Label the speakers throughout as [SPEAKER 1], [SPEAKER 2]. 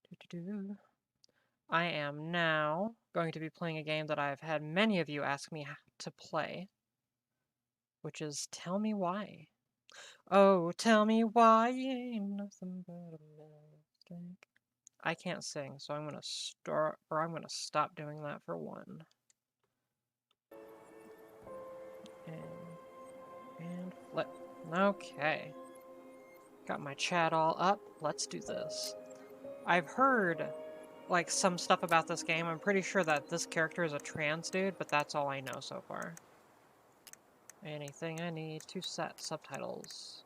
[SPEAKER 1] Doo-doo-doo. I am now going to be playing a game that I've had many of you ask me to play, which is Tell Me Why. Oh, tell me why you ain't nothing but a mistake. I can't sing, so I'm gonna stop doing that for one. And flip. Okay. Got my chat all up. Let's do this. I've heard like some stuff about this game. I'm pretty sure that this character is a trans dude, but that's all I know so far. Anything I need to set subtitles.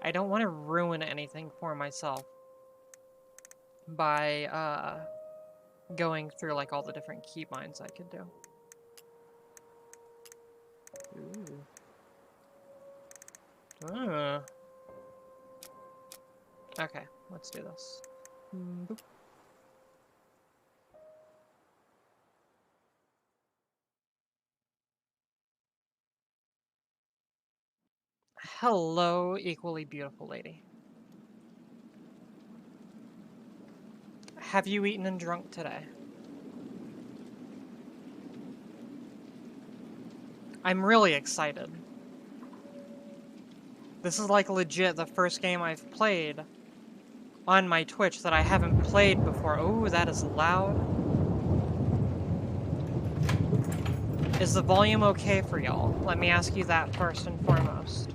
[SPEAKER 1] I don't want to ruin anything for myself by going through like all the different keybinds I could do. Ooh. Okay, let's do this. Boop. Hello, equally beautiful lady. Have you eaten and drunk today? I'm really excited. This is like legit the first game I've played on my Twitch that I haven't played before. Oh, that is loud. Is the volume okay for y'all? Let me ask you that first and foremost.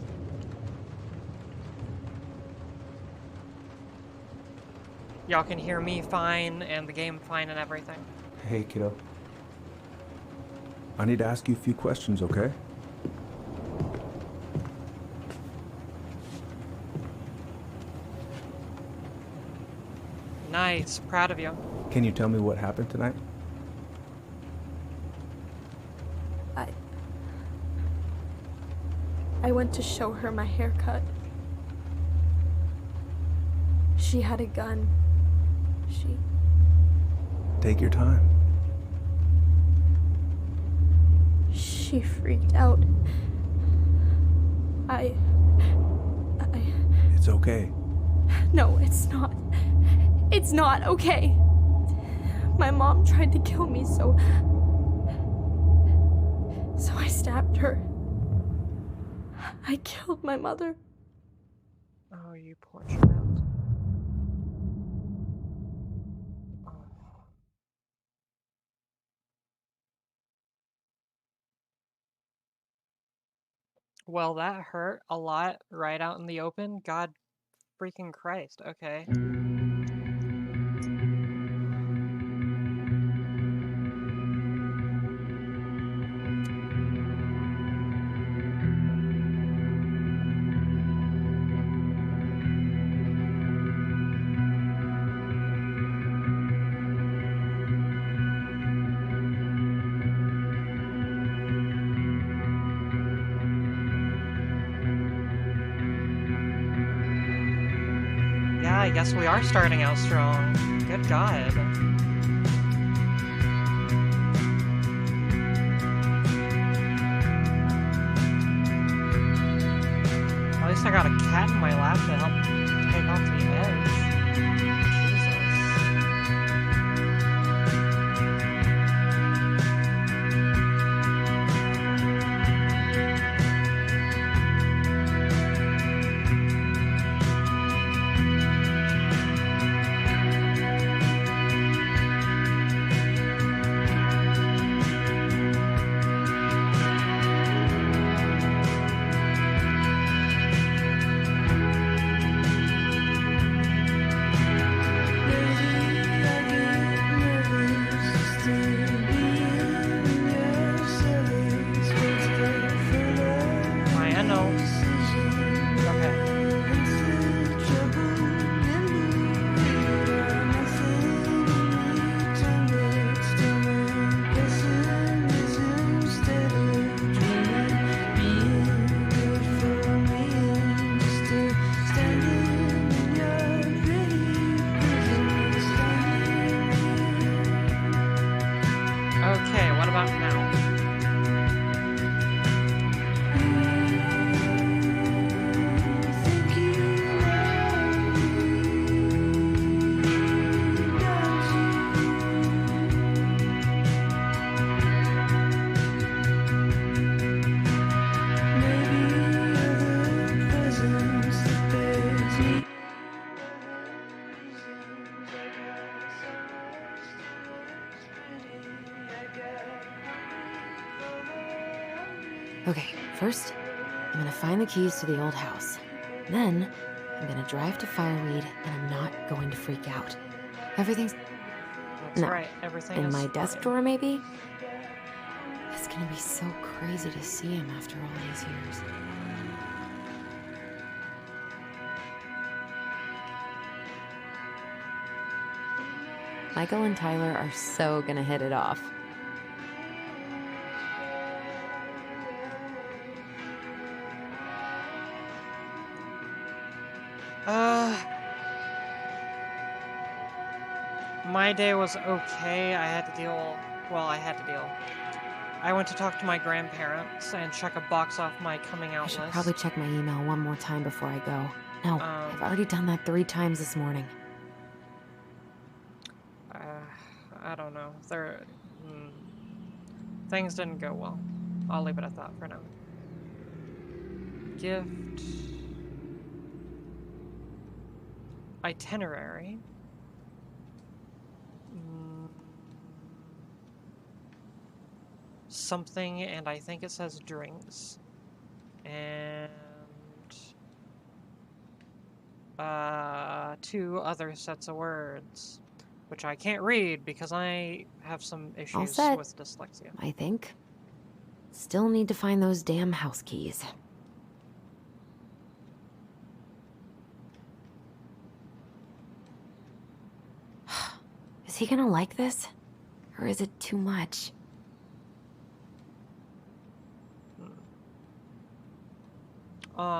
[SPEAKER 1] Y'all can hear me fine and the game fine and everything.
[SPEAKER 2] Hey, kiddo. I need to ask you a few questions, okay?
[SPEAKER 1] Nice, proud of you.
[SPEAKER 2] Can you tell me what happened tonight?
[SPEAKER 3] I went to show her my haircut. She had a gun.
[SPEAKER 2] Take your time.
[SPEAKER 3] She freaked out.
[SPEAKER 2] It's okay.
[SPEAKER 3] No, it's not. It's not okay. My mom tried to kill me, so I stabbed her. I killed my mother.
[SPEAKER 1] Oh, you poor child. Oh. Well, that hurt a lot right out in the open. God freaking Christ. Okay. Yeah, I guess we are starting out strong. Good God. At least I got a cat in my lap to help take off the edge. What about now?
[SPEAKER 4] Okay, first, I'm gonna find the keys to the old house. Then, I'm gonna drive to Fireweed, and I'm not going to freak out. Everything's
[SPEAKER 1] That's
[SPEAKER 4] No.
[SPEAKER 1] right. Everything
[SPEAKER 4] in
[SPEAKER 1] is
[SPEAKER 4] my desk
[SPEAKER 1] fine.
[SPEAKER 4] drawer, maybe? It's gonna be so crazy to see him after all these years. Michael and Tyler are so gonna hit it off.
[SPEAKER 1] My day was okay. I had to deal. Well, I had to deal. I went to talk to my grandparents and check a box off my coming
[SPEAKER 4] I
[SPEAKER 1] out
[SPEAKER 4] should
[SPEAKER 1] list.
[SPEAKER 4] probably check my email one more time before I go. No, I've already done that 3 times this morning.
[SPEAKER 1] I don't know. Things didn't go well. I'll leave it at that for now. Gift. Itinerary. Something, and I think it says drinks. And 2 other sets of words, which I can't read because I have some issues
[SPEAKER 4] set.
[SPEAKER 1] with dyslexia.
[SPEAKER 4] I think. Still need to find those damn house keys. Is he gonna like this? Or is it too much?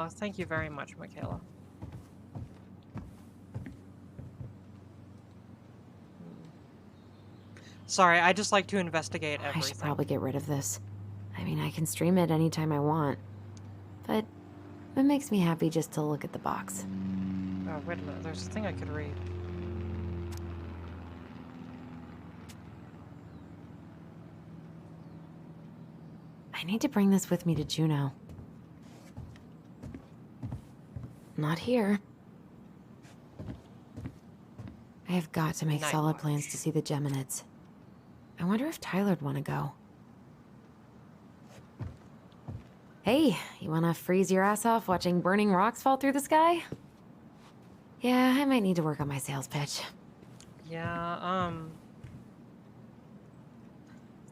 [SPEAKER 1] Thank you very much, Michaela. Sorry, I just like to investigate everything.
[SPEAKER 4] I should probably get rid of this. I mean, I can stream it anytime I want. But it makes me happy just to look at the box.
[SPEAKER 1] Oh, wait a minute. There's a thing I could read.
[SPEAKER 4] I need to bring this with me to Juneau. Not here. I have got to make
[SPEAKER 1] Night
[SPEAKER 4] solid
[SPEAKER 1] watch.
[SPEAKER 4] plans to see the Geminids. I wonder if Tyler'd want to go. Hey, you want to freeze your ass off watching burning rocks fall through the sky? Yeah, I might need to work on my sales pitch.
[SPEAKER 1] Yeah,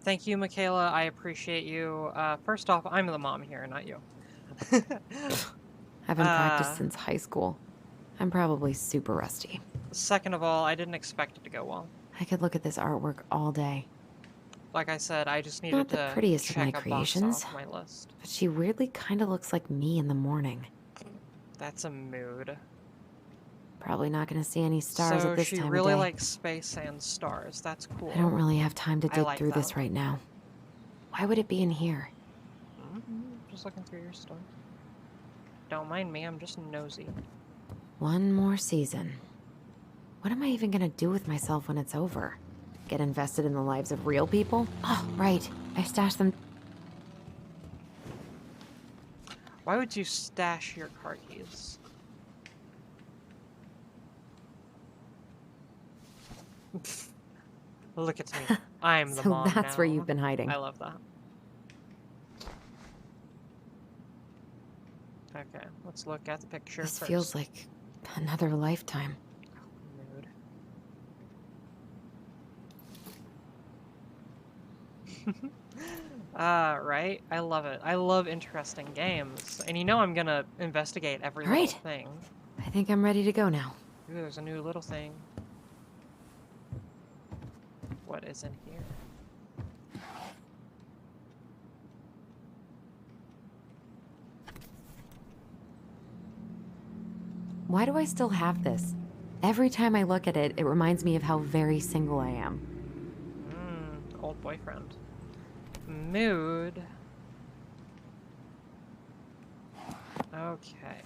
[SPEAKER 1] thank you, Michaela. I appreciate you. First off, I'm the mom here, not you.
[SPEAKER 4] I've been practiced since high school. I'm probably super rusty.
[SPEAKER 1] Second of all, I didn't expect it to go well.
[SPEAKER 4] I could look at this artwork all day.
[SPEAKER 1] Like I said, I just needed
[SPEAKER 4] Not the
[SPEAKER 1] to
[SPEAKER 4] prettiest of my
[SPEAKER 1] check a box
[SPEAKER 4] creations.
[SPEAKER 1] off my list.
[SPEAKER 4] But she weirdly kind of looks like me in the morning.
[SPEAKER 1] That's a mood.
[SPEAKER 4] Probably not going to see any stars
[SPEAKER 1] So
[SPEAKER 4] at this
[SPEAKER 1] she
[SPEAKER 4] time
[SPEAKER 1] really
[SPEAKER 4] of day.
[SPEAKER 1] likes space and stars. That's cool.
[SPEAKER 4] I don't really have time to
[SPEAKER 1] I
[SPEAKER 4] dig
[SPEAKER 1] like
[SPEAKER 4] through
[SPEAKER 1] that.
[SPEAKER 4] this right now. Why would it be in here?
[SPEAKER 1] Just looking through your stuff. Don't mind me, I'm just nosy.
[SPEAKER 4] One more season. What am I even going to do with myself when it's over? Get invested in the lives of real people? Oh, right. I stashed them.
[SPEAKER 1] Why would you stash your car keys? Look at me. I'm the
[SPEAKER 4] So
[SPEAKER 1] mom
[SPEAKER 4] that's where
[SPEAKER 1] now.
[SPEAKER 4] you've been hiding.
[SPEAKER 1] I love that. Okay, let's look at the picture
[SPEAKER 4] This
[SPEAKER 1] first.
[SPEAKER 4] feels like another lifetime.
[SPEAKER 1] Mood. Right? I love it. I love interesting games. And you know I'm gonna investigate every little
[SPEAKER 4] Right.
[SPEAKER 1] thing.
[SPEAKER 4] I think I'm ready to go now.
[SPEAKER 1] Ooh, there's a new little thing. What is in here?
[SPEAKER 4] Why do I still have this? Every time I look at it, it reminds me of how very single I am.
[SPEAKER 1] Old boyfriend. Mood. Okay.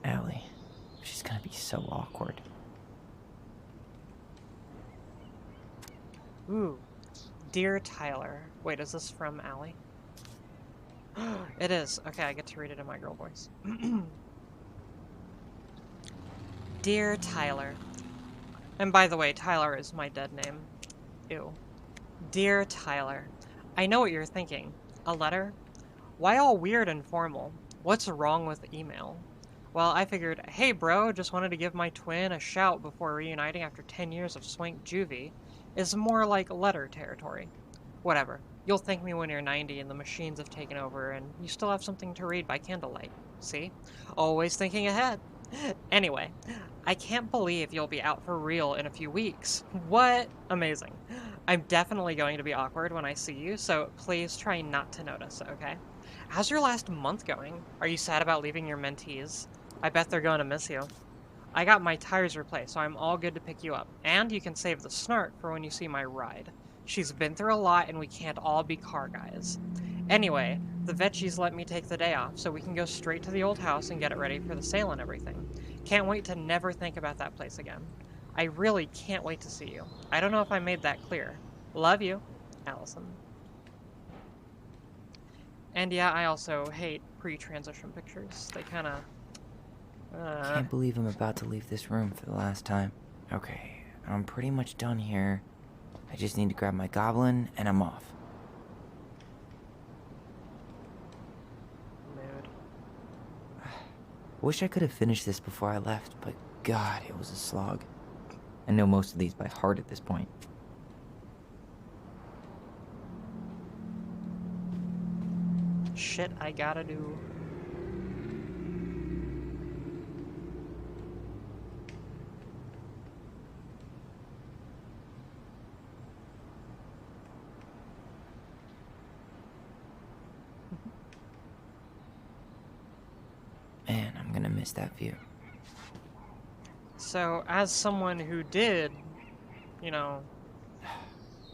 [SPEAKER 5] Allie. She's gonna be so awkward.
[SPEAKER 1] Ooh. Dear Tyler. Wait, is this from Allie? It is. Okay, I get to read it in my girl voice. Dear Tyler. And by the way, Tyler is my dead name. Ew. Dear Tyler. I know what you're thinking. A letter? Why all weird and formal? What's wrong with email? Well, I figured, hey bro, just wanted to give my twin a shout before reuniting after 10 years of swank juvie is more like letter territory. Whatever. You'll thank me when you're 90 and the machines have taken over and you still have something to read by candlelight. See? Always thinking ahead. Anyway, I can't believe you'll be out for real in a few weeks. What? Amazing. I'm definitely going to be awkward when I see you, so please try not to notice, okay? How's your last month going? Are you sad about leaving your mentees? I bet they're going to miss you. I got my tires replaced, so I'm all good to pick you up. And you can save the snark for when you see my ride. She's been through a lot, and we can't all be car guys. Anyway, the veggies let me take the day off, so we can go straight to the old house and get it ready for the sale and everything. Can't wait to never think about that place again. I really can't wait to see you. I don't know if I made that clear. Love you, Allison. And yeah, I also hate pre-transition pictures. They kind of...
[SPEAKER 5] Can't believe I'm about to leave this room for the last time. Okay, I'm pretty much done here. I just need to grab my goblin, and I'm off.
[SPEAKER 1] Mood.
[SPEAKER 5] Wish I could have finished this before I left, but God, it was a slog. I know most of these by heart at this point.
[SPEAKER 1] Shit I gotta do.
[SPEAKER 5] Man, I'm gonna miss that view.
[SPEAKER 1] So, as someone who did, you know...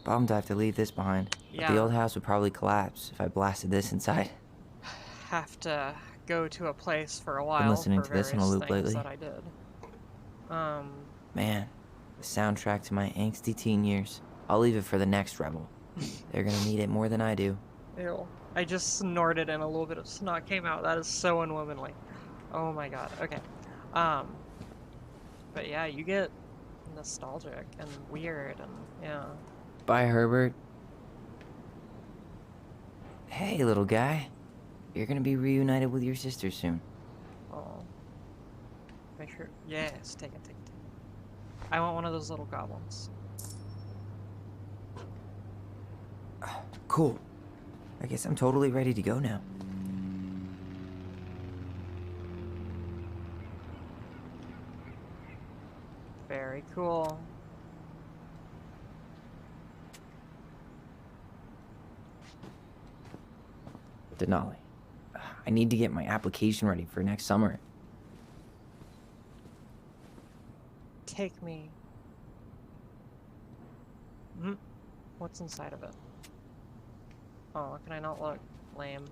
[SPEAKER 5] Bummed I have to leave this behind. But the old house would probably collapse if I blasted this inside.
[SPEAKER 1] Have to go to a place for a while.
[SPEAKER 5] Been listening
[SPEAKER 1] for
[SPEAKER 5] to this on a loop
[SPEAKER 1] various things
[SPEAKER 5] lately.
[SPEAKER 1] that I did.
[SPEAKER 5] Man, the soundtrack to my angsty teen years. I'll leave it for the next rebel. They're gonna need it more than I do.
[SPEAKER 1] Ew. I just snorted and a little bit of snot came out. That is so unwomanly. Oh my god. Okay. But yeah, you get nostalgic and weird and yeah.
[SPEAKER 5] Bye, Herbert. Hey, little guy. You're gonna be reunited with your sister soon.
[SPEAKER 1] Oh. Make sure. Yes, take it, take it, take it. I want one of those little goblins.
[SPEAKER 5] Cool. I guess I'm totally ready to go now.
[SPEAKER 1] Very cool.
[SPEAKER 5] Denali. I need to get my application ready for next summer.
[SPEAKER 1] Take me. What's inside of it? Oh, can I not look? Lame.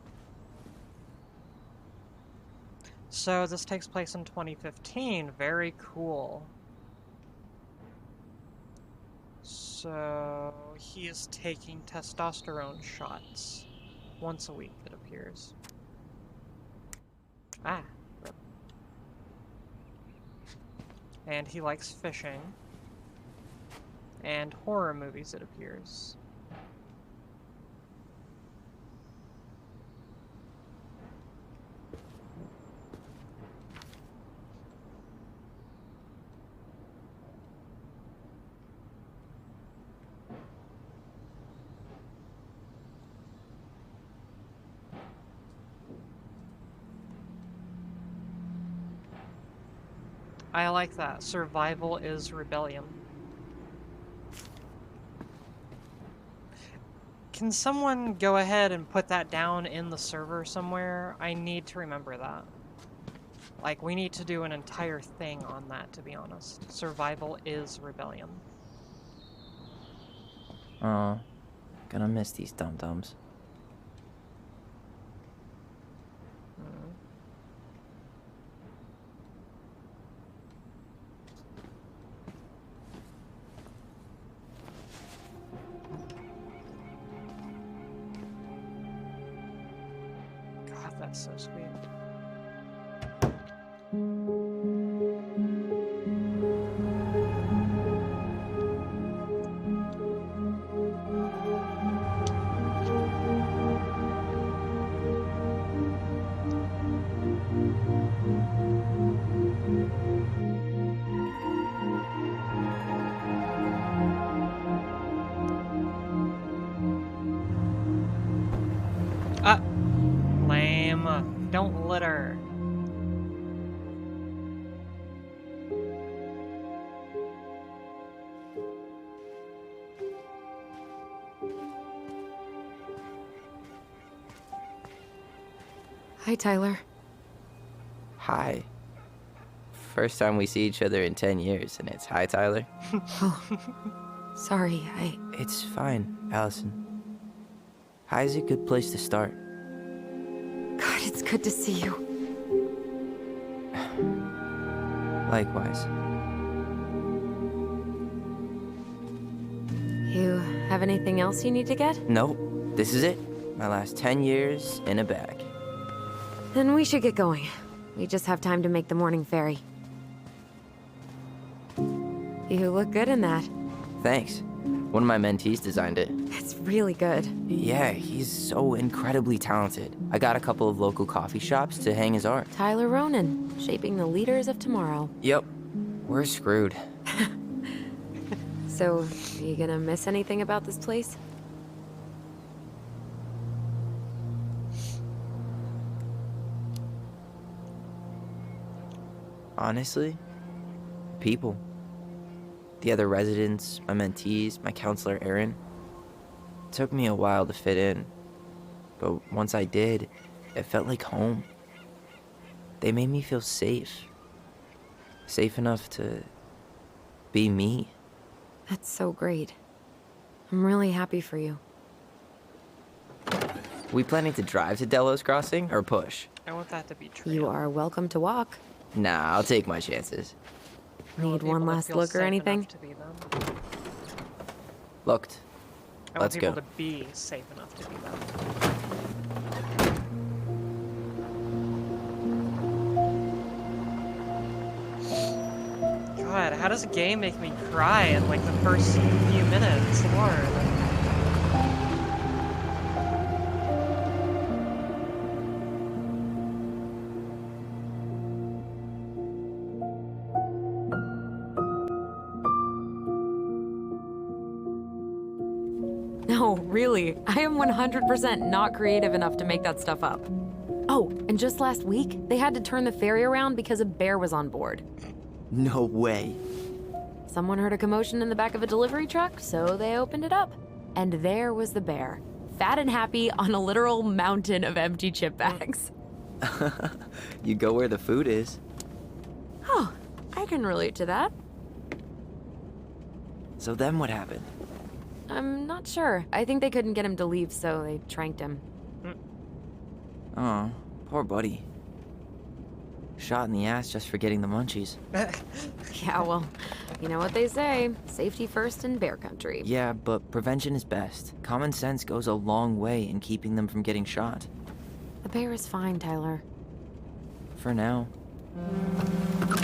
[SPEAKER 1] So this takes place in 2015. Very cool. So he is taking testosterone shots once a week, it appears. Ah. Rip. And he likes fishing. And horror movies, it appears. I like that. Survival is rebellion. Can someone go ahead and put that down in the server somewhere? I need to remember that. Like, we need to do an entire thing on that, to be honest. Survival is rebellion.
[SPEAKER 5] Aw, gonna miss these dum-dums.
[SPEAKER 1] Mm. God, that's so sweet. Lame. Don't litter.
[SPEAKER 4] Hi, Tyler.
[SPEAKER 5] Hi. First time we see each other in 10 years, and it's hi, Tyler.
[SPEAKER 4] Sorry,
[SPEAKER 5] It's fine, Allison. Hi is a good place to start.
[SPEAKER 4] God, it's good to see you.
[SPEAKER 5] Likewise.
[SPEAKER 4] You have anything else you need to get?
[SPEAKER 5] Nope, this is it. My last 10 years in a bag.
[SPEAKER 4] Then we should get going. We just have time to make the morning ferry. You look good in that.
[SPEAKER 5] Thanks. One of my mentees designed it.
[SPEAKER 4] It's really good.
[SPEAKER 5] Yeah, he's so incredibly talented. I got a couple of local coffee shops to hang his art.
[SPEAKER 4] Tyler Ronan, shaping the leaders of tomorrow.
[SPEAKER 5] Yep, we're screwed.
[SPEAKER 4] So, you gonna miss anything about this place?
[SPEAKER 5] Honestly, people. The other residents, my mentees, my counselor Aaron. It took me a while to fit in, but once I did, it felt like home. They made me feel safe. Safe enough to be me.
[SPEAKER 4] That's so great. I'm really happy for you.
[SPEAKER 5] We planning to drive to Delos Crossing or push?
[SPEAKER 1] I want that to be true.
[SPEAKER 4] You are welcome to walk.
[SPEAKER 5] Nah, I'll take my chances.
[SPEAKER 4] Need one last look or anything?
[SPEAKER 5] Looked.
[SPEAKER 1] I
[SPEAKER 5] Let's
[SPEAKER 1] want
[SPEAKER 5] go.
[SPEAKER 1] people to be safe enough to be them. God, how does a game make me cry in like the first few minutes? Lord.
[SPEAKER 4] No, really. I am 100% not creative enough to make that stuff up. Oh, and just last week, they had to turn the ferry around because a bear was on board.
[SPEAKER 5] No way.
[SPEAKER 4] Someone heard a commotion in the back of a delivery truck, so they opened it up. And there was the bear, fat and happy on a literal mountain of empty chip bags.
[SPEAKER 5] You go where the food is.
[SPEAKER 4] Oh, I can relate to that.
[SPEAKER 5] So then what happened?
[SPEAKER 4] I'm not sure. I think they couldn't get him to leave, so they tranked him.
[SPEAKER 5] Oh, poor buddy. Shot in the ass just for getting the munchies.
[SPEAKER 4] Yeah, well, you know what they say. Safety first in bear country.
[SPEAKER 5] Yeah, but prevention is best. Common sense goes a long way in keeping them from getting shot.
[SPEAKER 4] The bear is fine, Tyler.
[SPEAKER 5] For now.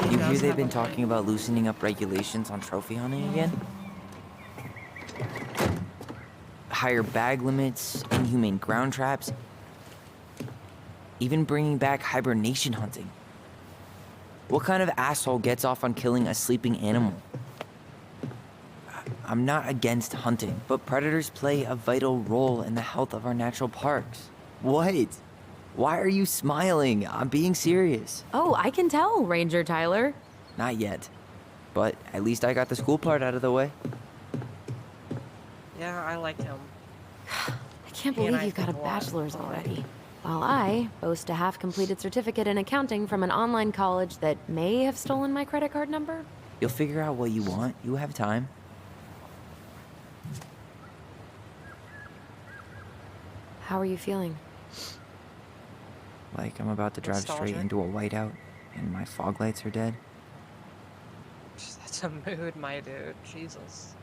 [SPEAKER 1] He
[SPEAKER 5] You
[SPEAKER 1] does
[SPEAKER 5] hear they've
[SPEAKER 1] have
[SPEAKER 5] been
[SPEAKER 1] a-
[SPEAKER 5] talking about loosening up regulations on trophy hunting again? Higher bag limits, inhumane ground traps, even bringing back hibernation hunting. What kind of asshole gets off on killing a sleeping animal? I'm not against hunting, but predators play a vital role in the health of our natural parks. What? Why are you smiling? I'm being serious.
[SPEAKER 4] Oh, I can tell, Ranger Tyler.
[SPEAKER 5] Not yet. But at least I got the school part out of the way.
[SPEAKER 1] Yeah, I like him.
[SPEAKER 4] Can't
[SPEAKER 1] He and
[SPEAKER 4] believe
[SPEAKER 1] I
[SPEAKER 4] you got a
[SPEAKER 1] think a lot.
[SPEAKER 4] bachelor's already. While I boast a half-completed certificate in accounting from an online college that may have stolen my credit card number.
[SPEAKER 5] You'll figure out what you want. You have time.
[SPEAKER 4] How are you feeling?
[SPEAKER 5] Like I'm about to drive straight
[SPEAKER 1] Nostalgic.
[SPEAKER 5] into a whiteout and my fog lights are dead.
[SPEAKER 1] That's a mood, my dude. Jesus.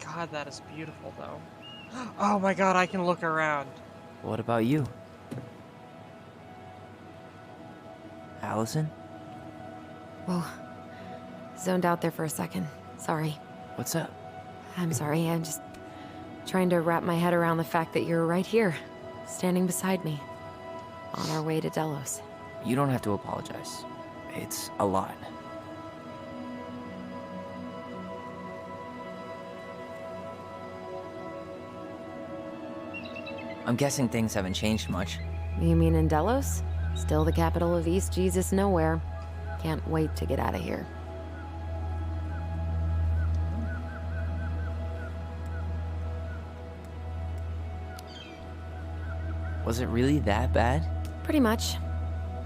[SPEAKER 1] God, that is beautiful, though. Oh my god, I can look around.
[SPEAKER 5] What about you? Allison?
[SPEAKER 4] Whoa. Zoned out there for a second. Sorry.
[SPEAKER 5] What's up?
[SPEAKER 4] I'm sorry, I'm just trying to wrap my head around the fact that you're right here, standing beside me, on our way to Delos.
[SPEAKER 5] You don't have to apologize. It's a lot. I'm guessing things haven't changed much.
[SPEAKER 4] You mean in Delos? Still the capital of East Jesus Nowhere. Can't wait to get out of here.
[SPEAKER 5] Was it really that bad?
[SPEAKER 4] Pretty much.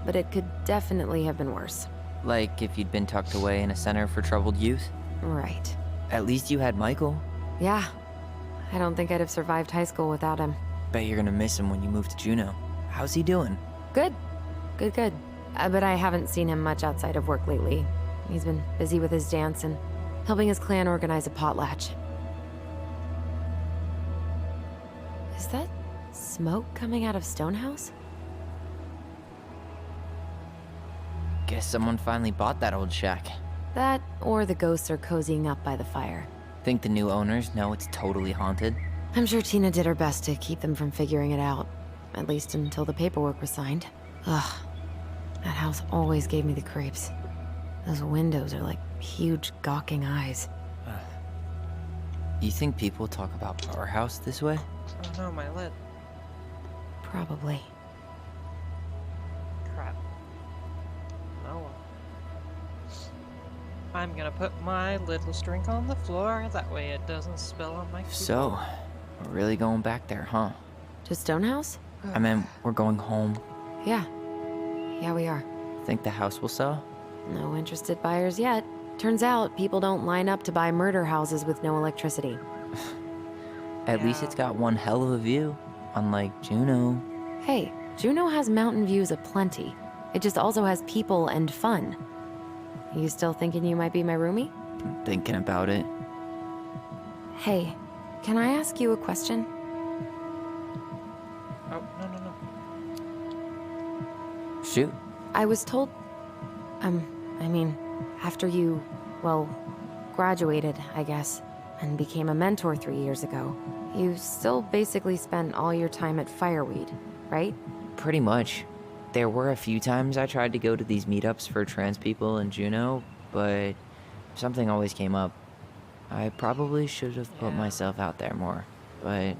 [SPEAKER 4] But it could definitely have been worse.
[SPEAKER 5] Like if you'd been tucked away in a center for troubled youth?
[SPEAKER 4] Right.
[SPEAKER 5] At least you had Michael.
[SPEAKER 4] Yeah. I don't think I'd have survived high school without him.
[SPEAKER 5] Bet you're gonna miss him when you move to Juneau. How's he doing?
[SPEAKER 4] Good. Good. But I haven't seen him much outside of work lately. He's been busy with his dance and helping his clan organize a potlatch. Is that smoke coming out of Stonehouse?
[SPEAKER 5] Guess someone finally bought that old shack.
[SPEAKER 4] That, or the ghosts are cozying up by the fire.
[SPEAKER 5] Think the new owners know it's totally haunted?
[SPEAKER 4] I'm sure Tina did her best to keep them from figuring it out. At least until the paperwork was signed. Ugh. That house always gave me the creeps. Those windows are like huge gawking eyes.
[SPEAKER 5] You think people talk about our house this way?
[SPEAKER 1] Oh no, my lid.
[SPEAKER 4] Probably.
[SPEAKER 1] Crap. Oh well. I'm gonna put my lidless drink on the floor, that way it doesn't spill on my feet.
[SPEAKER 5] So, we're really going back there, huh?
[SPEAKER 4] To Stonehouse?
[SPEAKER 5] I mean, we're going home.
[SPEAKER 4] Yeah. Yeah, we are.
[SPEAKER 5] Think the house will sell?
[SPEAKER 4] No interested buyers yet. Turns out people don't line up to buy murder houses with no electricity.
[SPEAKER 5] At least
[SPEAKER 1] Yeah.
[SPEAKER 5] it's got one hell of a view, unlike Juneau.
[SPEAKER 4] Hey, Juneau has mountain views aplenty. It just also has people and fun. You still thinking you might be my roomie?
[SPEAKER 5] I'm thinking about it.
[SPEAKER 4] Hey, can I ask you a question?
[SPEAKER 1] Oh, no.
[SPEAKER 5] Shoot.
[SPEAKER 4] I was told... I mean, after you, well, graduated, I guess, and became a mentor 3 years ago, you still basically spent all your time at Fireweed, right?
[SPEAKER 5] Pretty much. There were a few times I tried to go to these meetups for trans people in Juneau, but something always came up. I probably should have put
[SPEAKER 1] Yeah.
[SPEAKER 5] myself out there more, but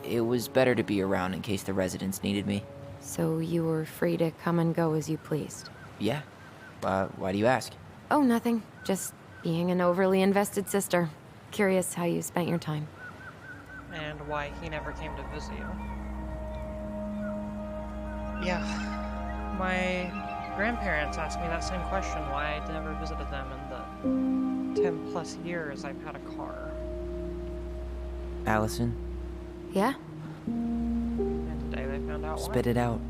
[SPEAKER 5] it was better to be around in case the residents needed me.
[SPEAKER 4] So you were free to come and go as you pleased.
[SPEAKER 5] Yeah. Why do you ask?
[SPEAKER 4] Oh, nothing. Just being an overly invested sister. Curious how you spent your time.
[SPEAKER 1] And why he never came to visit you. Yeah. My grandparents asked me that same question, why I never visited them in the 10 plus years I've had a car.
[SPEAKER 5] Allison,
[SPEAKER 4] Yeah?
[SPEAKER 1] And today they found out why.
[SPEAKER 5] spit it out.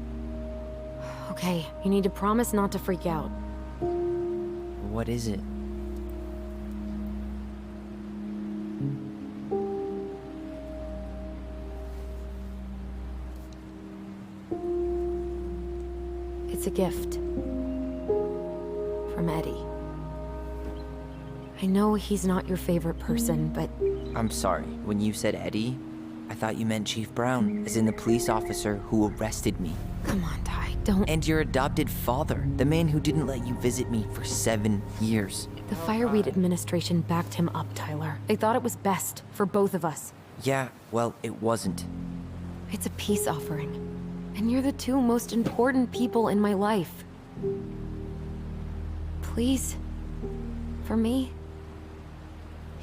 [SPEAKER 4] Okay, you need to promise not to freak out.
[SPEAKER 5] What is it?
[SPEAKER 4] It's a gift. From Eddie. I know he's not your favorite person, but
[SPEAKER 5] I'm sorry. When you said Eddie, I thought you meant Chief Brown, as in the police officer who arrested me.
[SPEAKER 4] come on, Ty, don't.
[SPEAKER 5] And your adopted father, the man who didn't let you visit me for 7 years.
[SPEAKER 4] The Fireweed administration backed him up, Tyler. They thought it was best for both of us.
[SPEAKER 5] Yeah, well, it wasn't.
[SPEAKER 4] It's a peace offering. And you're the two most important people in my life. Please. For me.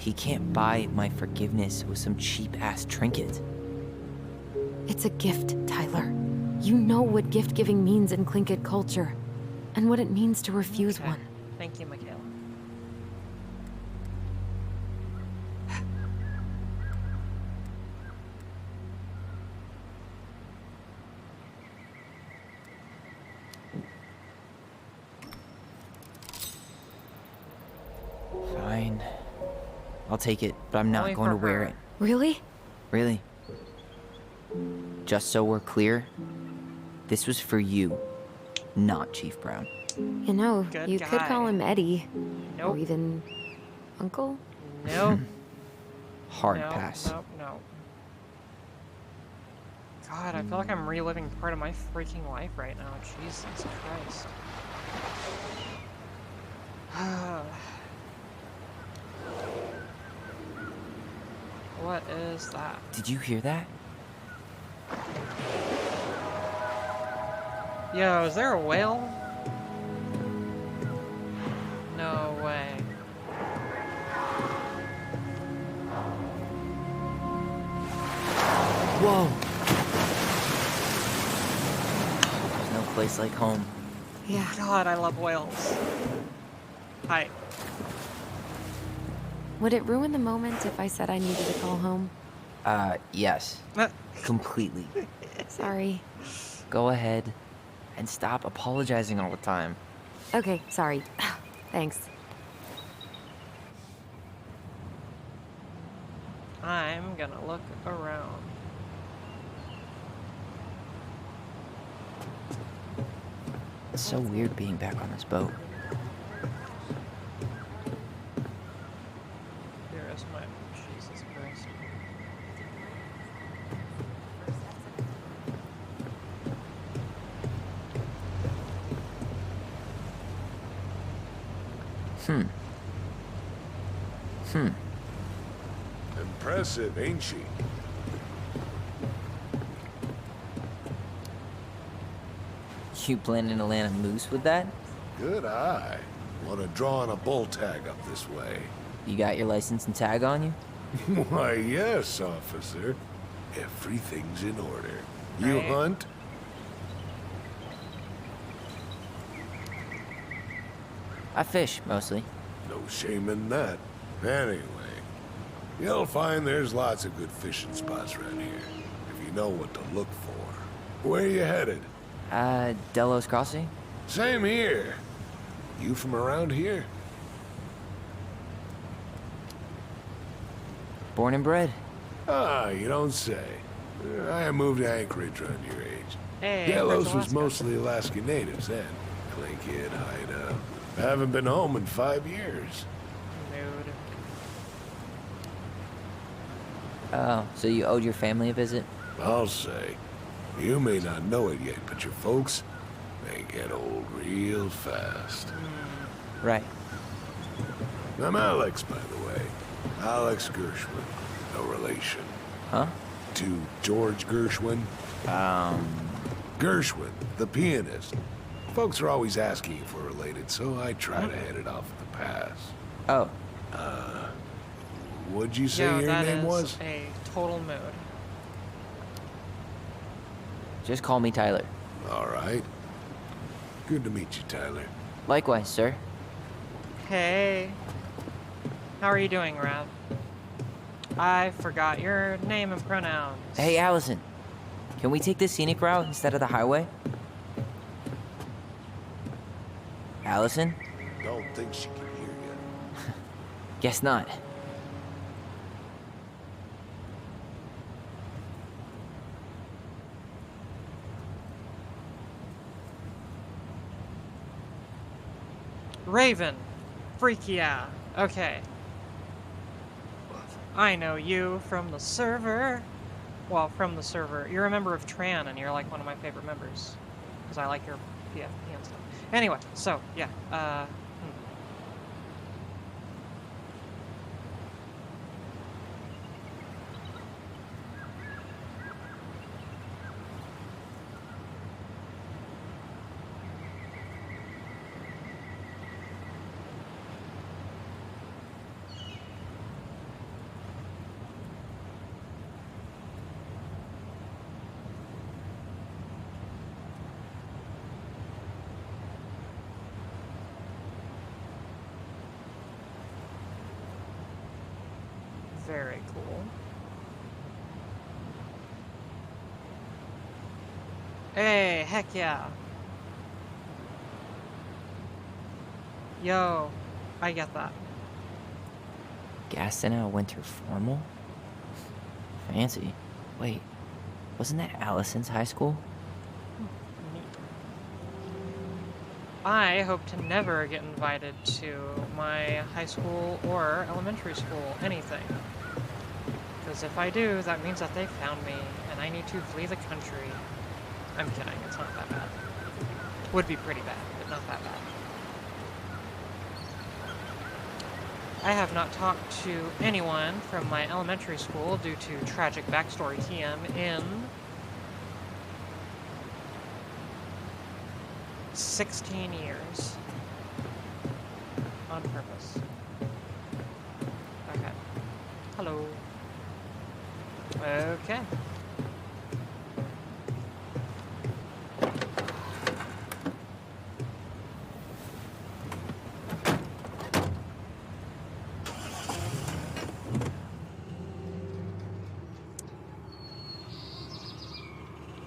[SPEAKER 5] He can't buy my forgiveness with some cheap-ass trinket.
[SPEAKER 4] It's a gift, Tyler. You know what gift-giving means in Tlingit culture, and what it means to refuse
[SPEAKER 1] Okay.
[SPEAKER 4] one.
[SPEAKER 1] Thank you, Michaela.
[SPEAKER 5] Fine. I'll take it, but I'm not
[SPEAKER 1] Only
[SPEAKER 5] going to
[SPEAKER 1] for
[SPEAKER 5] wear
[SPEAKER 1] her.
[SPEAKER 5] it.
[SPEAKER 4] Really?
[SPEAKER 5] Really. Just so we're clear, this was for you, not Chief Brown.
[SPEAKER 4] You know,
[SPEAKER 1] Good
[SPEAKER 4] you could call
[SPEAKER 1] guy.
[SPEAKER 4] him Eddie. Or
[SPEAKER 1] Nope.
[SPEAKER 4] even Uncle?
[SPEAKER 1] Nope.
[SPEAKER 5] Hard
[SPEAKER 1] Nope.
[SPEAKER 5] pass.
[SPEAKER 1] Nope. Nope. God, I feel like I'm reliving part of my freaking life right now. Jesus Christ. What is that?
[SPEAKER 5] Did you hear that?
[SPEAKER 1] Yo, is there a whale? No way.
[SPEAKER 5] Whoa! There's no place like home.
[SPEAKER 4] Yeah.
[SPEAKER 1] God, I love whales. Hi.
[SPEAKER 4] Would it ruin the moment if I said I needed to call home?
[SPEAKER 5] Yes. Completely.
[SPEAKER 4] Sorry.
[SPEAKER 5] Go ahead and stop apologizing all the time.
[SPEAKER 4] Okay, sorry. Thanks.
[SPEAKER 1] I'm gonna look around.
[SPEAKER 5] It's so weird being back on this boat.
[SPEAKER 1] Here is my Jesus Christ.
[SPEAKER 6] Impressive, ain't she?
[SPEAKER 5] You planning to land a moose with that?
[SPEAKER 6] Good eye. Want to draw on a bull tag up this way?
[SPEAKER 5] You got your license and tag on you?
[SPEAKER 6] Why, yes, officer. Everything's in order. You
[SPEAKER 1] Right.
[SPEAKER 6] hunt?
[SPEAKER 5] I fish, mostly.
[SPEAKER 6] No shame in that. Anyway, you'll find there's lots of good fishing spots around here, if you know what to look for. Where you headed?
[SPEAKER 5] Delos Crossing?
[SPEAKER 6] Same here. You from around here?
[SPEAKER 5] Born and bred.
[SPEAKER 6] Ah, you don't say. I moved to Anchorage around your age.
[SPEAKER 1] Hey,
[SPEAKER 6] Delos
[SPEAKER 1] Anchorage,
[SPEAKER 6] was
[SPEAKER 1] Alaska.
[SPEAKER 6] mostly Alaska natives then. Tlingit, Haida. I haven't been home in 5 years.
[SPEAKER 1] Mood.
[SPEAKER 5] Oh, so you owed your family a visit?
[SPEAKER 6] I'll say. You may not know it yet, but your folks, they get old real fast.
[SPEAKER 5] Right.
[SPEAKER 6] I'm Alex, by the way. Alex Gershwin. No relation.
[SPEAKER 5] Huh?
[SPEAKER 6] To George Gershwin. Gershwin, the pianist. Folks are always asking if we're related, so I try to head it off at the pass.
[SPEAKER 5] Oh,
[SPEAKER 6] What'd you say
[SPEAKER 1] Yo,
[SPEAKER 6] your
[SPEAKER 1] that
[SPEAKER 6] name
[SPEAKER 1] is
[SPEAKER 6] was?
[SPEAKER 1] a total mood.
[SPEAKER 5] just call me Tyler.
[SPEAKER 6] All right. Good to meet you, Tyler.
[SPEAKER 5] Likewise, sir.
[SPEAKER 1] Hey. How are you doing, Rav? I forgot your name and pronouns.
[SPEAKER 5] Hey, Allison. Can we take the scenic route instead of the highway? Allison?
[SPEAKER 6] Don't think she can hear you.
[SPEAKER 5] Guess not.
[SPEAKER 1] Raven. Freak yeah. Okay. I know you from the server. Well, from the server. You're a member of Tran, and you're like one of my favorite members. Because I like your PFP and stuff. Anyway, so, yeah. Very cool. Hey, heck yeah. Yo, I get that.
[SPEAKER 5] Gassed in a winter formal? Fancy. Wait, wasn't that Allison's high school?
[SPEAKER 1] Neat. I hope to never get invited to my high school or elementary school, anything. Because if I do, that means that they found me, and I need to flee the country. I'm kidding, it's not that bad. Would be pretty bad, but not that bad. I have not talked to anyone from my elementary school due to tragic backstory TM in 16 years. On purpose. Okay. Hello. Okay.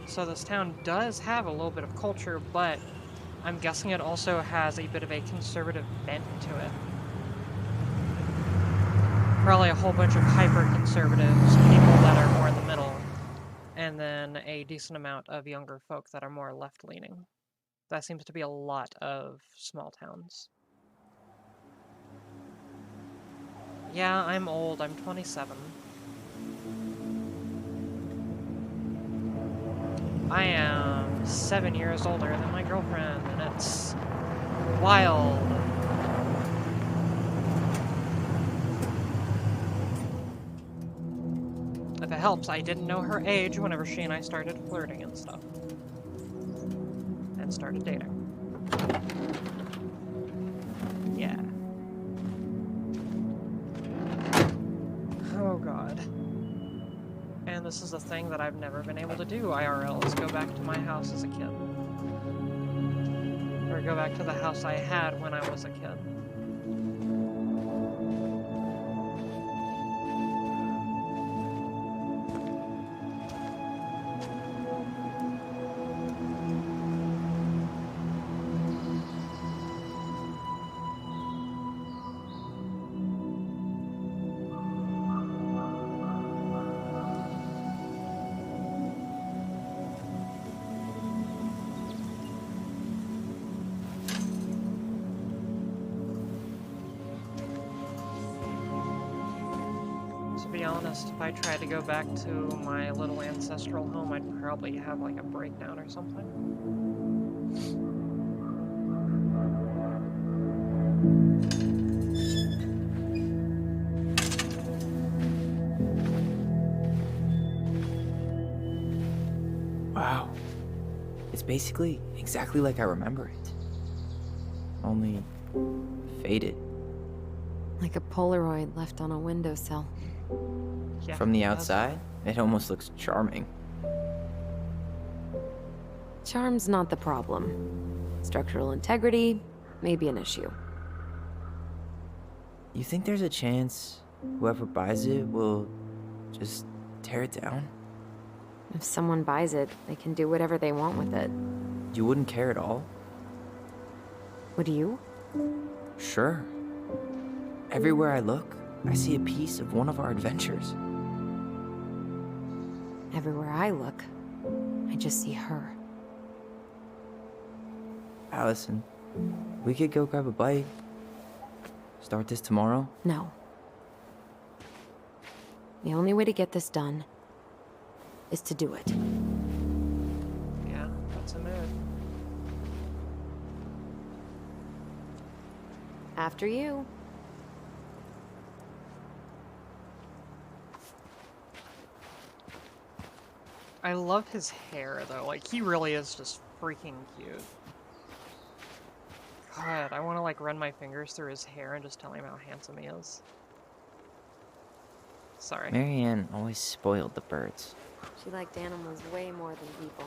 [SPEAKER 1] So this town does have a little bit of culture, but I'm guessing it also has a bit of a conservative bent to it. Probably a whole bunch of hyper-conservatives, people that are more in the middle, and then a decent amount of younger folk that are more left-leaning. That seems to be a lot of small towns. Yeah, I'm old. I'm 27. I am 7 years older than my girlfriend, and it's wild. If it helps, I didn't know her age whenever she and I started flirting and stuff. And started dating. Yeah. Oh god. And this is a thing that I've never been able to do, IRL, is go back to my house as a kid. Or go back to the house I had when I was a kid. To be honest, if I tried to go back to my little ancestral home, I'd probably have like a breakdown or something.
[SPEAKER 5] Wow. It's basically exactly like I remember it. Only faded.
[SPEAKER 4] Like a Polaroid left on a windowsill.
[SPEAKER 1] Yeah,
[SPEAKER 5] From the
[SPEAKER 1] it does.
[SPEAKER 5] outside, it almost looks charming.
[SPEAKER 4] Charm's not the problem. Structural integrity may be an issue.
[SPEAKER 5] You think there's a chance whoever buys it will just tear it down?
[SPEAKER 4] If someone buys it, they can do whatever they want with it.
[SPEAKER 5] You wouldn't care at all?
[SPEAKER 4] Would you?
[SPEAKER 5] Sure. Everywhere I look, I see a piece of one of our adventures.
[SPEAKER 4] Everywhere I look, I just see her.
[SPEAKER 5] Allison, we could go grab a bite. Start this tomorrow?
[SPEAKER 4] No. The only way to get this done is to do it.
[SPEAKER 1] Yeah, that's a mood.
[SPEAKER 4] After you.
[SPEAKER 1] I love his hair, though. Like, he really is just freaking cute. God, I want to, like, run my fingers through his hair and just tell him how handsome he is. Sorry.
[SPEAKER 5] Marianne always spoiled the birds.
[SPEAKER 4] She liked animals way more than people.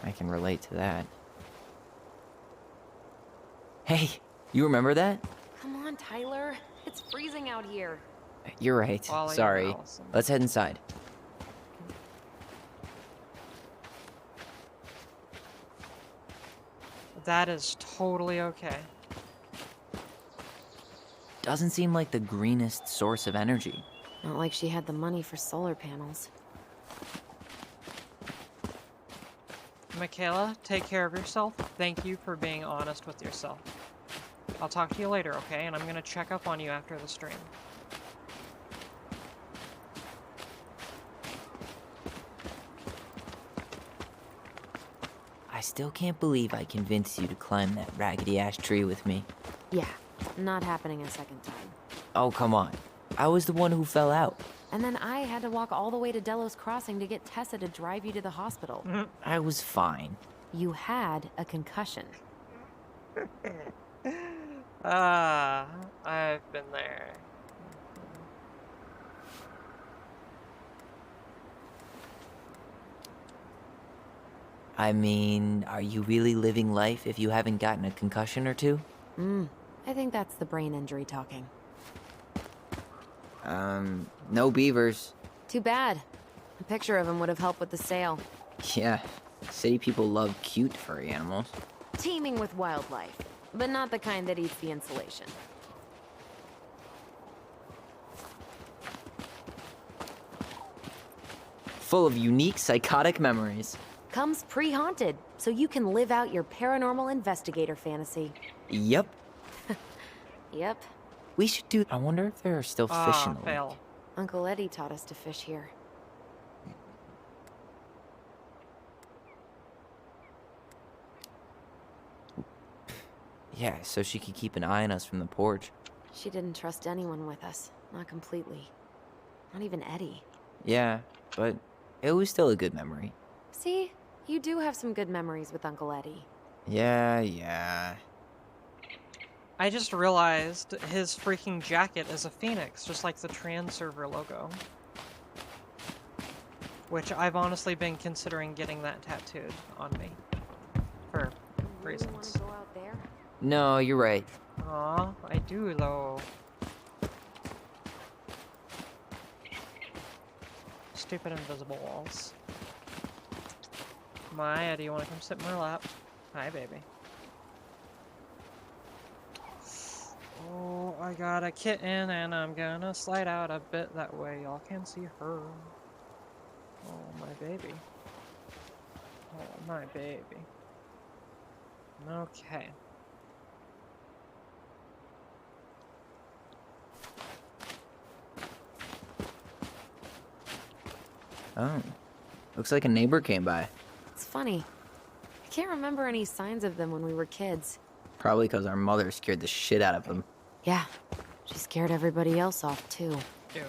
[SPEAKER 5] I can relate to that. Hey, you remember that?
[SPEAKER 4] Come on, Tyler. It's freezing out here.
[SPEAKER 5] You're right.
[SPEAKER 1] Ollie and
[SPEAKER 5] Sorry.
[SPEAKER 1] Allison.
[SPEAKER 5] Let's head inside.
[SPEAKER 1] That is totally okay.
[SPEAKER 5] Doesn't seem like the greenest source of energy.
[SPEAKER 4] Not like she had the money for solar panels.
[SPEAKER 1] Michaela, take care of yourself. Thank you for being honest with yourself. I'll talk to you later, okay? And I'm gonna check up on you after the stream.
[SPEAKER 5] I still can't believe I convinced you to climb that raggedy ash tree with me.
[SPEAKER 4] Yeah, not happening a second time.
[SPEAKER 5] Oh, come on. I was the one who fell out.
[SPEAKER 4] And then I had to walk all the way to Delos Crossing to get Tessa to drive you to the hospital.
[SPEAKER 5] I was fine.
[SPEAKER 4] You had a concussion.
[SPEAKER 1] Ah, I've been there.
[SPEAKER 5] I mean, are you really living life if you haven't gotten a concussion or two?
[SPEAKER 4] I think that's the brain injury talking.
[SPEAKER 5] No beavers.
[SPEAKER 4] Too bad. A picture of him would have helped with the sale.
[SPEAKER 5] Yeah, city people love cute furry animals.
[SPEAKER 4] Teeming with wildlife, but not the kind that eats the insulation.
[SPEAKER 5] Full of unique psychotic memories.
[SPEAKER 4] Comes pre-haunted, so you can live out your paranormal investigator fantasy.
[SPEAKER 5] Yep.
[SPEAKER 4] Yep.
[SPEAKER 5] We should do... I wonder if there are still fish in the lake.
[SPEAKER 1] Fail.
[SPEAKER 4] Uncle Eddie taught us to fish here.
[SPEAKER 5] Yeah, so she could keep an eye on us from the porch.
[SPEAKER 4] She didn't trust anyone with us. Not completely. Not even Eddie.
[SPEAKER 5] Yeah, but it was still a good memory.
[SPEAKER 4] See? You do have some good memories with Uncle Eddie.
[SPEAKER 5] Yeah.
[SPEAKER 1] I just realized his freaking jacket is a phoenix, just like the trans server logo. Which I've honestly been considering getting that tattooed on me. For reasons.
[SPEAKER 4] Want to go out there?
[SPEAKER 5] No, you're right.
[SPEAKER 1] Aw, I do though. Stupid invisible walls. Maya, do you want to come sit in my lap? Hi, baby. Oh, I got a kitten and I'm gonna slide out a bit that way y'all can see her. Oh, my baby. Oh, my baby. Okay.
[SPEAKER 5] Oh. Looks like a neighbor came by.
[SPEAKER 4] It's funny. I can't remember any signs of them when we were kids.
[SPEAKER 5] Probably because our mother scared the shit out of them.
[SPEAKER 4] Yeah, she scared everybody else off too.
[SPEAKER 1] Ew.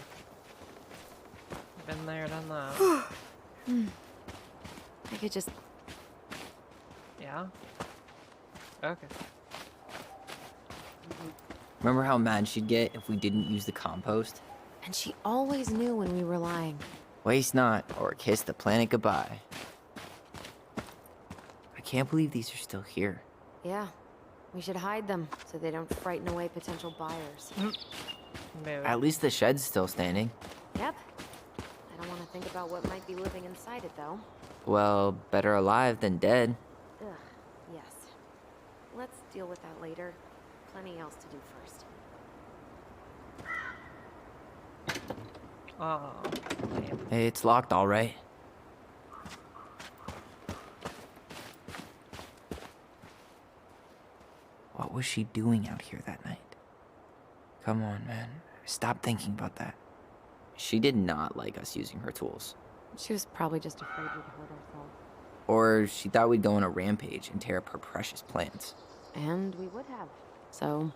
[SPEAKER 1] Been there, done that.
[SPEAKER 4] I could just...
[SPEAKER 1] Yeah? Okay.
[SPEAKER 5] Remember how mad she'd get if we didn't use the compost?
[SPEAKER 4] And she always knew when we were lying.
[SPEAKER 5] Waste not, or kiss the planet goodbye. I can't believe these are still here.
[SPEAKER 4] Yeah, we should hide them so they don't frighten away potential buyers.
[SPEAKER 1] Maybe.
[SPEAKER 5] At least the shed's still standing.
[SPEAKER 4] Yep. I don't want to think about what might be living inside it, though.
[SPEAKER 5] Well, better alive than dead.
[SPEAKER 4] Ugh, yes. Let's deal with that later. Plenty else to do first.
[SPEAKER 1] Oh, lame.
[SPEAKER 5] Hey, it's locked, all right. What was she doing out here that night? Come on, man. Stop thinking about that. She did not like us using her tools.
[SPEAKER 4] She was probably just afraid we'd hurt ourselves.
[SPEAKER 5] Or she thought we'd go on a rampage and tear up her precious plants.
[SPEAKER 4] And we would have. So,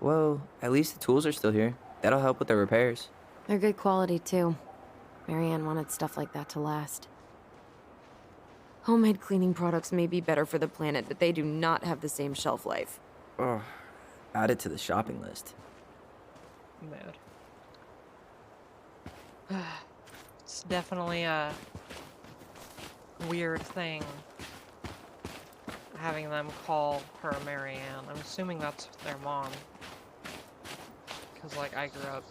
[SPEAKER 5] Well, at least the tools are still here. That'll help with the repairs.
[SPEAKER 4] they're good quality, too. Marianne wanted stuff like that to last. Homemade cleaning products may be better for the planet, but they do not have the same shelf life.
[SPEAKER 5] Oh, add it to the shopping list.
[SPEAKER 1] Mood. It's definitely a weird thing having them call her Marianne. I'm assuming that's their mom. because like I grew up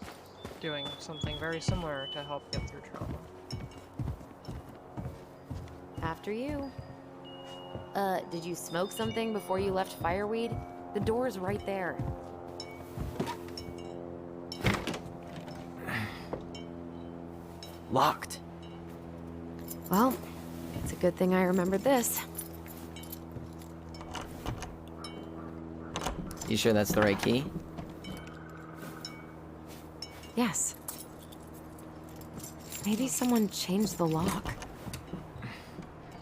[SPEAKER 1] doing something very similar to help get through trauma.
[SPEAKER 4] After you. Did you smoke something before you left Fireweed? The door's right there.
[SPEAKER 5] Locked.
[SPEAKER 4] Well, it's a good thing I remembered this.
[SPEAKER 5] You sure that's the right key?
[SPEAKER 4] Yes. Maybe someone changed the lock.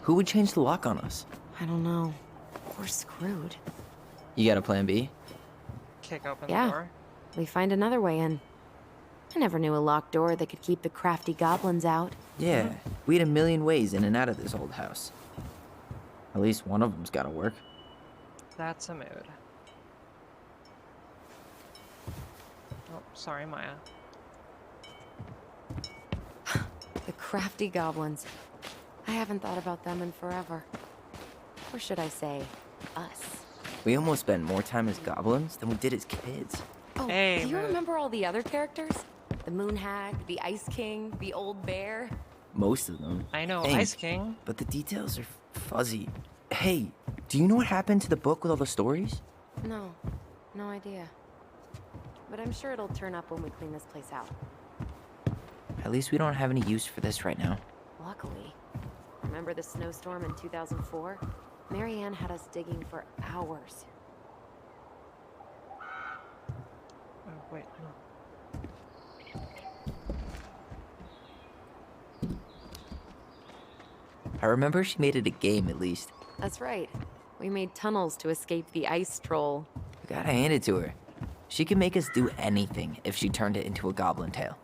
[SPEAKER 5] Who would change the lock on us?
[SPEAKER 4] I don't know. We're screwed.
[SPEAKER 5] You got a plan B?
[SPEAKER 1] Kick open
[SPEAKER 4] Yeah.
[SPEAKER 1] the door.
[SPEAKER 4] We find another way in. I never knew a locked door that could keep the crafty goblins out.
[SPEAKER 5] Yeah, we had a million ways in and out of this old house. At least one of them's gotta work.
[SPEAKER 1] That's a mood. Oh, sorry, Maya.
[SPEAKER 4] The crafty goblins. I haven't thought about them in forever. Or should I say, us.
[SPEAKER 5] We almost spent more time as goblins than we did as kids.
[SPEAKER 4] Oh,
[SPEAKER 1] Hey,
[SPEAKER 4] do you
[SPEAKER 1] mood.
[SPEAKER 4] remember all the other characters? The Moon Hag, the Ice King, the Old Bear?
[SPEAKER 5] Most of them.
[SPEAKER 1] I know,
[SPEAKER 5] Hey,
[SPEAKER 1] Ice King.
[SPEAKER 5] but the details are fuzzy. Hey, do you know what happened to the book with all the stories?
[SPEAKER 4] No, no idea. But I'm sure it'll turn up when we clean this place out.
[SPEAKER 5] At least we don't have any use for this right now.
[SPEAKER 4] Luckily. Remember the snowstorm in 2004? Marianne had us digging for hours.
[SPEAKER 1] Oh, wait, no.
[SPEAKER 5] I remember she made it a game at least.
[SPEAKER 4] That's right. We made tunnels to escape the ice troll.
[SPEAKER 5] We gotta hand it to her. She can make us do anything if she turned it into a goblin tale.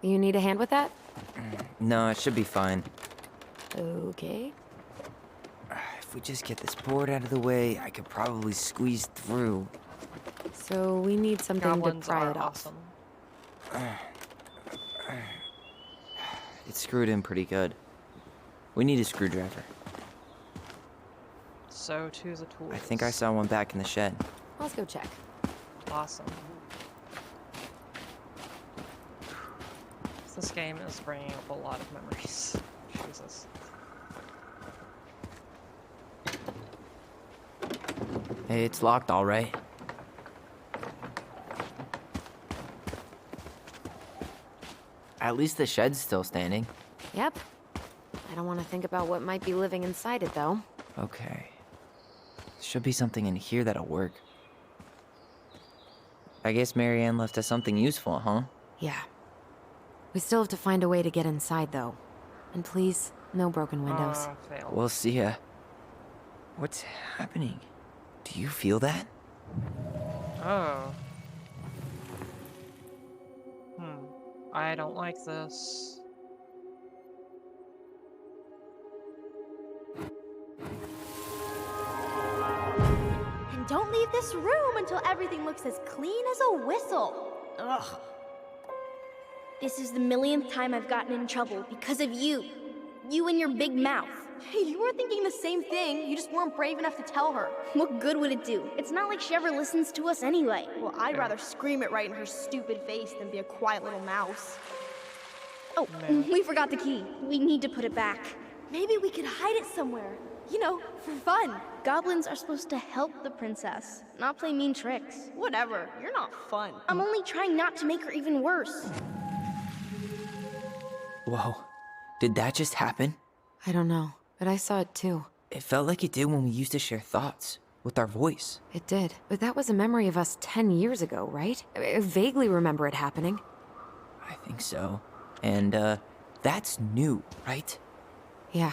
[SPEAKER 4] You need a hand with that?
[SPEAKER 5] No, it should be fine.
[SPEAKER 4] Okay.
[SPEAKER 5] If we just get this board out of the way, I could probably squeeze through.
[SPEAKER 4] So we need something
[SPEAKER 1] Goblins
[SPEAKER 4] to pry
[SPEAKER 1] are
[SPEAKER 4] it off.
[SPEAKER 1] awesome.
[SPEAKER 5] It's screwed in pretty good. We need a screwdriver.
[SPEAKER 1] So to the tools.
[SPEAKER 5] I think I saw one back in the shed.
[SPEAKER 4] Let's go check.
[SPEAKER 1] Awesome. This game is bringing up a lot of memories. Jesus.
[SPEAKER 5] Hey, it's locked all right. At least the shed's still standing.
[SPEAKER 4] Yep. I don't want to think about what might be living inside it, though.
[SPEAKER 5] Okay. Should be something in here that'll work. I guess Marianne left us something useful, huh?
[SPEAKER 4] Yeah. We still have to find a way to get inside, though. And please, no broken windows.
[SPEAKER 1] Fail.
[SPEAKER 5] We'll see ya. What's happening? Do you feel that?
[SPEAKER 1] Oh. I don't like this.
[SPEAKER 7] And don't leave this room until everything looks as clean as a whistle. Ugh. This is the millionth time I've gotten in trouble because of you. You and your big mouth.
[SPEAKER 3] Hey, you were thinking the same thing. You just weren't brave enough to tell her.
[SPEAKER 7] What good would it do? It's not like she ever listens to us anyway.
[SPEAKER 3] Well, I'd rather scream it right in her stupid face than be a quiet little mouse.
[SPEAKER 7] Oh, we forgot the key. We need to put it back.
[SPEAKER 3] Maybe we could hide it somewhere. You know, for fun.
[SPEAKER 7] Goblins are supposed to help the princess, not play mean tricks.
[SPEAKER 3] Whatever, you're not fun.
[SPEAKER 7] I'm only trying not to make her even worse.
[SPEAKER 5] Whoa. Did that just happen?
[SPEAKER 4] I don't know, but I saw it too.
[SPEAKER 5] It felt like it did when we used to share thoughts with our voice.
[SPEAKER 4] It did. But that was a memory of us 10 years ago, right? I vaguely remember it happening.
[SPEAKER 5] I think so. And, that's new, right?
[SPEAKER 4] Yeah.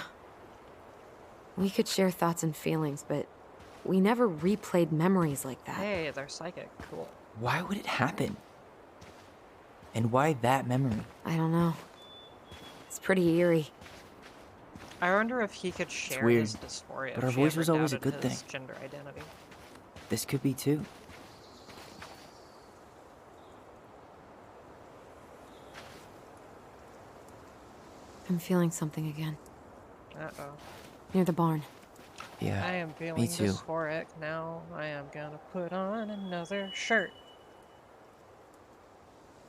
[SPEAKER 4] We could share thoughts and feelings, but we never replayed memories like that.
[SPEAKER 1] Hey, they're psychic. Cool.
[SPEAKER 5] Why would it happen? And why that memory?
[SPEAKER 4] I don't know. It's pretty eerie.
[SPEAKER 1] I wonder if he could share
[SPEAKER 5] weird,
[SPEAKER 1] his dysphoria.
[SPEAKER 5] but
[SPEAKER 1] if
[SPEAKER 5] our
[SPEAKER 1] she
[SPEAKER 5] voice
[SPEAKER 1] ever
[SPEAKER 5] was always a
[SPEAKER 1] doubted
[SPEAKER 5] good
[SPEAKER 1] his
[SPEAKER 5] thing.
[SPEAKER 1] Gender identity.
[SPEAKER 5] This could be too.
[SPEAKER 4] I'm feeling something again.
[SPEAKER 1] Uh-oh.
[SPEAKER 4] Near the barn.
[SPEAKER 5] Yeah,
[SPEAKER 1] I am
[SPEAKER 5] me
[SPEAKER 1] feeling
[SPEAKER 5] too.
[SPEAKER 1] dysphoric now. I am gonna put on another shirt.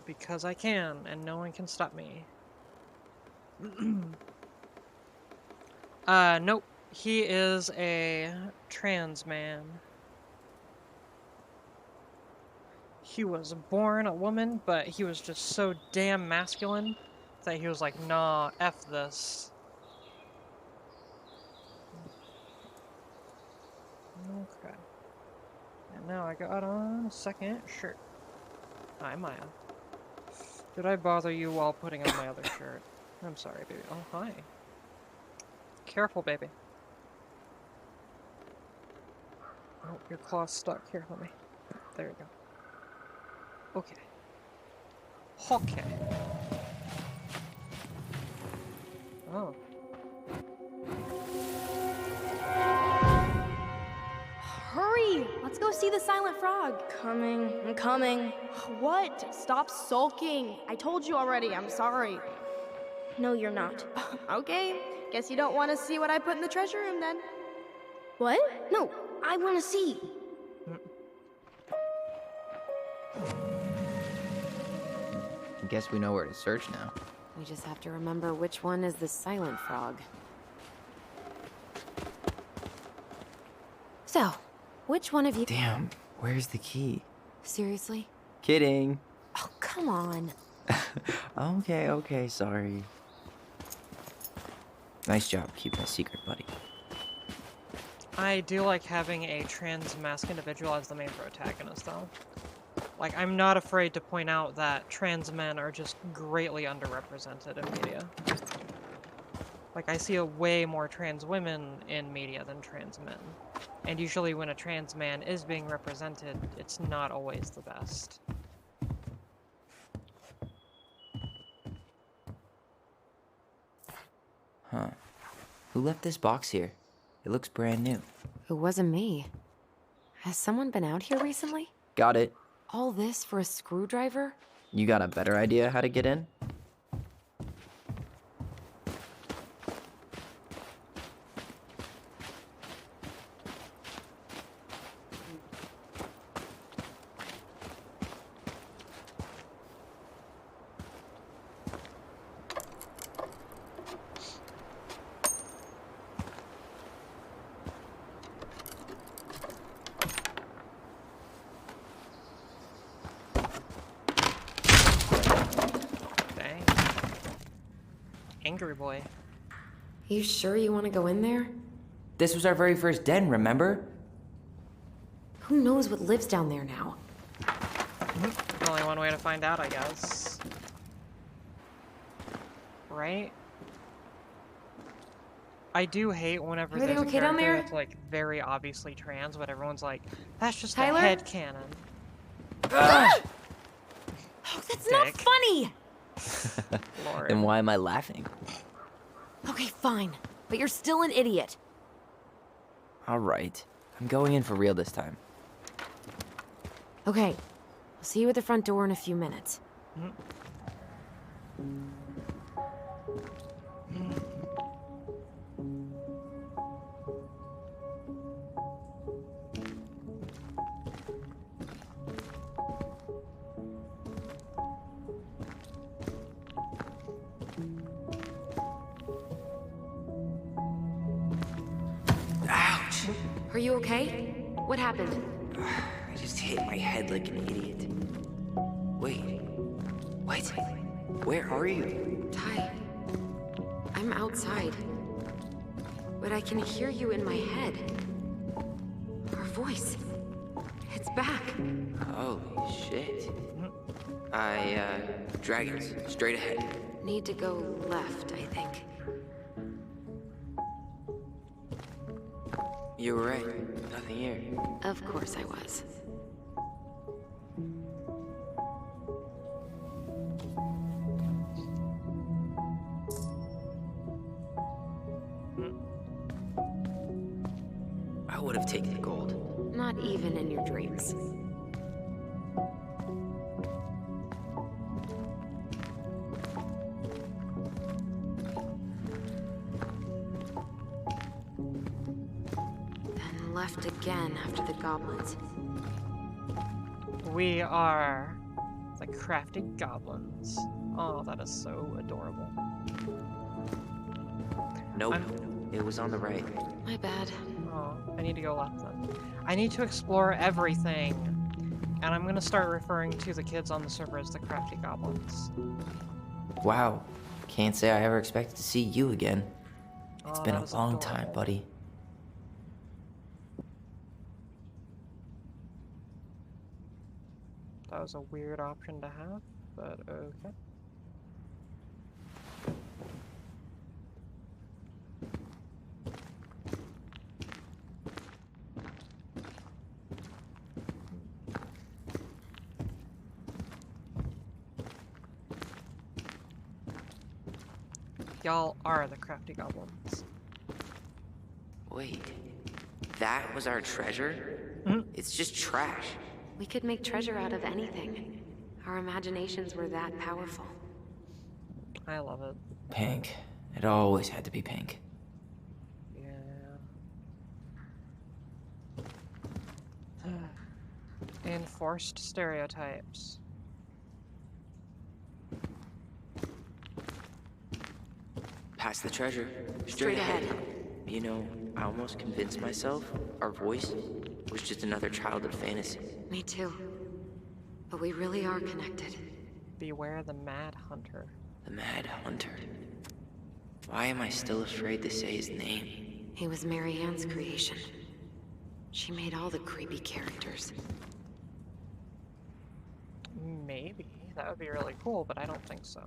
[SPEAKER 1] Because I can, and no one can stop me. Nope. He is a trans man. He was born a woman, but he was just so damn masculine that he was like, nah, F this. Okay. And now I got on a second shirt. Hi, Maya. Did I bother you while putting on my other shirt? I'm sorry, baby. Oh, hi. Careful, baby. Oh, your claw's stuck. Here, let me. There you go. Okay. Okay. Oh.
[SPEAKER 7] Hurry! Let's go see the silent frog. Coming. I'm coming. What? Stop sulking. I told you already. I'm sorry. No, you're not. Okay. Guess you don't want to see what I put in the treasure room then. What? No, I want to see.
[SPEAKER 5] I guess we know where to search now.
[SPEAKER 4] We just have to remember which one is the silent frog. So, which one of you...
[SPEAKER 5] Damn, where's the key?
[SPEAKER 4] Seriously?
[SPEAKER 5] Kidding.
[SPEAKER 4] Oh, come on.
[SPEAKER 5] Okay, sorry. Nice job keeping a secret, buddy.
[SPEAKER 1] I do like having a trans mask individual as the main protagonist, though. Like, I'm not afraid to point out that trans men are just greatly underrepresented in media. Like, I see a way more trans women in media than trans men. And usually when a trans man is being represented, it's not always the best.
[SPEAKER 5] Huh. Who left this box here? It looks brand new.
[SPEAKER 4] It wasn't me. Has someone been out here recently?
[SPEAKER 5] Got it.
[SPEAKER 4] All this for a screwdriver?
[SPEAKER 5] You got a better idea how to get in?
[SPEAKER 1] Dang. Angry boy.
[SPEAKER 4] You sure you want to go in there?
[SPEAKER 5] This was our very first den, remember?
[SPEAKER 4] Who knows what lives down there now?
[SPEAKER 1] Only one way to find out, I guess. Right? I do hate whenever
[SPEAKER 4] Everything
[SPEAKER 1] there's a
[SPEAKER 4] okay down
[SPEAKER 1] character
[SPEAKER 4] there?
[SPEAKER 1] that's like very obviously trans, but everyone's like, that's just
[SPEAKER 4] Tyler?
[SPEAKER 1] a headcanon.
[SPEAKER 4] Oh, that's not
[SPEAKER 1] Dick.
[SPEAKER 4] funny!
[SPEAKER 1] Lord.
[SPEAKER 5] Then why am I laughing?
[SPEAKER 4] Okay, fine. But you're still an idiot.
[SPEAKER 5] Alright. I'm going in for real this time.
[SPEAKER 4] Okay. I'll see you at the front door in a few minutes.
[SPEAKER 5] Ouch!
[SPEAKER 4] Are you okay? What happened?
[SPEAKER 5] I just hit my head like an idiot. Wait. What? Where are you?
[SPEAKER 4] Ty, I'm outside. But I can hear you in my head. Our voice. It's back.
[SPEAKER 5] Holy shit. Dragons, straight ahead.
[SPEAKER 4] Need to go left, I think.
[SPEAKER 5] You were right. Nothing here.
[SPEAKER 4] Of course I was.
[SPEAKER 5] I would have taken the gold.
[SPEAKER 4] Not even in your dreams. left again after the goblins.
[SPEAKER 1] We are the crafty goblins. Oh, that is so adorable.
[SPEAKER 5] Nope. It was on the right.
[SPEAKER 4] My bad.
[SPEAKER 1] Oh, I need to go left then. I need to explore everything. And I'm gonna start referring to the kids on the server as the crafty goblins.
[SPEAKER 5] Wow. Can't say I ever expected to see you again. It's
[SPEAKER 1] Oh,
[SPEAKER 5] been
[SPEAKER 1] that
[SPEAKER 5] a
[SPEAKER 1] is
[SPEAKER 5] long time,
[SPEAKER 1] adorable.
[SPEAKER 5] buddy.
[SPEAKER 1] That was a weird option to have, but okay. Y'all are the crafty goblins.
[SPEAKER 5] Wait. That was our treasure?
[SPEAKER 1] Mhm.
[SPEAKER 5] It's just trash.
[SPEAKER 4] We could make treasure out of anything. Our imaginations were that powerful.
[SPEAKER 1] I love it.
[SPEAKER 5] Pink. It always had to be pink.
[SPEAKER 1] Yeah. Enforced stereotypes.
[SPEAKER 5] Past the treasure.
[SPEAKER 4] Straight ahead.
[SPEAKER 5] You know, I almost convinced myself our voice was just another childhood fantasy.
[SPEAKER 4] Me too. But we really are connected.
[SPEAKER 1] Beware the Mad Hunter.
[SPEAKER 5] The Mad Hunter. Why am I still afraid to say his name?
[SPEAKER 4] He was Mary Ann's creation. She made all the creepy characters.
[SPEAKER 1] Maybe. That would be really cool, but I don't think so.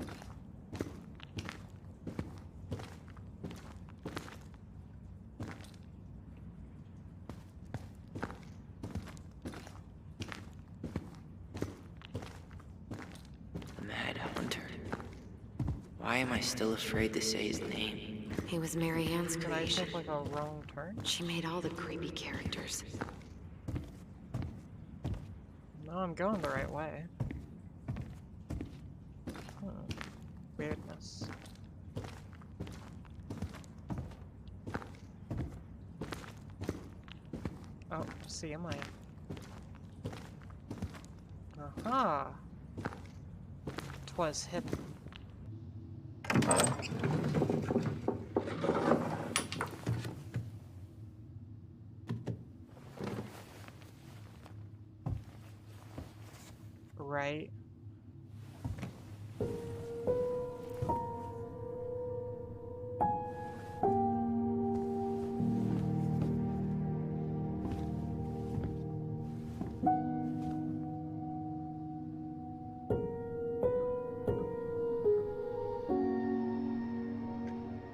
[SPEAKER 5] The Mad Hunter. Why am I still afraid to say his name?
[SPEAKER 4] He was Mary Ann's
[SPEAKER 1] Did I
[SPEAKER 4] creation.
[SPEAKER 1] take like a wrong turn?
[SPEAKER 4] She made all the creepy characters.
[SPEAKER 1] No, I'm going the right way. Weirdness. Oh, see, am I? Aha! 'Twas hidden. Right.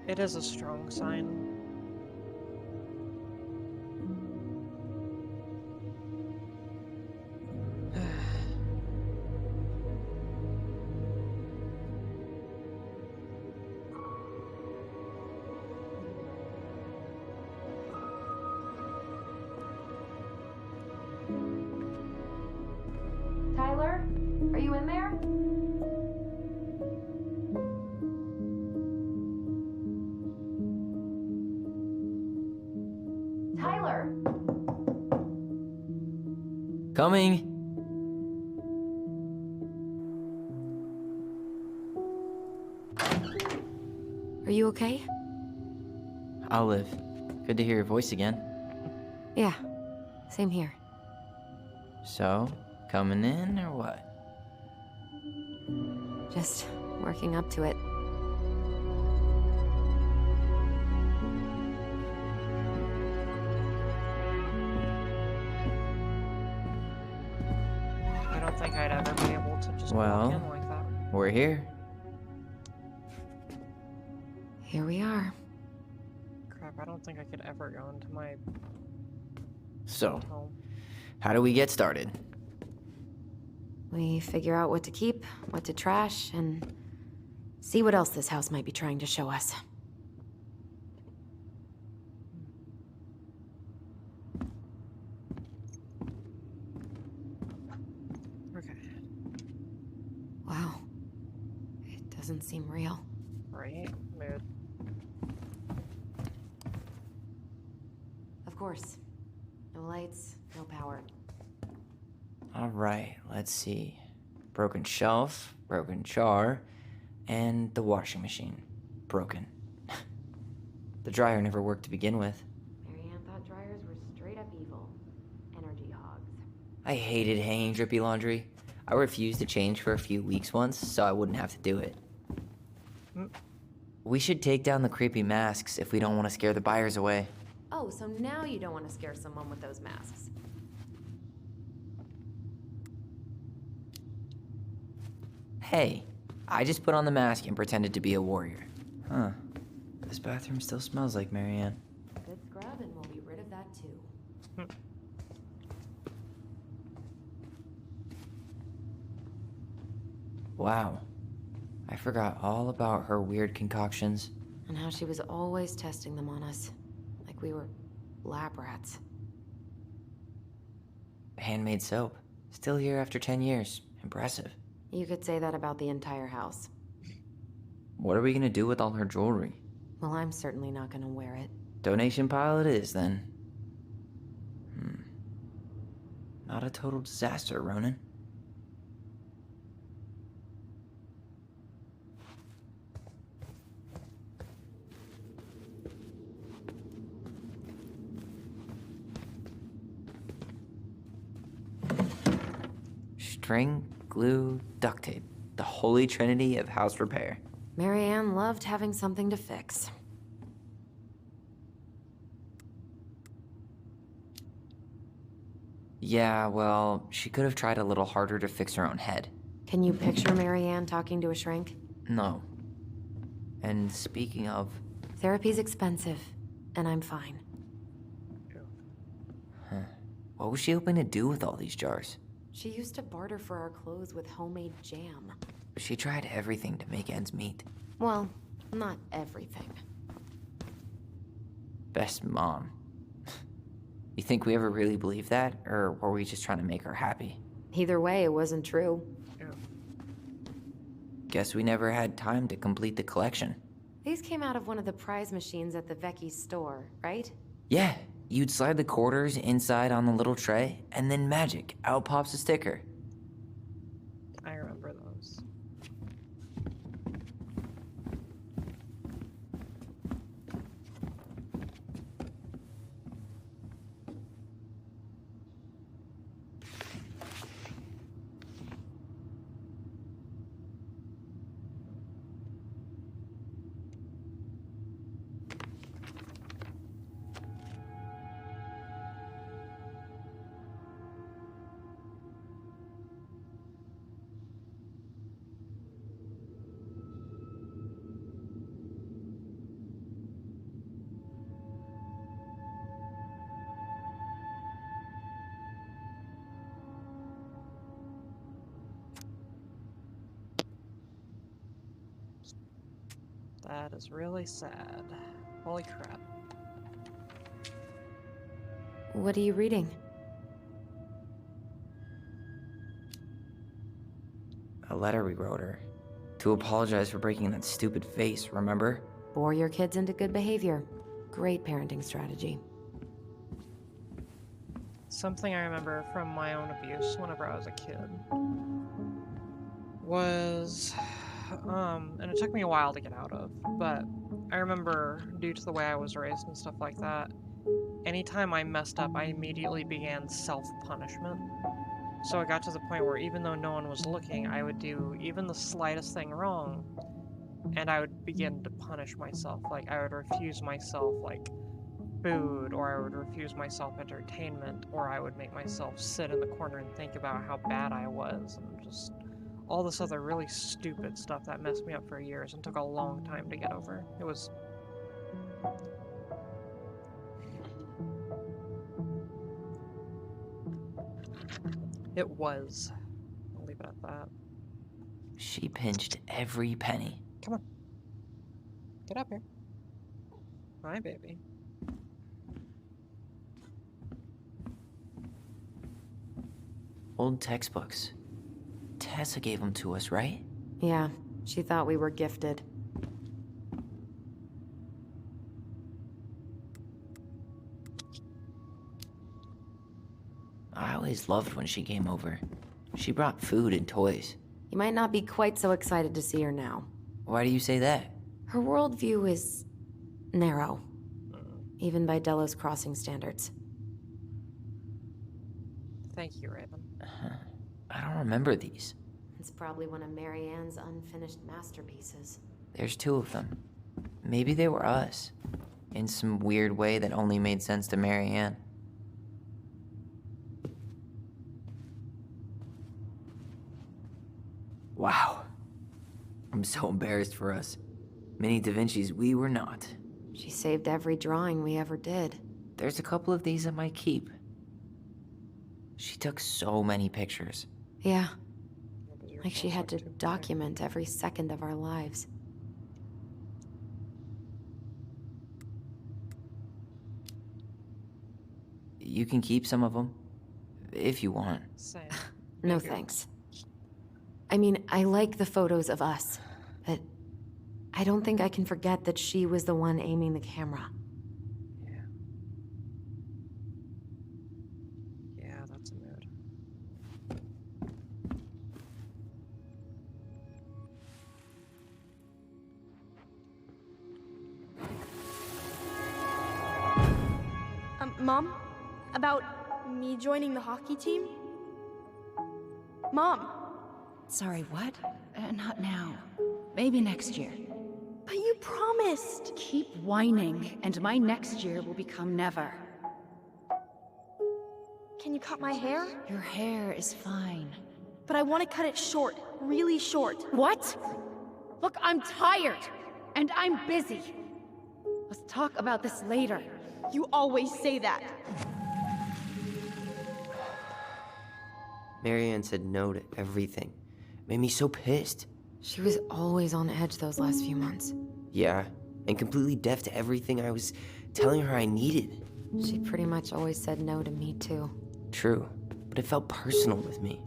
[SPEAKER 1] It is a strong sign.
[SPEAKER 4] Tyler? Are you in there? Tyler!
[SPEAKER 5] Coming!
[SPEAKER 4] Are you okay?
[SPEAKER 5] I'll live. Good to hear your voice again.
[SPEAKER 4] Yeah, same here.
[SPEAKER 5] So, coming in or what?
[SPEAKER 4] Just working up to it.
[SPEAKER 1] I don't think I'd ever be able to just
[SPEAKER 5] Well,
[SPEAKER 1] walk in like that.
[SPEAKER 5] We're here.
[SPEAKER 4] Here we are.
[SPEAKER 1] Crap, I don't think I could ever go into my
[SPEAKER 5] So,
[SPEAKER 1] home.
[SPEAKER 5] how do we get started?
[SPEAKER 4] We figure out what to keep, what to trash, and see what else this house might be trying to show us.
[SPEAKER 1] Okay,
[SPEAKER 4] Wow. It doesn't seem real.
[SPEAKER 1] right? Mood.
[SPEAKER 4] Of course. lights, no power.
[SPEAKER 5] Alright, let's see. Broken shelf, broken jar, and the washing machine. Broken. The dryer never worked to begin with.
[SPEAKER 4] Marianne thought dryers were straight up evil. Energy hogs.
[SPEAKER 5] I hated hanging drippy laundry. I refused to change for a few weeks once, so I wouldn't have to do it.
[SPEAKER 1] Mm.
[SPEAKER 5] We should take down the creepy masks if we don't want to scare the buyers away.
[SPEAKER 4] Oh, so now you don't want to scare someone with those masks.
[SPEAKER 5] Hey, I just put on the mask and pretended to be a warrior. Huh. This bathroom still smells like Marianne.
[SPEAKER 4] Good scrub and we'll be rid of that too.
[SPEAKER 5] Wow. I forgot all about her weird concoctions.
[SPEAKER 4] And how she was always testing them on us. Like we were lab rats.
[SPEAKER 5] Handmade soap. Still here after 10 years. Impressive.
[SPEAKER 4] You could say that about the entire house.
[SPEAKER 5] What are we gonna do with all her jewelry?
[SPEAKER 4] Well, I'm certainly not gonna wear it.
[SPEAKER 5] Donation pile it is, then. Not a total disaster, Ronan. String, glue, duct tape. The holy trinity of house repair.
[SPEAKER 4] Marianne loved having something to fix.
[SPEAKER 5] Yeah, well, she could have tried a little harder to fix her own head.
[SPEAKER 4] Can you picture Marianne talking to a shrink?
[SPEAKER 5] No. And speaking of...
[SPEAKER 4] Therapy's expensive, and I'm fine.
[SPEAKER 5] What was she hoping to do with all these jars?
[SPEAKER 4] She used to barter for our clothes with homemade jam.
[SPEAKER 5] She tried everything to make ends meet.
[SPEAKER 4] Well, not everything.
[SPEAKER 5] Best mom. You think we ever really believed that? Or were we just trying to make her happy?
[SPEAKER 4] Either way, it wasn't true.
[SPEAKER 5] Guess we never had time to complete the collection.
[SPEAKER 4] These came out of one of the prize machines at the Vecchi's store, right?
[SPEAKER 5] Yeah, you'd slide the quarters inside on the little tray, and then magic, out pops a sticker.
[SPEAKER 1] I remember those. That is really sad. Holy crap.
[SPEAKER 4] What are you reading?
[SPEAKER 5] A letter we wrote her. To apologize for breaking that stupid vase, remember?
[SPEAKER 4] Bore your kids into good behavior. Great parenting strategy.
[SPEAKER 1] Something I remember from my own abuse whenever I was a kid was, and it took me a while to get out of, but I remember, due to the way I was raised and stuff like that, anytime I messed up, I immediately began self-punishment. So it got to the point where even though no one was looking, I would do even the slightest thing wrong, and I would begin to punish myself. Like, I would refuse myself, like, food, or I would refuse myself entertainment, or I would make myself sit in the corner and think about how bad I was, and just all this other really stupid stuff that messed me up for years and took a long time to get over. It was... It was. I'll leave it at that.
[SPEAKER 5] She pinched every penny.
[SPEAKER 1] Come on. Get up here. Hi, baby.
[SPEAKER 5] Old textbooks. Tessa gave them to us, right?
[SPEAKER 4] Yeah, she thought we were gifted.
[SPEAKER 5] always loved when she came over. She brought food and toys.
[SPEAKER 4] You might not be quite so excited to see her now.
[SPEAKER 5] Why do you say that?
[SPEAKER 4] Her worldview is narrow, even by Delos Crossing standards.
[SPEAKER 1] Thank you, Raven.
[SPEAKER 5] I don't remember these.
[SPEAKER 4] It's probably one of Marianne's unfinished masterpieces.
[SPEAKER 5] There's 2 of them. Maybe they were us. In some weird way that only made sense to Marianne. Wow. I'm so embarrassed for us. Mini Da Vinci's we were not.
[SPEAKER 4] She saved every drawing we ever did.
[SPEAKER 5] There's a couple of these I might keep. She took so many pictures.
[SPEAKER 4] Yeah, like she had to document every second of our lives.
[SPEAKER 5] You can keep some of them, if you want.
[SPEAKER 1] Same.
[SPEAKER 4] No
[SPEAKER 1] Thank you.
[SPEAKER 4] thanks. I mean, I like the photos of us, but I don't think I can forget that she was the one aiming the camera.
[SPEAKER 1] Yeah. Yeah, that's a mood.
[SPEAKER 7] Mom? About me joining the hockey team? Mom!
[SPEAKER 8] Sorry, what? Not now. Maybe next year.
[SPEAKER 7] But you promised!
[SPEAKER 8] Keep whining, and my next year will become never.
[SPEAKER 7] Can you cut my hair?
[SPEAKER 8] Your hair is fine.
[SPEAKER 7] But I want to cut it short, really short.
[SPEAKER 8] What? Look, I'm tired, and I'm busy. Let's talk about this later.
[SPEAKER 7] You always say that.
[SPEAKER 5] Marianne said no to everything. Made me so pissed.
[SPEAKER 4] She was always on edge those last few months.
[SPEAKER 5] Yeah, and completely deaf to everything I was telling her I needed.
[SPEAKER 4] She pretty much always said no to me, too.
[SPEAKER 5] True, but it felt personal with me.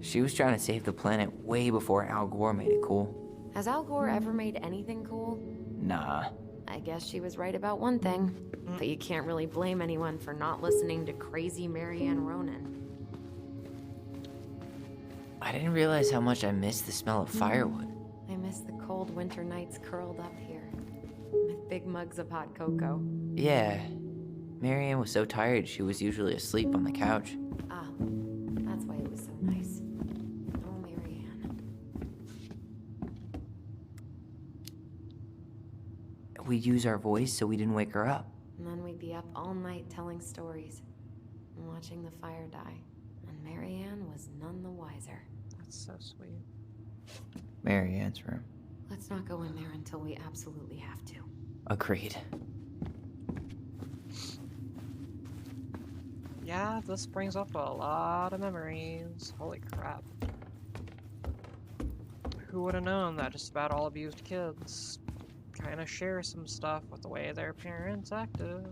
[SPEAKER 5] She was trying to save the planet way before Al Gore made it cool.
[SPEAKER 4] Has Al Gore ever made anything cool?
[SPEAKER 5] Nah.
[SPEAKER 4] I guess she was right about one thing. But you can't really blame anyone for not listening to crazy Marianne Ronan.
[SPEAKER 5] I didn't realize how much I missed the smell of firewood.
[SPEAKER 4] I miss the cold winter nights curled up here, with big mugs of hot cocoa.
[SPEAKER 5] Yeah. Marianne was so tired she was usually asleep on the couch.
[SPEAKER 4] Ah, that's why it was so nice. Oh, Marianne.
[SPEAKER 5] We'd use our voice so we didn't wake her up.
[SPEAKER 4] And then we'd be up all night telling stories and watching the fire die. And Marianne was none the wiser.
[SPEAKER 1] That's so sweet.
[SPEAKER 5] Marianne's room.
[SPEAKER 4] Let's not go in there until we absolutely have to.
[SPEAKER 5] Agreed.
[SPEAKER 1] Yeah, this brings up a lot of memories. Holy crap. Who would have known that just about all abused kids kind of share some stuff with the way their parents acted?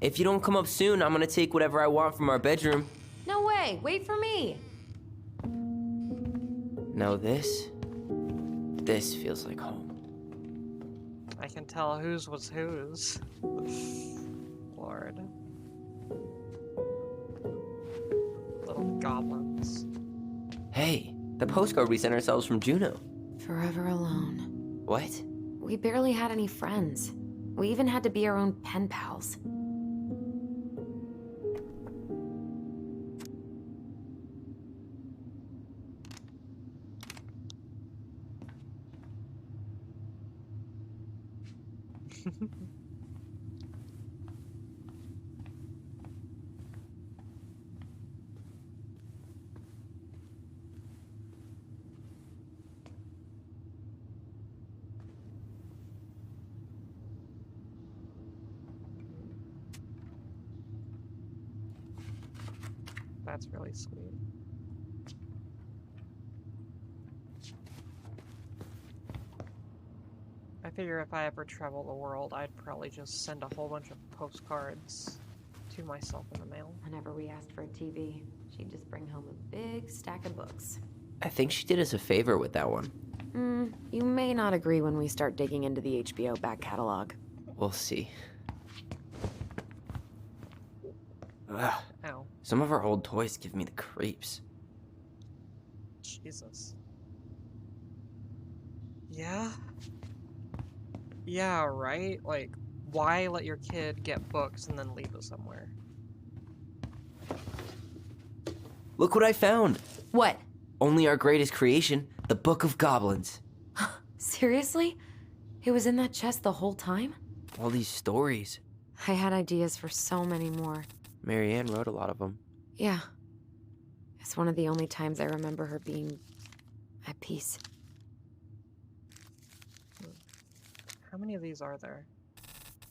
[SPEAKER 5] If you don't come up soon, I'm gonna take whatever I want from our bedroom.
[SPEAKER 4] No way! Wait for me!
[SPEAKER 5] No, this feels like home.
[SPEAKER 1] I can tell whose was whose. Lord. Little goblins.
[SPEAKER 5] Hey, the postcard we sent ourselves from Juno.
[SPEAKER 4] Forever alone.
[SPEAKER 5] What?
[SPEAKER 4] We barely had any friends. We even had to be our own pen pals.
[SPEAKER 1] That's really sweet. I figure if I ever travel the world, I'd probably just send a whole bunch of postcards to myself in the mail.
[SPEAKER 4] Whenever we asked for a TV, she'd just bring home a big stack of books.
[SPEAKER 5] I think she did us a favor with that one.
[SPEAKER 4] You may not agree when we start digging into the HBO back catalog.
[SPEAKER 5] We'll see. Ugh.
[SPEAKER 1] Ow.
[SPEAKER 5] Some of our old toys give me the creeps.
[SPEAKER 1] Jesus. Yeah? Yeah, right? Like, why let your kid get books and then leave it somewhere?
[SPEAKER 5] Look what I found!
[SPEAKER 4] What?
[SPEAKER 5] Only our greatest creation, the Book of Goblins.
[SPEAKER 4] Seriously? It was in that chest the whole time?
[SPEAKER 5] All these stories.
[SPEAKER 4] I had ideas for so many more.
[SPEAKER 5] Marianne wrote a lot of them.
[SPEAKER 4] Yeah. It's one of the only times I remember her being at peace.
[SPEAKER 1] How many of these are there?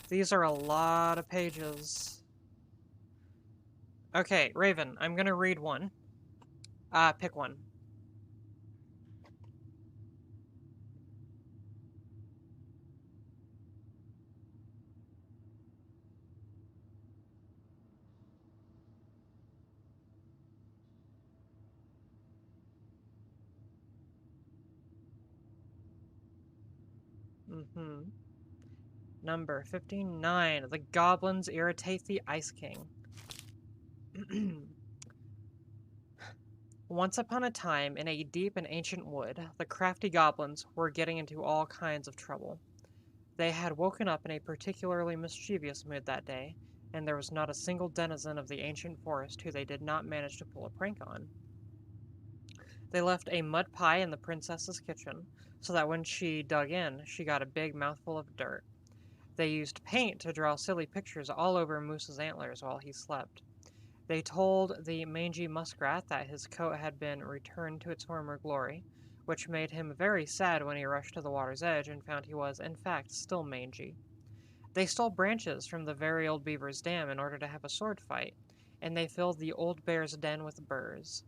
[SPEAKER 1] These are a lot of pages. Okay, Raven, I'm gonna read one. Pick one. Number 59. The goblins irritate the Ice King. Once upon a time, in a deep and ancient wood, the crafty goblins were getting into all kinds of trouble. They had woken up in a particularly mischievous mood that day, and there was not a single denizen of the ancient forest who they did not manage to pull a prank on. They left a mud pie in the princess's kitchen, so that when she dug in, she got a big mouthful of dirt. They used paint to draw silly pictures all over Moose's antlers while he slept. They told the mangy muskrat that his coat had been returned to its former glory, which made him very sad when he rushed to the water's edge and found he was, in fact, still mangy. They stole branches from the very old beaver's dam in order to have a sword fight, and they filled the old bear's den with burrs.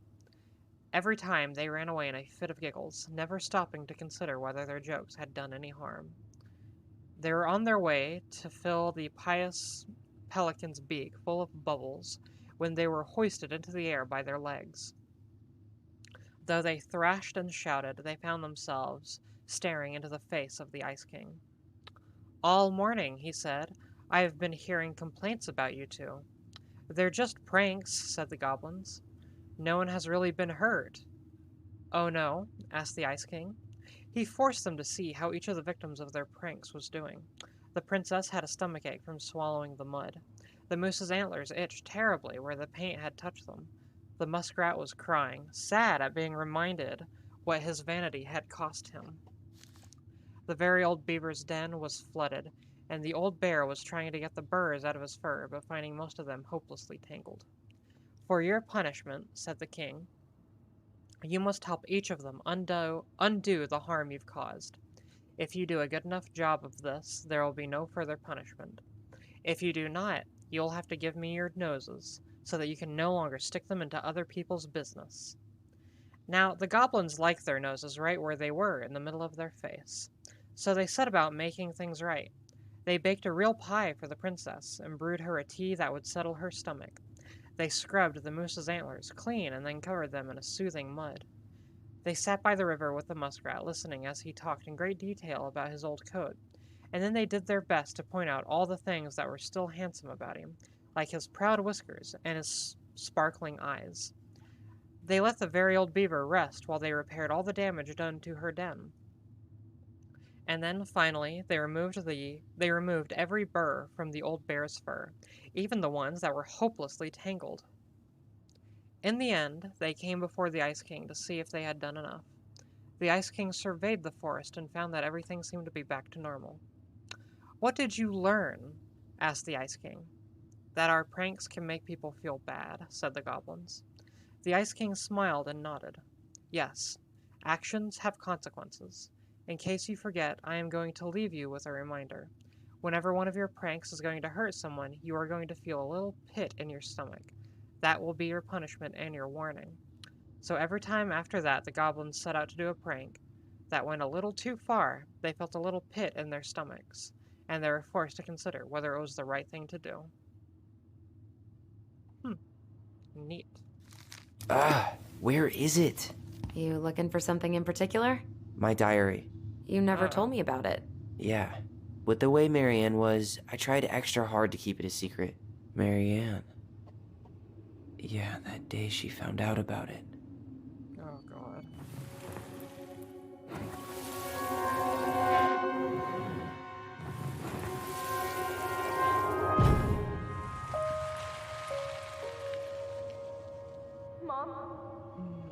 [SPEAKER 1] Every time they ran away in a fit of giggles, never stopping to consider whether their jokes had done any harm. They were on their way to fill the pious pelican's beak full of bubbles when they were hoisted into the air by their legs. Though they thrashed and shouted, they found themselves staring into the face of the Ice King. "All morning," he said, "I have been hearing complaints about you two." "They're just pranks," said the goblins. "No one has really been hurt." "Oh no?" asked the Ice King. He forced them to see how each of the victims of their pranks was doing. The princess had a stomachache from swallowing the mud. The moose's antlers itched terribly where the paint had touched them. The muskrat was crying, sad at being reminded what his vanity had cost him. The very old beaver's den was flooded, and the old bear was trying to get the burrs out of his fur, but finding most of them hopelessly tangled. "For your punishment," said the king, "you must help each of them undo the harm you've caused. If you do a good enough job of this, there will be no further punishment. If you do not, you will have to give me your noses, so that you can no longer stick them into other people's business." Now, the goblins liked their noses right where they were, in the middle of their face. So they set about making things right. They baked a real pie for the princess, and brewed her a tea that would settle her stomach. They scrubbed the moose's antlers clean and then covered them in a soothing mud. They sat by the river with the muskrat, listening as he talked in great detail about his old coat, and then they did their best to point out all the things that were still handsome about him, like his proud whiskers and his sparkling eyes. They let the very old beaver rest while they repaired all the damage done to her den. And then, finally, they removed every burr from the old bear's fur, even the ones that were hopelessly tangled. In the end, they came before the Ice King to see if they had done enough. The Ice King surveyed the forest and found that everything seemed to be back to normal. "What did you learn?" asked the Ice King. "That our pranks can make people feel bad," said the goblins. The Ice King smiled and nodded. "Yes, actions have consequences. In case you forget, I am going to leave you with a reminder. Whenever one of your pranks is going to hurt someone, you are going to feel a little pit in your stomach. That will be your punishment and your warning." So every time after that the goblins set out to do a prank that went a little too far, they felt a little pit in their stomachs, and they were forced to consider whether it was the right thing to do. Neat.
[SPEAKER 5] Where is it?
[SPEAKER 4] You looking for something in particular?
[SPEAKER 5] My diary.
[SPEAKER 4] You never told me about it.
[SPEAKER 5] Yeah. With the way Marianne was, I tried extra hard to keep it a secret. Marianne. Yeah, that day she found out about it.
[SPEAKER 1] Oh, God.
[SPEAKER 3] Mom?
[SPEAKER 1] Hmm.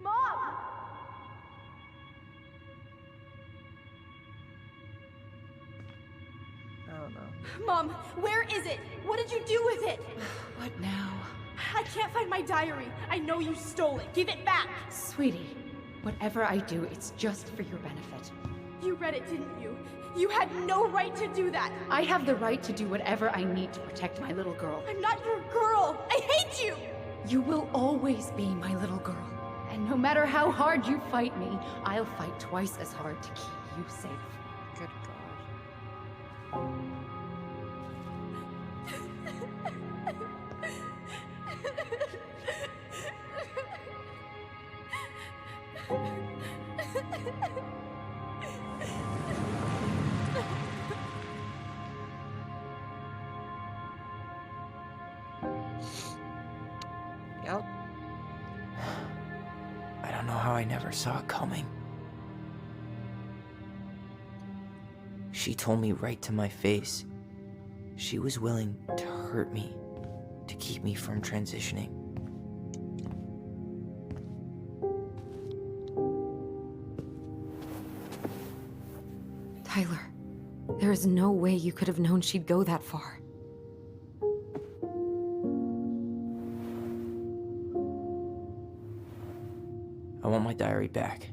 [SPEAKER 3] Mom!
[SPEAKER 1] I don't know.
[SPEAKER 3] Mom, where is it? What did you do with it?
[SPEAKER 8] What now?
[SPEAKER 3] I can't find my diary. I know you stole it. Give it back.
[SPEAKER 8] Sweetie, whatever I do, it's just for your benefit.
[SPEAKER 3] You read it, didn't you? You had no right to do that.
[SPEAKER 8] I have the right to do whatever I need to protect my little girl.
[SPEAKER 3] I'm not your girl. I hate you.
[SPEAKER 8] You will always be my little girl. And no matter how hard you fight me, I'll fight twice as hard to keep you safe.
[SPEAKER 1] Good God. Yep.
[SPEAKER 5] I don't know how I never saw it coming. She told me right to my face. She was willing to hurt me, to keep me from transitioning.
[SPEAKER 4] Tyler, there is no way you could have known she'd go that far.
[SPEAKER 5] I want my diary back.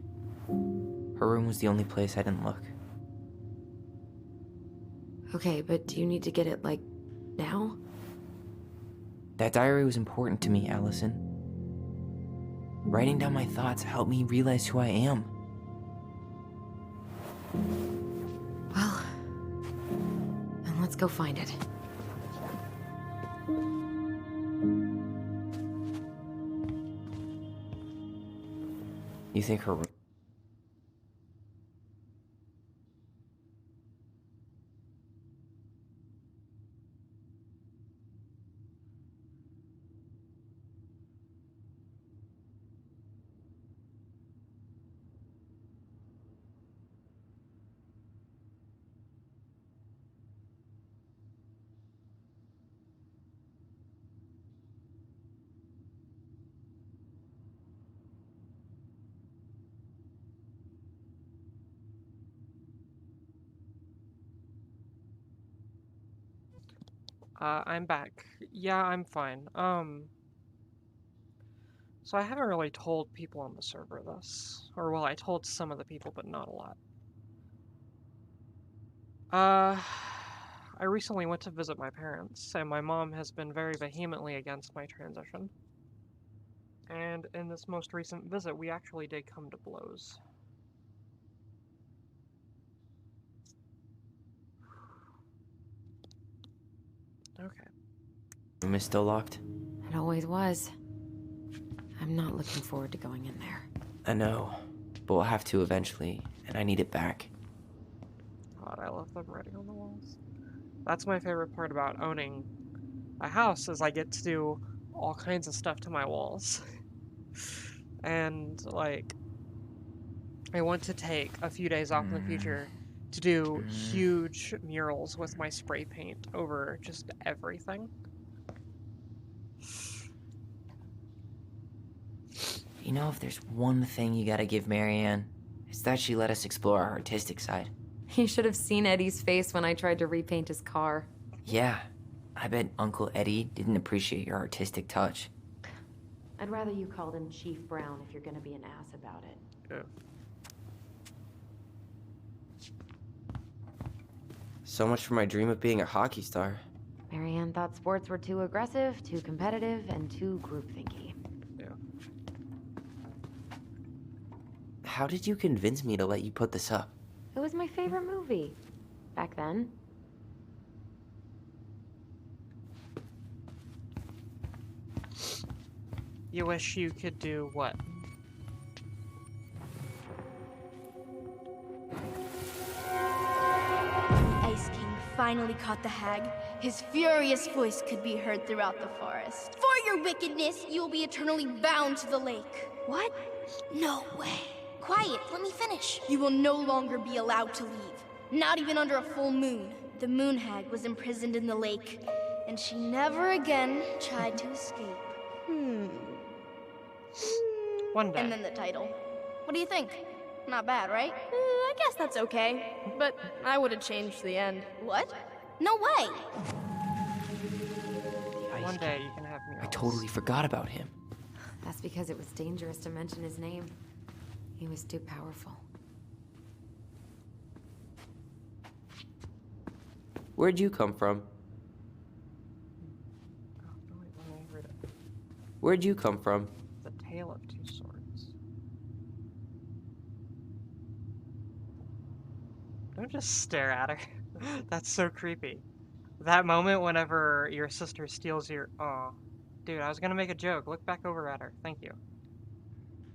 [SPEAKER 5] Her room was the only place I didn't look.
[SPEAKER 4] Okay, but do you need to get it, like, now?
[SPEAKER 5] That diary was important to me, Allison. Writing down my thoughts helped me realize who I am.
[SPEAKER 4] Well, then let's go find it.
[SPEAKER 5] You think her room...
[SPEAKER 1] I'm back. Yeah, I'm fine. So I haven't really told people on the server this. Or, well, I told some of the people, but not a lot. I recently went to visit my parents, and my mom has been very vehemently against my transition. And in this most recent visit, we actually did come to blows. Okay.
[SPEAKER 5] room is still locked?
[SPEAKER 4] It always was. I'm not looking forward to going in there.
[SPEAKER 5] I know, but we'll have to eventually, and I need it back.
[SPEAKER 1] God, I love them writing on the walls. That's my favorite part about owning a house, is I get to do all kinds of stuff to my walls. And, like, I want to take a few days off in the future to do huge murals with my spray paint over just everything.
[SPEAKER 5] You know, if there's one thing you gotta give Marianne, it's that she let us explore our artistic side.
[SPEAKER 4] You should have seen Eddie's face when I tried to repaint his car.
[SPEAKER 5] Yeah, I bet Uncle Eddie didn't appreciate your artistic touch.
[SPEAKER 4] I'd rather you called him Chief Brown if you're gonna be an ass about it.
[SPEAKER 1] Yeah.
[SPEAKER 5] So much for my dream of being a hockey star.
[SPEAKER 4] Marianne thought sports were too aggressive, too competitive, and too groupthinky.
[SPEAKER 1] Yeah.
[SPEAKER 5] How did you convince me to let you put this up?
[SPEAKER 4] It was my favorite movie. Back then.
[SPEAKER 1] You wish you could do what?
[SPEAKER 7] Ice King finally finally caught the hag, his furious voice could be heard throughout the forest. For your wickedness, you will be eternally bound to the lake. What? No way. Quiet, let me finish. You will no longer be allowed to leave, not even under a full moon. The moon hag was imprisoned in the lake, and she never again tried to escape.
[SPEAKER 1] One day.
[SPEAKER 7] And then the title. What do you think? Not bad, right? I guess that's okay. But I would have changed the end. What? No way!
[SPEAKER 1] One day you can have me.
[SPEAKER 5] I totally forgot about him.
[SPEAKER 4] That's because it was dangerous to mention his name. He was too powerful.
[SPEAKER 5] Where'd you come from?
[SPEAKER 1] Oh, no, wait, let me read it.
[SPEAKER 5] Where'd you come from?
[SPEAKER 1] The Tale of Two Swords. Don't just stare at her. That's so creepy. That moment whenever your sister steals your... Aw. Dude, I was gonna make a joke. Look back over at her. Thank you.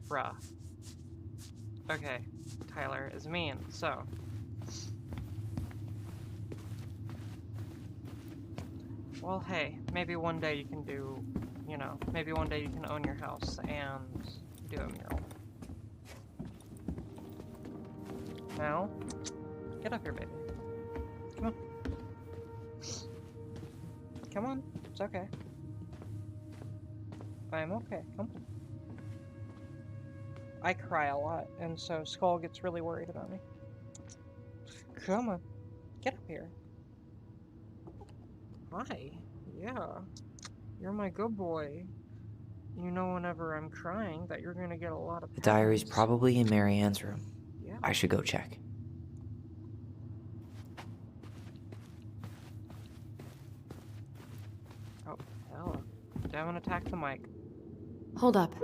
[SPEAKER 1] Bruh. Okay. Tyler is mean, so... Well, hey, maybe one day you can do... You know, maybe one day you can own your house and do a mural. Now, get up here, baby. Come on. Come on. It's okay. I'm okay. Come on. I cry a lot, and so Skull gets really worried about me. Come on. Get up here. Hi. Yeah. You're my good boy. You know whenever I'm crying that you're gonna get a lot of
[SPEAKER 5] The diary's
[SPEAKER 1] pats.
[SPEAKER 5] probably in Marianne's room.
[SPEAKER 1] Yeah.
[SPEAKER 5] I should go check.
[SPEAKER 1] Oh, hell. Don't attack the mic.
[SPEAKER 4] Hold up.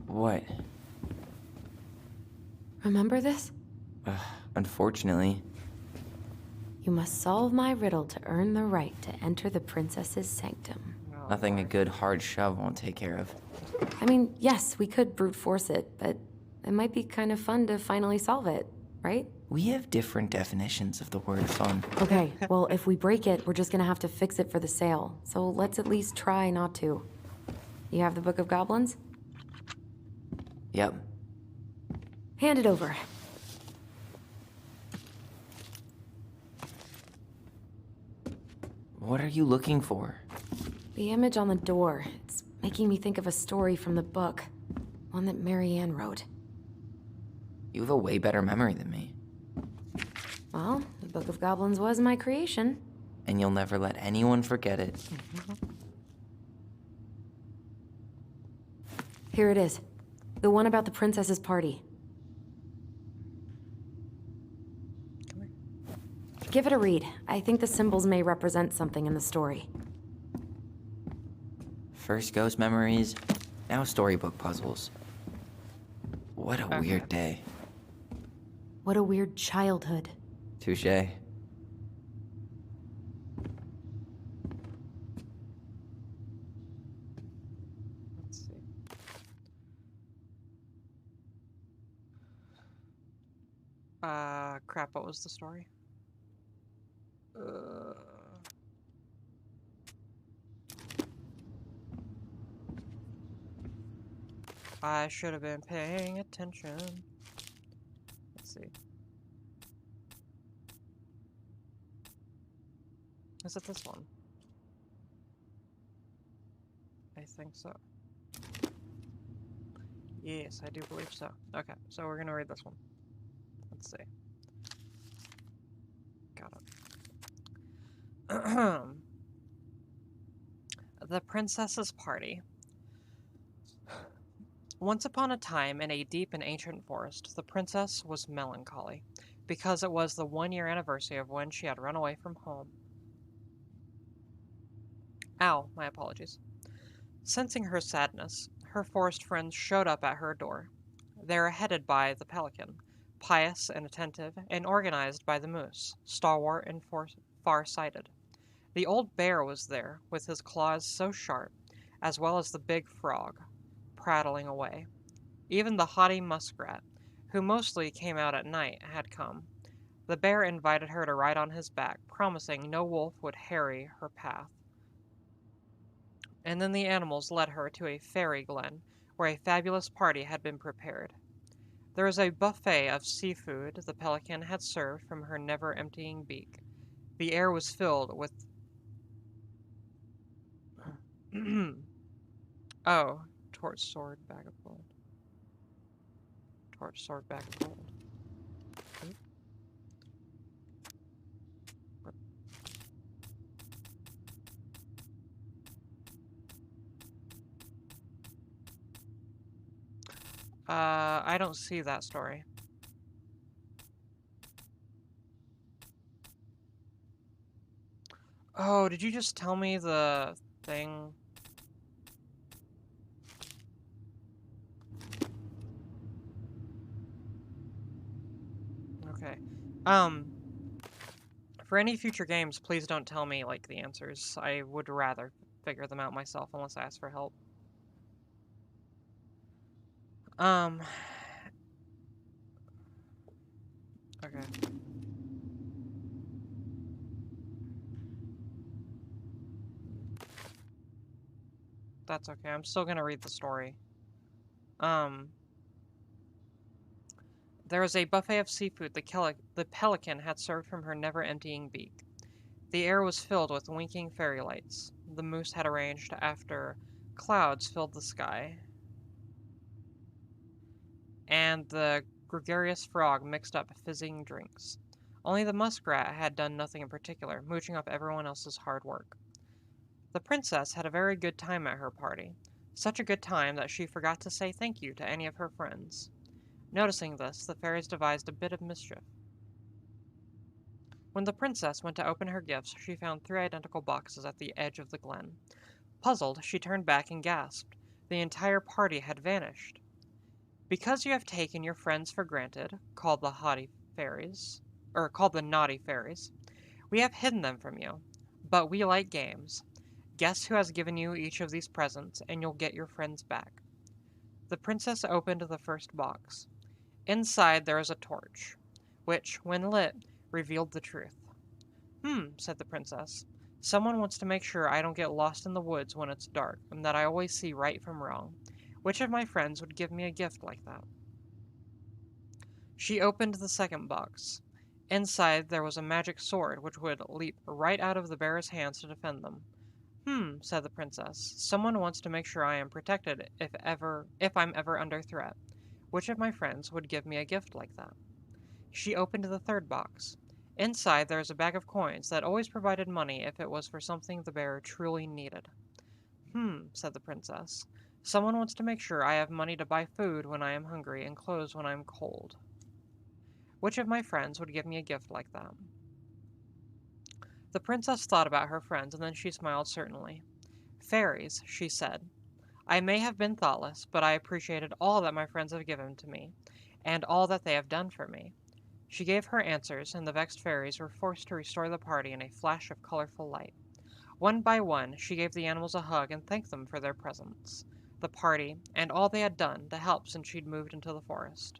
[SPEAKER 5] What?
[SPEAKER 4] Remember this?
[SPEAKER 5] Unfortunately.
[SPEAKER 4] You must solve my riddle to earn the right to enter the princess's sanctum.
[SPEAKER 1] Oh,
[SPEAKER 5] Nothing a
[SPEAKER 1] Lord.
[SPEAKER 5] good hard shove won't take care of.
[SPEAKER 4] I mean, yes, we could brute force it, but it might be kind of fun to finally solve it, right?
[SPEAKER 5] We have different definitions of the word fun.
[SPEAKER 4] Okay, well, if we break it, we're just gonna have to fix it for the sale. So let's at least try not to. You have the Book of Goblins?
[SPEAKER 5] Yep.
[SPEAKER 4] Hand it over.
[SPEAKER 5] What are you looking for?
[SPEAKER 4] The image on the door. It's making me think of a story from the book. One that Marianne wrote.
[SPEAKER 5] You have a way better memory than me.
[SPEAKER 4] Well, the Book of Goblins was my creation.
[SPEAKER 5] And you'll never let anyone forget it.
[SPEAKER 4] Here it is. The one about the princess's party. Give it a read. I think the symbols may represent something in the story.
[SPEAKER 5] First ghost memories, now storybook puzzles. What a weird day.
[SPEAKER 4] What a weird childhood.
[SPEAKER 5] Touché.
[SPEAKER 1] Let's see. Crap, what was the story? I should have been paying attention. Let's see. Is it this one? I think so. Yes, I do believe so. Okay, so we're gonna read this one. Let's see. Got it. The Princess's Party. Once upon a time, in a deep and ancient forest, the princess was melancholy, because it was the 1-year anniversary of when she had run away from home. Ow, my apologies. Sensing her sadness, her forest friends showed up at her door. They were headed by the pelican, pious and attentive, and organized by the moose, stalwart and far-sighted. The old bear was there, with his claws so sharp, as well as the big frog, prattling away. Even the haughty muskrat, who mostly came out at night, had come. The bear invited her to ride on his back, promising no wolf would harry her path. And then the animals led her to a fairy glen, where a fabulous party had been prepared. There was a buffet of seafood the pelican had served from her never-emptying beak. The air was filled with... Oh, torch, sword, bag of gold. Torch, sword, bag of gold. Oop. I don't see that story. Oh, did you just tell me the thing? Okay. For any future games, please don't tell me, like, the answers. I would rather figure them out myself unless I ask for help. Okay. That's okay. I'm still gonna read the story. There was a buffet of seafood the pelican had served from her never-emptying beak. The air was filled with winking fairy lights. The moose had arranged after clouds filled the sky, and the gregarious frog mixed up fizzing drinks. Only the muskrat had done nothing in particular, mooching up everyone else's hard work. The princess had a very good time at her party. Such a good time that she forgot to say thank you to any of her friends. Noticing this, the fairies devised a bit of mischief. When the princess went to open her gifts, she found 3 identical boxes at the edge of the glen. Puzzled, she turned back and gasped. The entire party had vanished. Because you have taken your friends for granted, called the naughty fairies, we have hidden them from you. But we like games. Guess who has given you each of these presents, and you'll get your friends back. The princess opened the first box. Inside there was a torch, which, when lit, revealed the truth. Said the princess. Someone wants to make sure I don't get lost in the woods when it's dark, and that I always see right from wrong. Which of my friends would give me a gift like that? She opened the second box. Inside there was a magic sword, which would leap right out of the bear's hands to defend them. Said the princess. Someone wants to make sure I am protected if I'm ever under threat. Which of my friends would give me a gift like that? She opened the third box. Inside there was a bag of coins that always provided money if it was for something the bear truly needed. Said the princess. Someone wants to make sure I have money to buy food when I am hungry and clothes when I am cold. Which of my friends would give me a gift like that? The princess thought about her friends, and then she smiled certainly. Fairies, she said. I may have been thoughtless, but I appreciated all that my friends have given to me, and all that they have done for me. She gave her answers, and the vexed fairies were forced to restore the party in a flash of colorful light. One by one, she gave the animals a hug and thanked them for their presents, the party, and all they had done to help since she'd moved into the forest.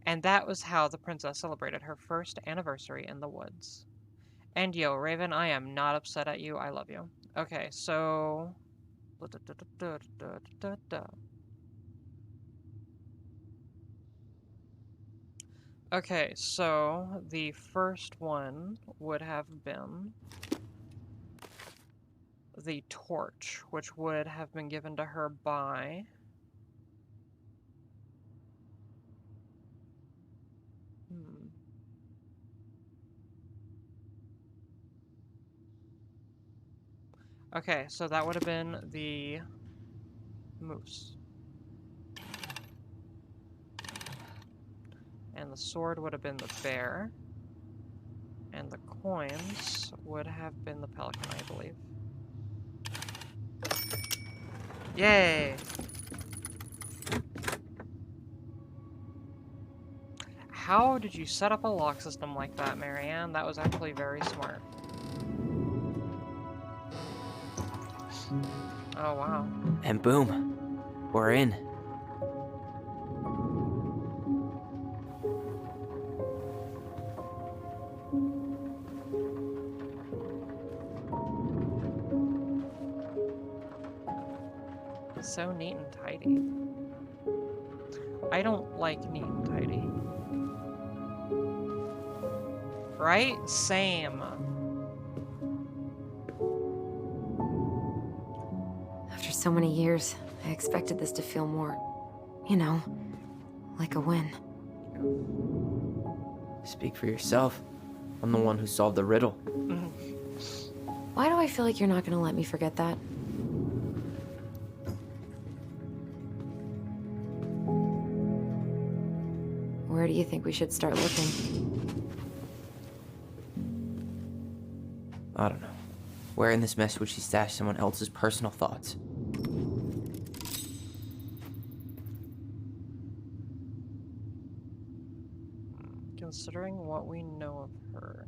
[SPEAKER 1] And that was how the princess celebrated her first anniversary in the woods. And yo, Raven, I am not upset at you. I love you. Okay, so... Okay, so the first one would have been the torch, which would have been given to her by... Okay, so that would have been the moose. And the sword would have been the bear. And the coins would have been the pelican, I believe. Yay! How did you set up a lock system like that, Marianne? That was actually very smart. Oh, wow.
[SPEAKER 5] And boom, we're in.
[SPEAKER 1] So neat and tidy. I don't like neat and tidy. Right? Same.
[SPEAKER 4] After so many years, I expected this to feel more, you know, like a win.
[SPEAKER 5] Speak for yourself. I'm the one who solved the riddle.
[SPEAKER 4] Why do I feel like you're not gonna let me forget that? Where do you think we should start looking?
[SPEAKER 5] I don't know. Where in this mess would she stash someone else's personal thoughts?
[SPEAKER 1] Considering what we know of her.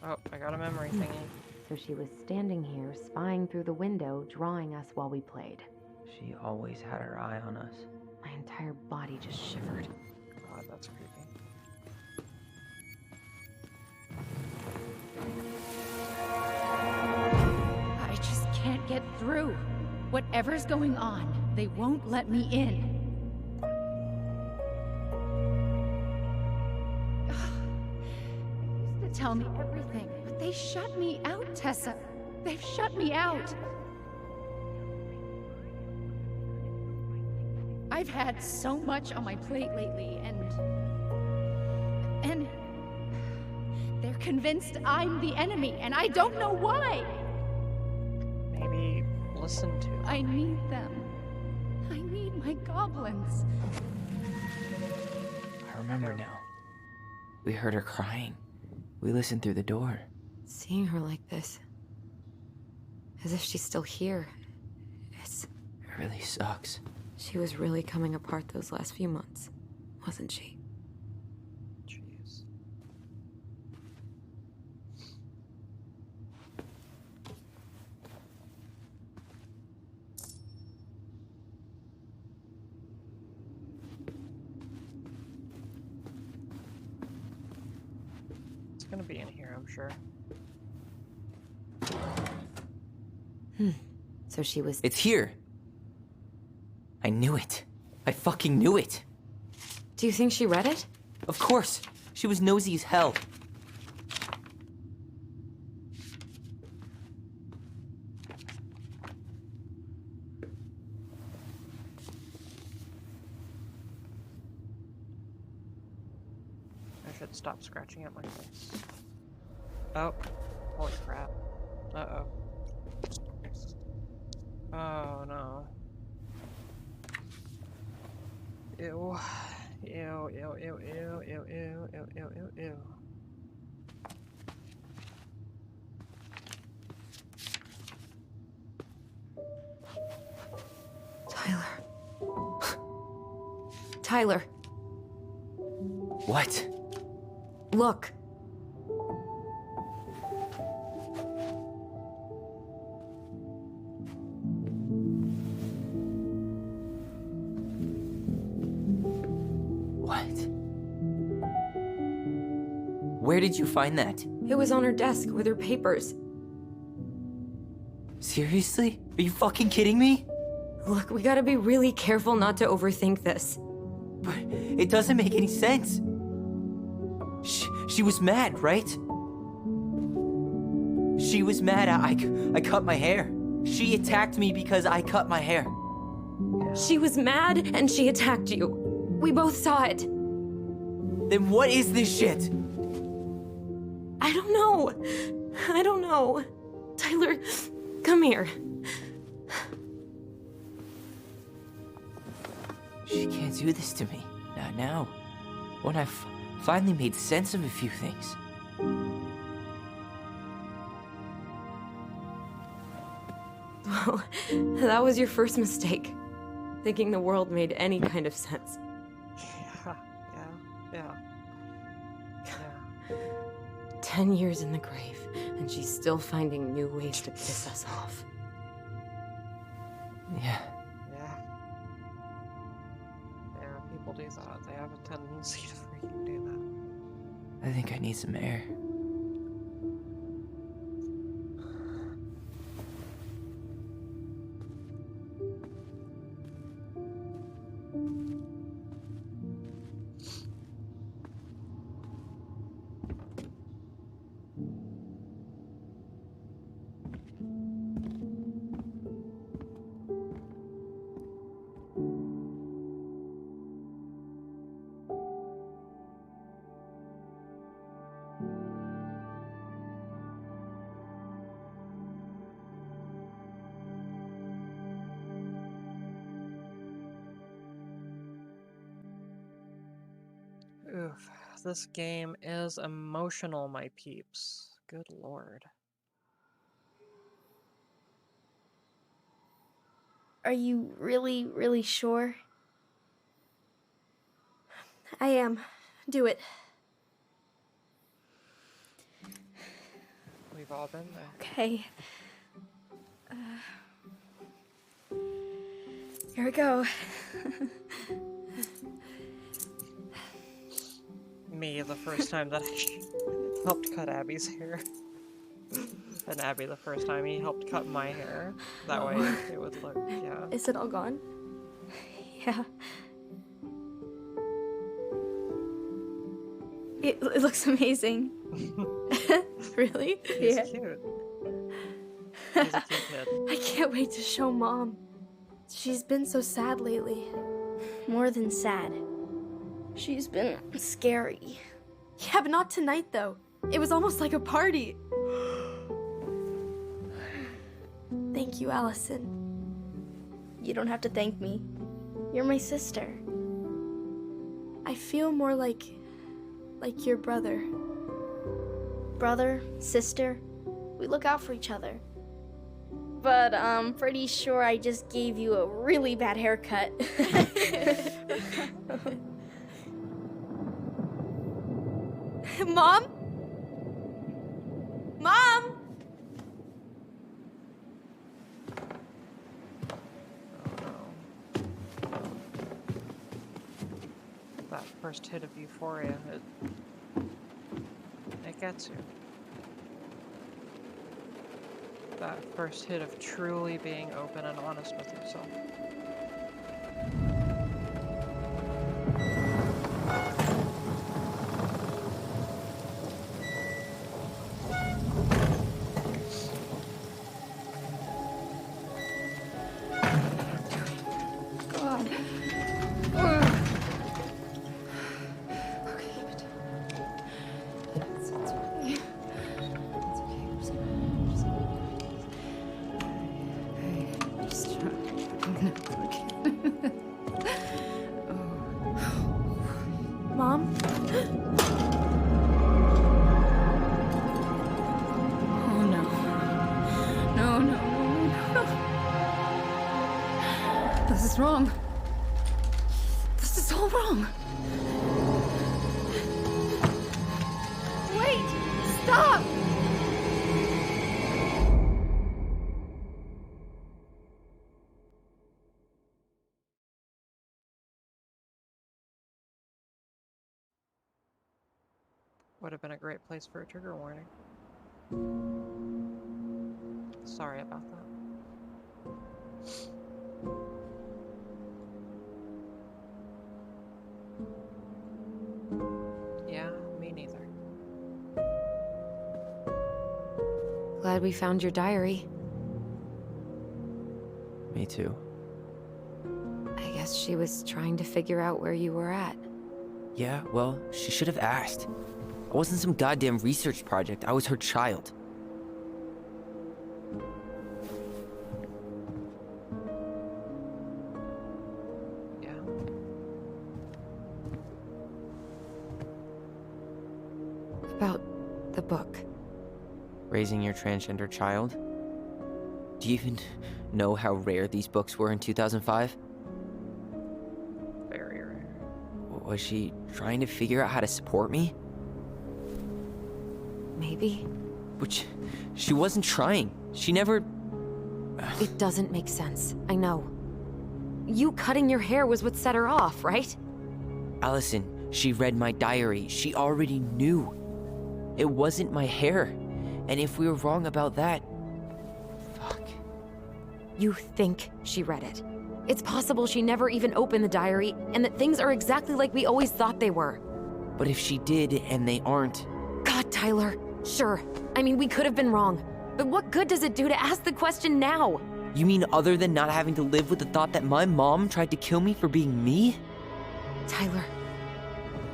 [SPEAKER 1] Oh, I got a memory thingy.
[SPEAKER 4] So she was standing here, spying through the window, drawing us while we played.
[SPEAKER 5] She always had her eye on us.
[SPEAKER 4] My entire body just shivered.
[SPEAKER 1] God, that's creepy.
[SPEAKER 8] I just can't get through. Whatever's going on, they won't let me in. They used to tell me everything, but they shut me out, Tessa. They've shut me out. I've had so much on my plate lately, and they're convinced I'm the enemy, and I don't know why.
[SPEAKER 1] Maybe listen to them.
[SPEAKER 8] I need them. I need my goblins.
[SPEAKER 5] I remember now. We heard her crying. We listened through the door.
[SPEAKER 4] Seeing her like this, as if she's still here,
[SPEAKER 5] It really sucks.
[SPEAKER 4] she was really coming apart those last few months, wasn't she?
[SPEAKER 1] Jeez. It's gonna be in here, I'm sure.
[SPEAKER 4] So she was.
[SPEAKER 5] It's here! I knew it. I fucking knew it.
[SPEAKER 4] Do you think she read it?
[SPEAKER 5] Of course. She was nosy as hell.
[SPEAKER 1] I should stop scratching at my face. Oh, holy crap. Uh-oh. Oh no. Ew. Ew, ew, ew, ew, ew, ew, ew, ew, ew, ew.
[SPEAKER 4] Tyler. Tyler,
[SPEAKER 5] What?
[SPEAKER 4] look.
[SPEAKER 5] What? Where did you find that?
[SPEAKER 4] It was on her desk with her papers.
[SPEAKER 5] Seriously? Are you fucking kidding me?
[SPEAKER 4] Look, we gotta be really careful not to overthink this.
[SPEAKER 5] But it doesn't make any sense. She was mad, right? She was mad I cut my hair. She attacked me because I cut my hair.
[SPEAKER 4] She was mad and she attacked you. We both saw it.
[SPEAKER 5] Then what is this shit?
[SPEAKER 4] I don't know. I don't know. Tyler, come here.
[SPEAKER 5] She can't do this to me. Not now. When I've finally made sense of a few things.
[SPEAKER 4] Well, that was your first mistake. Thinking the world made any kind of sense.
[SPEAKER 1] Yeah.
[SPEAKER 4] 10 years in the grave, and she's still finding new ways to piss us off.
[SPEAKER 5] Yeah.
[SPEAKER 1] Yeah, people do that. They have a tendency to freaking do that.
[SPEAKER 5] I think I need some air.
[SPEAKER 1] this game is emotional, my peeps. Good lord.
[SPEAKER 7] Are you really, really sure? I am. Do it.
[SPEAKER 1] We've all been there.
[SPEAKER 7] Okay. Here we go.
[SPEAKER 1] Me, the first time that I helped cut Abby's hair. And Abby, the first time he helped cut my hair. That way it would look, yeah.
[SPEAKER 7] Is it all gone? Yeah. It looks amazing. Really?
[SPEAKER 1] He's
[SPEAKER 7] Yeah.
[SPEAKER 1] cute. He's a cute kid.
[SPEAKER 7] I can't wait to show Mom. She's been so sad lately. More than sad. She's been scary. Yeah, but not tonight, though. It was almost like a party. Thank you, Allison. You don't have to thank me. You're my sister. I feel more like your brother. Brother, sister, we look out for each other. But I'm pretty sure I just gave you a really bad haircut. Mom? Mom?
[SPEAKER 1] That first hit of euphoria, it gets you. That first hit of truly being open and honest with yourself.
[SPEAKER 8] God. Okay, but it's okay. It's okay. Just try. I'm gonna do it.
[SPEAKER 7] Mom?
[SPEAKER 8] Oh no. No, no, no. This is wrong. This is all wrong.
[SPEAKER 7] Wait! Stop!
[SPEAKER 1] Would have been a great place for a trigger warning. Sorry about that. Yeah, me neither.
[SPEAKER 4] Glad we found your diary.
[SPEAKER 5] Me too.
[SPEAKER 4] I guess she was trying to figure out where you were at.
[SPEAKER 5] Yeah, well, she should have asked. I wasn't some goddamn research project. I was her child.
[SPEAKER 1] Yeah.
[SPEAKER 4] About the book.
[SPEAKER 5] Raising your transgender child? Do you even know how rare these books were in 2005?
[SPEAKER 1] Very rare.
[SPEAKER 5] Was she trying to figure out how to support me?
[SPEAKER 4] Maybe.
[SPEAKER 5] Which, she wasn't trying. She never...
[SPEAKER 4] It doesn't make sense. I know. You cutting your hair was what set her off, right?
[SPEAKER 5] Allison, she read my diary. She already knew. It wasn't my hair. And if we were wrong about that... Fuck.
[SPEAKER 4] You think she read it. It's possible she never even opened the diary, and that things are exactly like we always thought they were.
[SPEAKER 5] But if she did, and they aren't...
[SPEAKER 4] God, Tyler. Sure. I mean, we could have been wrong. But what good does it do to ask the question now?
[SPEAKER 5] You mean other than not having to live with the thought that my mom tried to kill me for being me?
[SPEAKER 4] Tyler,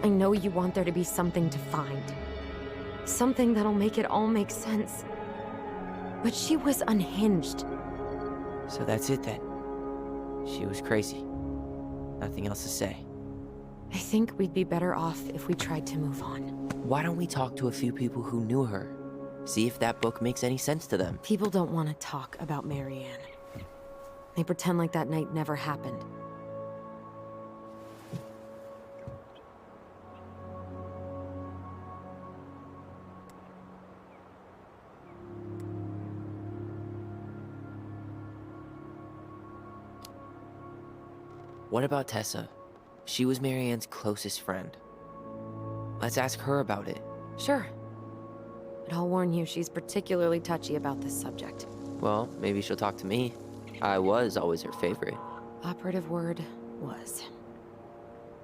[SPEAKER 4] I know you want there to be something to find. Something that'll make it all make sense. But she was unhinged.
[SPEAKER 5] So that's it then. She was crazy. Nothing else to say.
[SPEAKER 4] I think we'd be better off if we tried to move on.
[SPEAKER 5] Why don't we talk to a few people who knew her? See if that book makes any sense to them.
[SPEAKER 4] People don't want to talk about Marianne. They pretend like that night never happened.
[SPEAKER 5] What about Tessa? She was Marianne's closest friend. Let's ask her about it.
[SPEAKER 4] Sure. But I'll warn you, she's particularly touchy about this subject.
[SPEAKER 5] Well, maybe she'll talk to me. I was always her favorite.
[SPEAKER 4] Operative word was.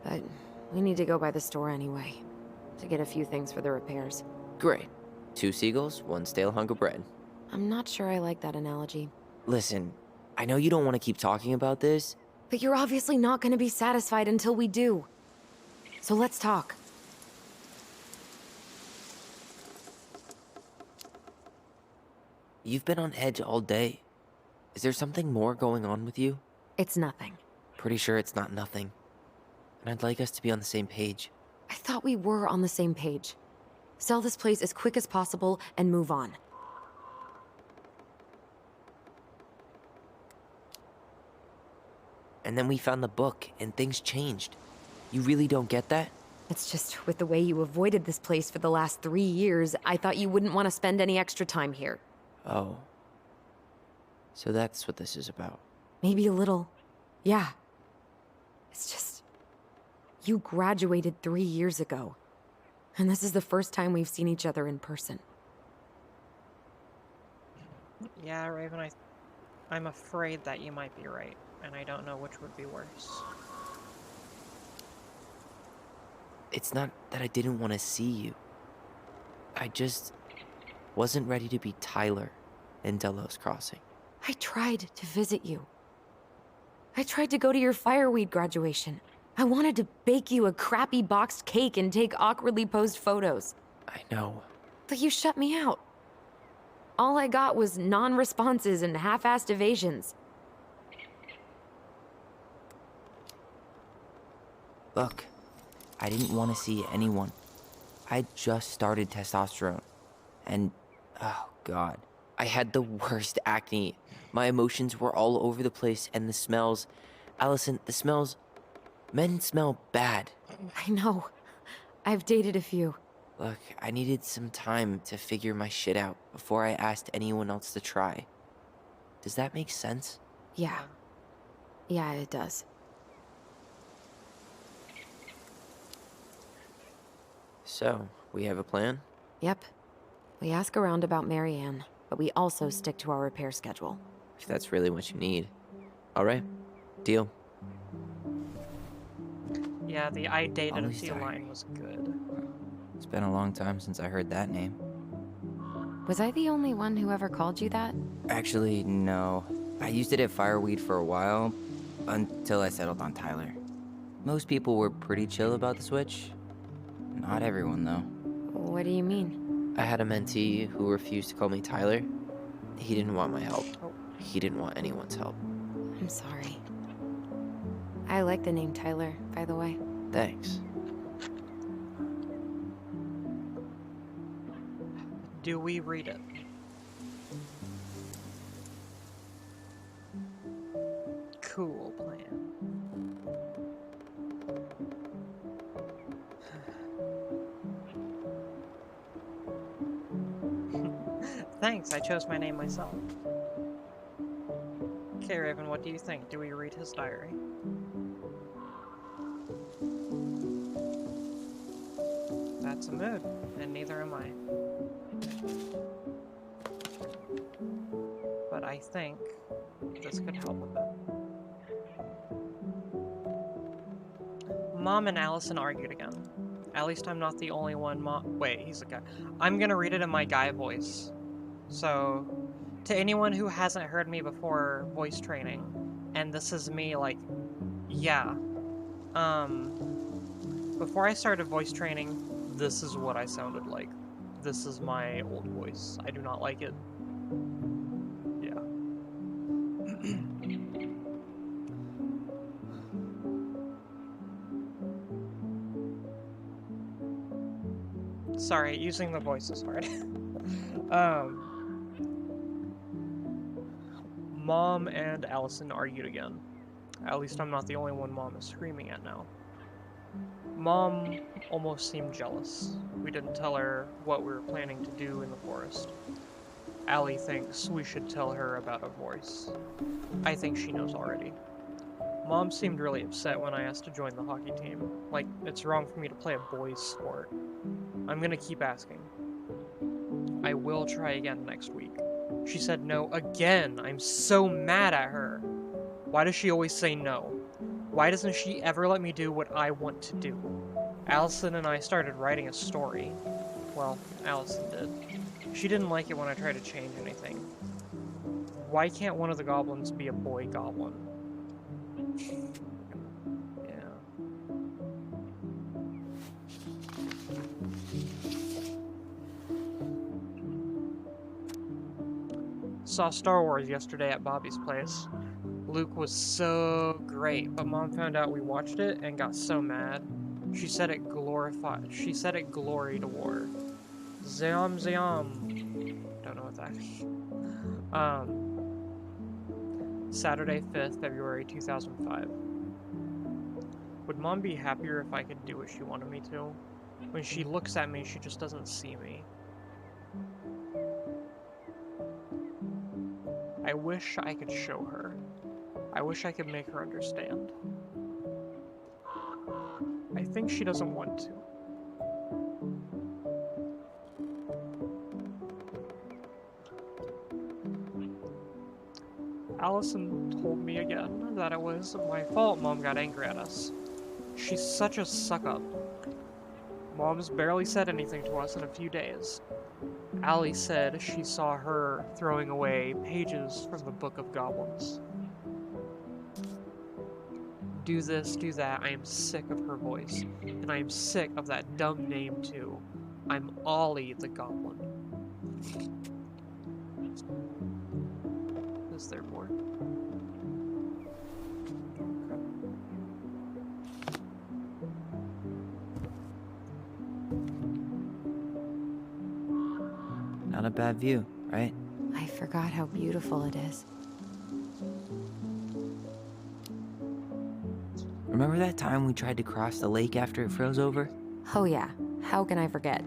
[SPEAKER 4] But we need to go by the store anyway, to get a few things for the repairs.
[SPEAKER 5] Great. 2 seagulls, 1 stale hunk of bread.
[SPEAKER 4] I'm not sure I like that analogy.
[SPEAKER 5] Listen, I know you don't want to keep talking about this.
[SPEAKER 4] But you're obviously not going to be satisfied until we do. So let's talk.
[SPEAKER 5] You've been on edge all day. Is there something more going on with you?
[SPEAKER 4] It's nothing.
[SPEAKER 5] Pretty sure it's not nothing. And I'd like us to be on the same page.
[SPEAKER 4] I thought we were on the same page. Sell this place as quick as possible and move on.
[SPEAKER 5] And then we found the book, and things changed. You really don't get that?
[SPEAKER 4] It's just with the way you avoided this place for the last 3 years, I thought you wouldn't want to spend any extra time here.
[SPEAKER 5] Oh. So that's what this is about.
[SPEAKER 4] Maybe a little. Yeah. It's just... You graduated 3 years ago. And this is the first time we've seen each other in person.
[SPEAKER 1] Yeah, Raven, I'm afraid that you might be right, and I don't know which would be worse.
[SPEAKER 5] It's not that I didn't want to see you. I just wasn't ready to be Tyler in Delos Crossing.
[SPEAKER 4] I tried to visit you. I tried to go to your fireweed graduation. I wanted to bake you a crappy boxed cake and take awkwardly posed photos.
[SPEAKER 5] I know.
[SPEAKER 4] But you shut me out. All I got was non-responses and half-assed evasions.
[SPEAKER 5] Look, I didn't want to see anyone. I just started testosterone. And, oh god, I had the worst acne. My emotions were all over the place, and the smells... Allison, the smells... Men smell bad.
[SPEAKER 4] I know. I've dated a few.
[SPEAKER 5] Look, I needed some time to figure my shit out before I asked anyone else to try. Does that make sense?
[SPEAKER 4] Yeah. Yeah, it does.
[SPEAKER 5] So, we have a plan?
[SPEAKER 4] Yep. We ask around about Marianne, but we also stick to our repair schedule.
[SPEAKER 5] If that's really what you need. Alright, deal.
[SPEAKER 1] Yeah, the I dated a
[SPEAKER 5] Always
[SPEAKER 1] few
[SPEAKER 5] tired.
[SPEAKER 1] line was good.
[SPEAKER 5] It's been a long time since I heard that name.
[SPEAKER 4] Was I the only one who ever called you that?
[SPEAKER 5] Actually, no. I used it at Fireweed for a while, until I settled on Tyler. Most people were pretty chill about the switch. Not everyone, though.
[SPEAKER 4] What do you mean?
[SPEAKER 5] I had a mentee who refused to call me Tyler. He didn't want my help.
[SPEAKER 1] Oh.
[SPEAKER 5] He didn't want anyone's help.
[SPEAKER 4] I'm sorry. I like the name Tyler, by the way.
[SPEAKER 5] Thanks.
[SPEAKER 1] Do we read it? Cool plan. Thanks, I chose my name myself. Okay, Raven, what do you think? Do we read his diary? That's a mood, and neither am I. But I think this could help a bit. Mom and Allison argued again. At least I'm not the only one. Wait, he's a guy. I'm gonna read it in my guy voice. So, to anyone who hasn't heard me before voice training, and this is me, like, yeah. Before I started voice training, this is what I sounded like. This is my old voice. I do not like it. Yeah. Sorry, using the voice is hard. Mom and Allison argued again. At least I'm not the only one Mom is screaming at now. Mom almost seemed jealous. We didn't tell her what we were planning to do in the forest. Allie thinks we should tell her about a voice. I think she knows already. Mom seemed really upset when I asked to join the hockey team. Like, it's wrong for me to play a boys' sport. I'm gonna keep asking. I will try again next week. She said no again. I'm so mad at her. Why does she always say no? Why doesn't she ever let me do what I want to do? Allison and I started writing a story. Well, Allison did. She didn't like it when I tried to change anything. Why can't one of the goblins be a boy goblin? Yeah. Saw Star Wars yesterday at Bobby's place. Luke was so great, but Mom found out we watched it and got so mad. She said it gloried war. Zam zam. Don't know what that means. Saturday 5th, February 2005. Would Mom be happier if I could do what she wanted me to? When she looks at me, she just doesn't see me. I wish I could show her. I wish I could make her understand. I think she doesn't want to. Allison told me again that it was my fault Mom got angry at us. She's such a suck-up. Mom's barely said anything to us in a few days. Allie said she saw her throwing away pages from the Book of Goblins. Do this, do that. I am sick of her voice. And I am sick of that dumb name too. I'm Ollie the Goblin. Is there more?
[SPEAKER 5] Not a bad view, right?
[SPEAKER 4] I forgot how beautiful it is.
[SPEAKER 5] Remember that time we tried to cross the lake after it froze over?
[SPEAKER 4] Oh yeah, how can I forget?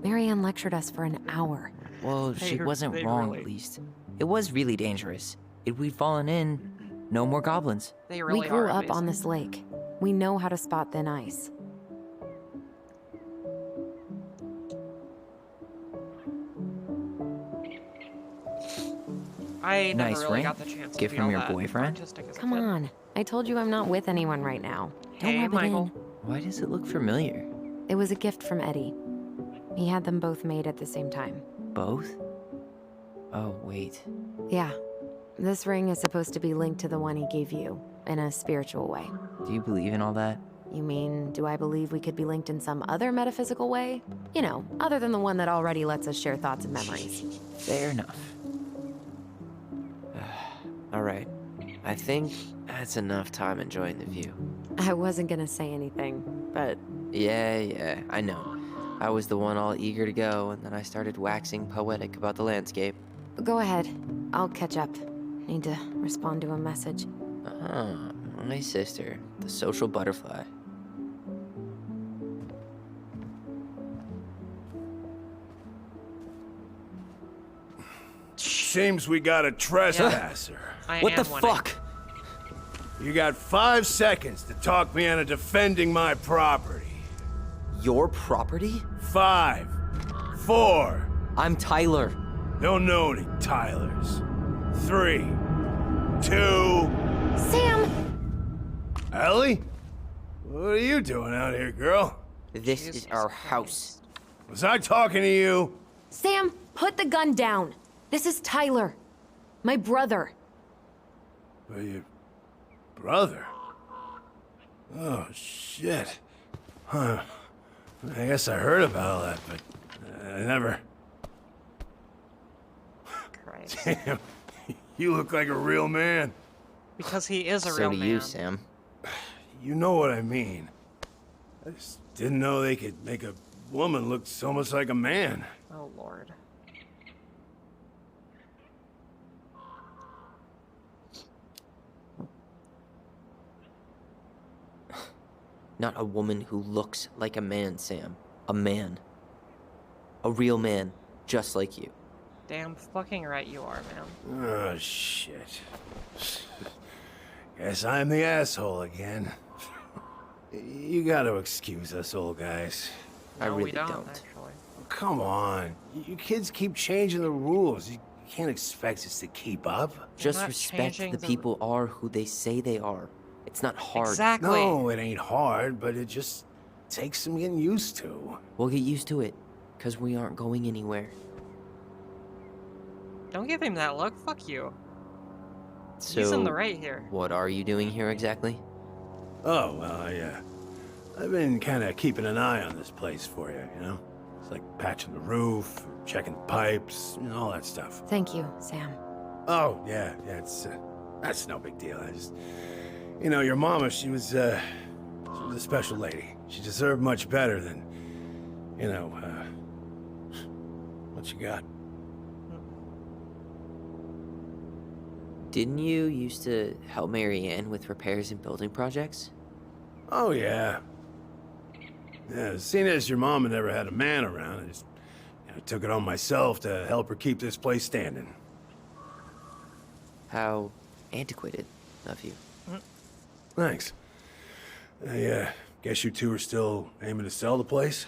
[SPEAKER 4] Marianne lectured us for an hour.
[SPEAKER 5] Well, she wasn't wrong, at least. It was really dangerous. If we'd fallen in, no more goblins.
[SPEAKER 1] They really
[SPEAKER 4] We grew
[SPEAKER 1] are
[SPEAKER 4] up on
[SPEAKER 1] amazing.
[SPEAKER 4] this lake. We know how to spot thin ice.
[SPEAKER 1] I never
[SPEAKER 5] Nice
[SPEAKER 1] really
[SPEAKER 5] ring.
[SPEAKER 1] got the chance to
[SPEAKER 5] Gift
[SPEAKER 1] be
[SPEAKER 5] from
[SPEAKER 1] all
[SPEAKER 5] your
[SPEAKER 1] that
[SPEAKER 5] boyfriend?
[SPEAKER 1] artistic as a
[SPEAKER 4] Come
[SPEAKER 1] kid.
[SPEAKER 4] on. I told you I'm not with anyone right now. Don't
[SPEAKER 1] Hey,
[SPEAKER 4] rub
[SPEAKER 1] Michael.
[SPEAKER 4] it
[SPEAKER 5] Why does it look familiar?
[SPEAKER 4] in. It was a gift from Eddie. He had them both made at the same time.
[SPEAKER 5] Both? Oh, wait.
[SPEAKER 4] Yeah. This ring is supposed to be linked to the one he gave you, in a spiritual way.
[SPEAKER 5] Do you believe in all that?
[SPEAKER 4] You mean, do I believe we could be linked in some other metaphysical way? You know, other than the one that already lets us share thoughts and memories.
[SPEAKER 5] Fair enough. Alright. I think that's enough time enjoying the view.
[SPEAKER 4] I wasn't gonna say anything, but
[SPEAKER 5] Yeah, I know. I was the one all eager to go, and then I started waxing poetic about the landscape.
[SPEAKER 4] go ahead. I'll catch up. Need to respond to a message.
[SPEAKER 5] Ah, my sister, the social butterfly.
[SPEAKER 6] Seems we got a trespasser.
[SPEAKER 1] I
[SPEAKER 5] What the
[SPEAKER 1] am winning.
[SPEAKER 5] fuck?
[SPEAKER 6] You got 5 seconds to talk me into defending my property.
[SPEAKER 5] Your property?
[SPEAKER 6] 5, 4,
[SPEAKER 5] I'm Tyler.
[SPEAKER 6] don't know any Tylers. 3, 2,
[SPEAKER 4] Sam!
[SPEAKER 6] Ellie? What are you doing out here, girl?
[SPEAKER 5] This
[SPEAKER 1] Jesus
[SPEAKER 5] is our
[SPEAKER 1] Christ.
[SPEAKER 5] house.
[SPEAKER 6] Was I talking to you?
[SPEAKER 4] Sam, put the gun down. This is Tyler. My brother.
[SPEAKER 6] Well, your brother? Oh, shit. Huh. I guess I heard about all that, but I never...
[SPEAKER 1] Christ.
[SPEAKER 6] Damn, you look like a real man.
[SPEAKER 1] Because he is a
[SPEAKER 5] So
[SPEAKER 1] real
[SPEAKER 5] do
[SPEAKER 1] man.
[SPEAKER 5] you, Sam.
[SPEAKER 6] You know what I mean. I just didn't know they could make a woman looks almost like a man.
[SPEAKER 1] Oh, Lord.
[SPEAKER 5] Not a woman who looks like a man, Sam. A man. A real man, just like you.
[SPEAKER 1] Damn fucking right you are, man.
[SPEAKER 6] Oh, shit. Guess I'm the asshole again. You gotta excuse us old guys.
[SPEAKER 5] I
[SPEAKER 1] No,
[SPEAKER 5] really
[SPEAKER 1] we don't,
[SPEAKER 5] don't.
[SPEAKER 1] actually.
[SPEAKER 6] Come on. You kids keep changing the rules. You can't expect us to keep up.
[SPEAKER 5] Just
[SPEAKER 1] not
[SPEAKER 5] respect
[SPEAKER 1] changing
[SPEAKER 5] the
[SPEAKER 1] the-
[SPEAKER 5] people are who they say they are. It's not hard.
[SPEAKER 1] Exactly.
[SPEAKER 6] No, it ain't hard, but it just takes some getting used to.
[SPEAKER 5] We'll get used to it, because we aren't going anywhere.
[SPEAKER 1] Don't give him that look. Fuck you.
[SPEAKER 5] So,
[SPEAKER 1] He's in the right here.
[SPEAKER 5] what are you doing here exactly?
[SPEAKER 6] Oh, well, I've been kind of keeping an eye on this place for you, you know? It's like patching the roof, checking the pipes, you know, all that stuff.
[SPEAKER 4] Thank you, Sam.
[SPEAKER 6] Oh, yeah, that's no big deal. I just, you know, your mama, she was a special lady. She deserved much better than, you know, what you got.
[SPEAKER 5] Didn't you used to help Mary Ann with repairs and building projects?
[SPEAKER 6] Oh, yeah. Yeah, seeing as your mama never had a man around, I just took it on myself to help her keep this place standing.
[SPEAKER 5] How antiquated of you.
[SPEAKER 6] Thanks. I guess you two are still aiming to sell the place?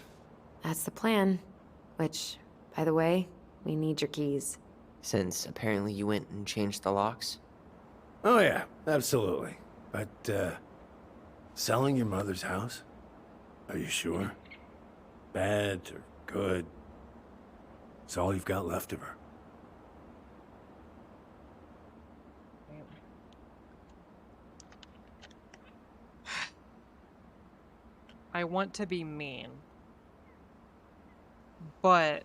[SPEAKER 4] That's the plan. Which, by the way, we need your keys.
[SPEAKER 5] Since apparently you went and changed the locks?
[SPEAKER 6] Oh, yeah, absolutely. But, selling your mother's house? Are you sure? Bad or good? It's all you've got left of her.
[SPEAKER 1] I want to be mean. But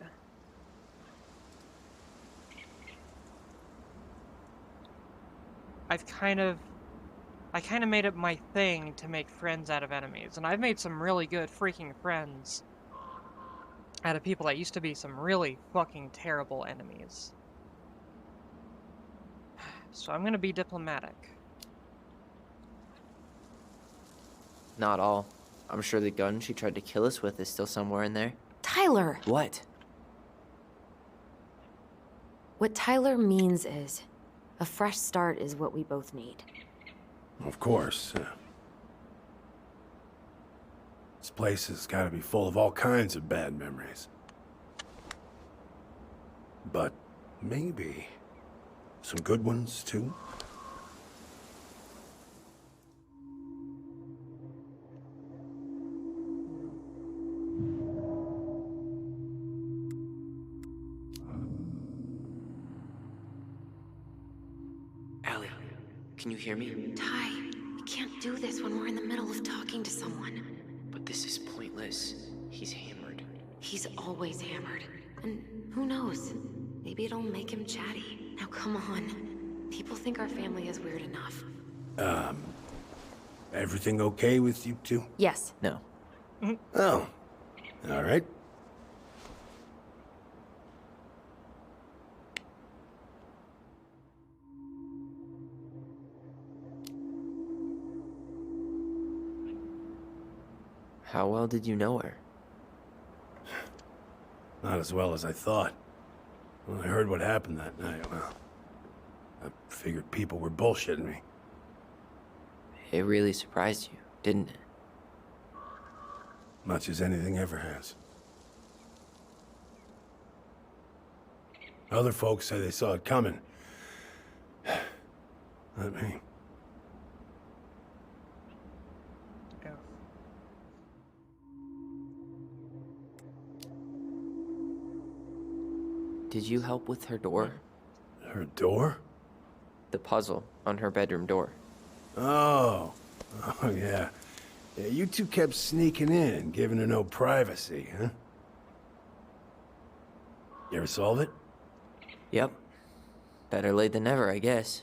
[SPEAKER 1] I kind of made it my thing to make friends out of enemies, and I've made some really good freaking friends out of people that used to be some really fucking terrible enemies. So I'm gonna be diplomatic.
[SPEAKER 5] Not all. I'm sure the gun she tried to kill us with is still somewhere in there.
[SPEAKER 4] Tyler!
[SPEAKER 5] What?
[SPEAKER 4] What Tyler means is, a fresh start is what we both need.
[SPEAKER 6] Of course. This place has got to be full of all kinds of bad memories. But maybe some good ones, too?
[SPEAKER 5] Allie, can you hear me?
[SPEAKER 4] Ty, you can't do this when we're in the middle of talking to someone.
[SPEAKER 5] But this is pointless. He's hammered.
[SPEAKER 4] He's always hammered. And who knows? Maybe it'll make him chatty. Now come on. People think our family is weird enough.
[SPEAKER 6] Everything okay with you two?
[SPEAKER 4] Yes.
[SPEAKER 5] No.
[SPEAKER 6] Oh. All right.
[SPEAKER 5] How well did you know her?
[SPEAKER 6] Not as well as I thought. When I heard what happened that night, well, I figured people were bullshitting me.
[SPEAKER 5] It really surprised you, didn't it?
[SPEAKER 6] Much as anything ever has. Other folks say they saw it coming. Not me.
[SPEAKER 1] Yeah.
[SPEAKER 5] Did you help with her door?
[SPEAKER 6] Her door?
[SPEAKER 5] The puzzle on her bedroom door.
[SPEAKER 6] Oh. Oh, yeah. Yeah, you two kept sneaking in, giving her no privacy, huh? You ever solve it?
[SPEAKER 5] Yep. Better late than never, I guess.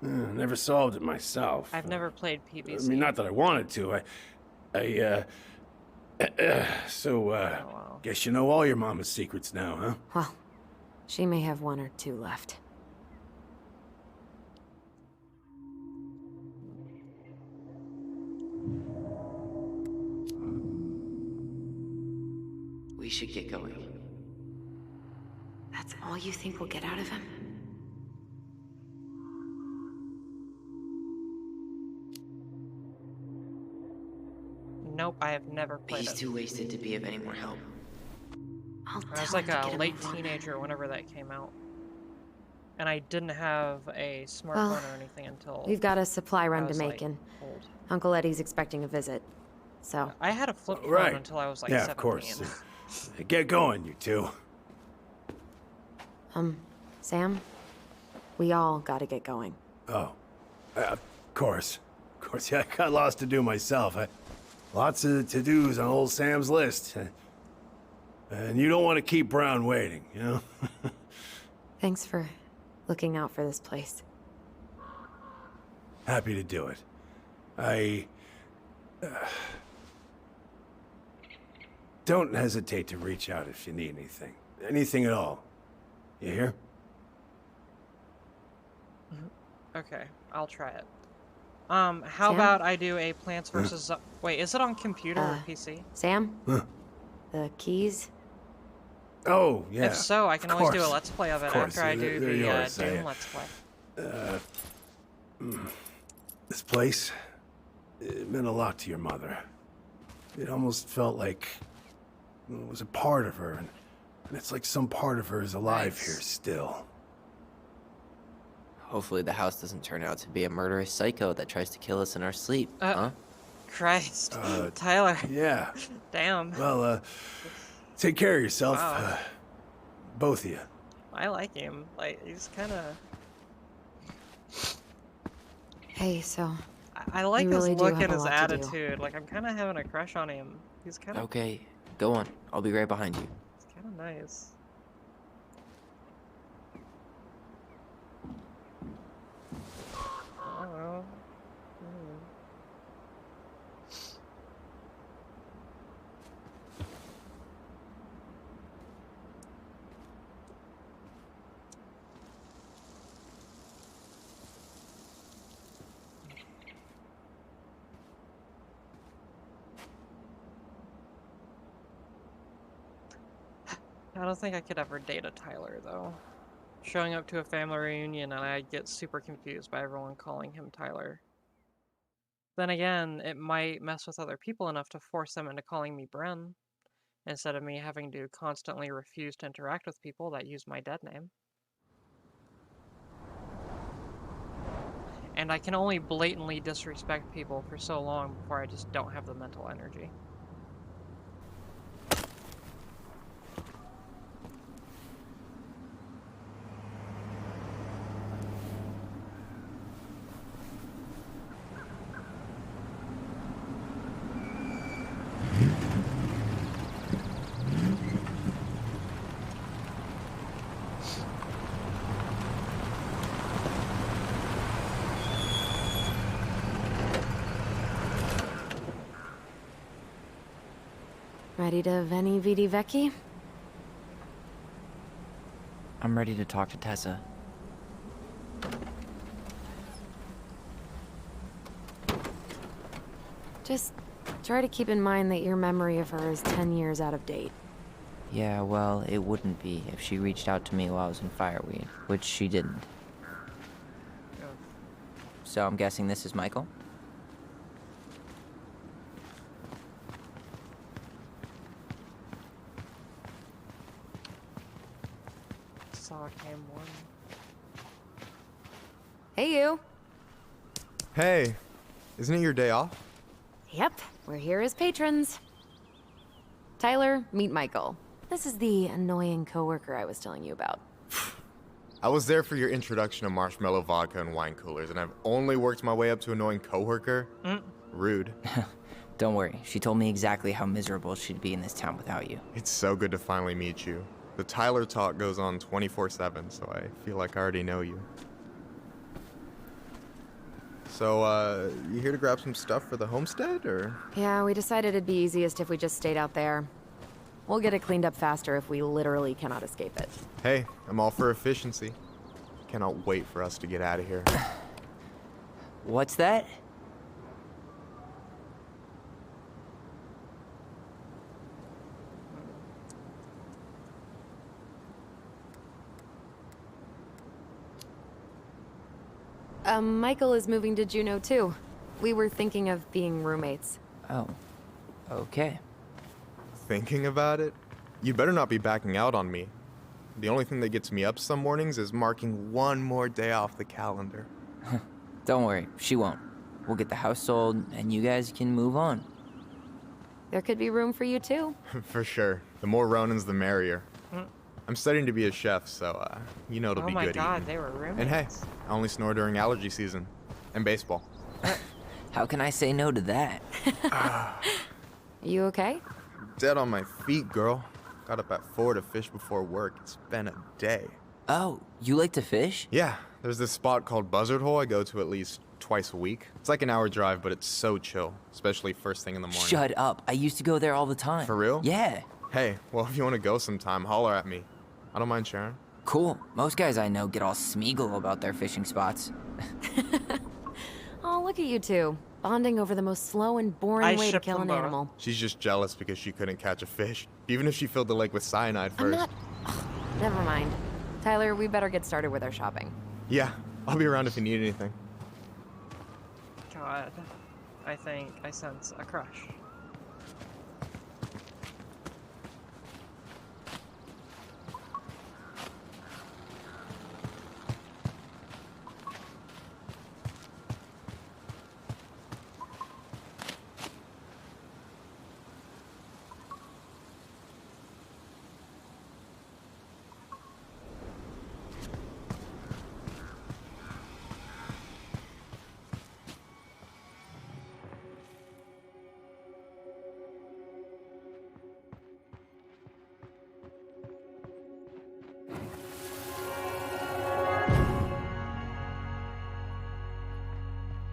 [SPEAKER 6] Never solved it myself.
[SPEAKER 1] I've never played PVC.
[SPEAKER 6] I mean, not that I wanted to. So,
[SPEAKER 1] Oh, wow.
[SPEAKER 6] guess you know all your mama's secrets now, huh?
[SPEAKER 4] Well, she may have one or two left.
[SPEAKER 5] We should get going.
[SPEAKER 4] That's all you think we'll get out of him?
[SPEAKER 1] Nope, I have never played
[SPEAKER 5] He's
[SPEAKER 1] it.
[SPEAKER 5] too wasted to be of any more help.
[SPEAKER 4] I'll
[SPEAKER 1] I was
[SPEAKER 4] tell
[SPEAKER 1] like
[SPEAKER 4] him to
[SPEAKER 1] a
[SPEAKER 4] get a
[SPEAKER 1] late
[SPEAKER 4] move on.
[SPEAKER 1] teenager whenever that came out. And I didn't have a smartphone
[SPEAKER 4] Well,
[SPEAKER 1] or anything until
[SPEAKER 4] We've got a supply
[SPEAKER 1] I
[SPEAKER 4] run to
[SPEAKER 1] was,
[SPEAKER 4] make,
[SPEAKER 1] like,
[SPEAKER 4] and
[SPEAKER 1] old.
[SPEAKER 4] Uncle Eddie's expecting a visit. So,
[SPEAKER 1] I had a flip phone
[SPEAKER 6] Right.
[SPEAKER 1] until I was like
[SPEAKER 6] Yeah,
[SPEAKER 1] 17.
[SPEAKER 6] of course. Get going, you two.
[SPEAKER 4] Sam, we all gotta get going.
[SPEAKER 6] Oh, of course. Of course, yeah, I got lots to do myself. Lots of to-dos on old Sam's list. And you don't want to keep Brown waiting, you know?
[SPEAKER 4] Thanks for looking out for this place.
[SPEAKER 6] Happy to do it. I... don't hesitate to reach out if you need anything. Anything at all. You hear?
[SPEAKER 1] Okay, I'll try it. How
[SPEAKER 4] Sam?
[SPEAKER 1] about I do a Plants vs. Wait, is it on computer or PC?
[SPEAKER 4] Sam?
[SPEAKER 6] Huh.
[SPEAKER 4] The keys?
[SPEAKER 6] Oh, yeah.
[SPEAKER 1] If so, I can
[SPEAKER 6] of
[SPEAKER 1] always do a
[SPEAKER 6] course.
[SPEAKER 1] Let's Play of it
[SPEAKER 6] course,
[SPEAKER 1] after I
[SPEAKER 6] they're
[SPEAKER 1] do the
[SPEAKER 6] yours,
[SPEAKER 1] Doom Let's Play.
[SPEAKER 6] This place, it meant a lot to your mother. It almost felt like it was a part of her, and it's like some part of her is alive
[SPEAKER 1] Nice.
[SPEAKER 6] here still.
[SPEAKER 5] Hopefully the house doesn't turn out to be a murderous psycho that tries to kill us in our sleep, huh?
[SPEAKER 1] Christ. Tyler.
[SPEAKER 6] Yeah.
[SPEAKER 1] Damn.
[SPEAKER 6] Well, take care of yourself,
[SPEAKER 1] Wow.
[SPEAKER 6] both of you.
[SPEAKER 1] I like him. Like, he's kind of...
[SPEAKER 4] Hey, so,
[SPEAKER 1] I like
[SPEAKER 4] You
[SPEAKER 1] his
[SPEAKER 4] really do
[SPEAKER 1] look
[SPEAKER 4] have
[SPEAKER 1] and
[SPEAKER 4] a
[SPEAKER 1] his
[SPEAKER 4] lot to do.
[SPEAKER 1] attitude. Like, I'm kind of having a crush on him. He's kind of
[SPEAKER 5] Okay, go on. I'll be right behind you.
[SPEAKER 1] nice. I don't know. I don't think I could ever date a Tyler, though. Showing up to a family reunion and I'd get super confused by everyone calling him Tyler. Then again, it might mess with other people enough to force them into calling me Bren, instead of me having to constantly refuse to interact with people that use my dead name. And I can only blatantly disrespect people for so long before I just don't have the mental energy.
[SPEAKER 4] ready to Veni Vidi Vecchi?
[SPEAKER 5] I'm ready to talk to Tessa.
[SPEAKER 4] Just try to keep in mind that your memory of her is 10 years out of date.
[SPEAKER 5] Yeah, well, it wouldn't be if she reached out to me while I was in Fireweed, which she didn't. So I'm guessing this is Michael?
[SPEAKER 1] Saw came one.
[SPEAKER 4] Hey, you.
[SPEAKER 9] Hey, isn't it your day off?
[SPEAKER 4] Yep, we're here as patrons. Tyler, meet Michael. This is the annoying coworker I was telling you about.
[SPEAKER 9] I was there for your introduction to marshmallow vodka and wine coolers, and I've only worked my way up to annoying coworker. Rude.
[SPEAKER 5] Don't worry, she told me exactly how miserable she'd be in this town without you.
[SPEAKER 9] It's so good to finally meet you. The Tyler talk goes on 24/7, so I feel like I already know you. So, you here to grab some stuff for the homestead, or?
[SPEAKER 4] Yeah, we decided it'd be easiest if we just stayed out there. We'll get it cleaned up faster if we literally cannot escape it.
[SPEAKER 9] Hey, I'm all for efficiency. Cannot wait for us to get out of here.
[SPEAKER 5] What's that?
[SPEAKER 4] Michael is moving to Juneau too. We were thinking of being roommates.
[SPEAKER 5] Oh, okay.
[SPEAKER 9] Thinking about it? You better not be backing out on me. The only thing that gets me up some mornings is marking one more day off the calendar.
[SPEAKER 5] Don't worry, she won't. We'll get the house sold, and you guys can move on.
[SPEAKER 4] There could be room for you too.
[SPEAKER 9] For sure. The more Ronins, the merrier.
[SPEAKER 1] Mm.
[SPEAKER 9] I'm studying to be a chef, so, you know it'll
[SPEAKER 1] Oh
[SPEAKER 9] be
[SPEAKER 1] my
[SPEAKER 9] good
[SPEAKER 1] god,
[SPEAKER 9] eating.
[SPEAKER 1] they were roommates.
[SPEAKER 9] And hey, I only snore during allergy season. And baseball.
[SPEAKER 5] How can I say no to that?
[SPEAKER 4] Are you okay?
[SPEAKER 9] Dead on my feet, girl. Got up at 4 to fish before work. It's been a day.
[SPEAKER 5] Oh, you like to fish?
[SPEAKER 9] Yeah, there's this spot called Buzzard Hole I go to at least twice a week. It's like an hour drive, but it's so chill, especially first thing in the morning.
[SPEAKER 5] Shut up. I used to go there all the time.
[SPEAKER 9] For real?
[SPEAKER 5] Yeah.
[SPEAKER 9] Hey, well, if you want to go sometime, holler at me. I don't mind sharing.
[SPEAKER 5] Cool. Most guys I know get all Smeagol about their fishing spots.
[SPEAKER 4] Oh, look at you two. Bonding over the most slow and boring
[SPEAKER 1] I
[SPEAKER 4] way to
[SPEAKER 1] ship
[SPEAKER 4] kill
[SPEAKER 1] them
[SPEAKER 4] an
[SPEAKER 1] both.
[SPEAKER 4] animal.
[SPEAKER 9] She's just jealous because she couldn't catch a fish, even if she filled the lake with cyanide
[SPEAKER 4] I'm
[SPEAKER 9] first.
[SPEAKER 4] not... Never mind. Tyler, we better get started with our shopping.
[SPEAKER 9] Yeah, I'll be around if you need anything.
[SPEAKER 1] God, I think I sense a crush.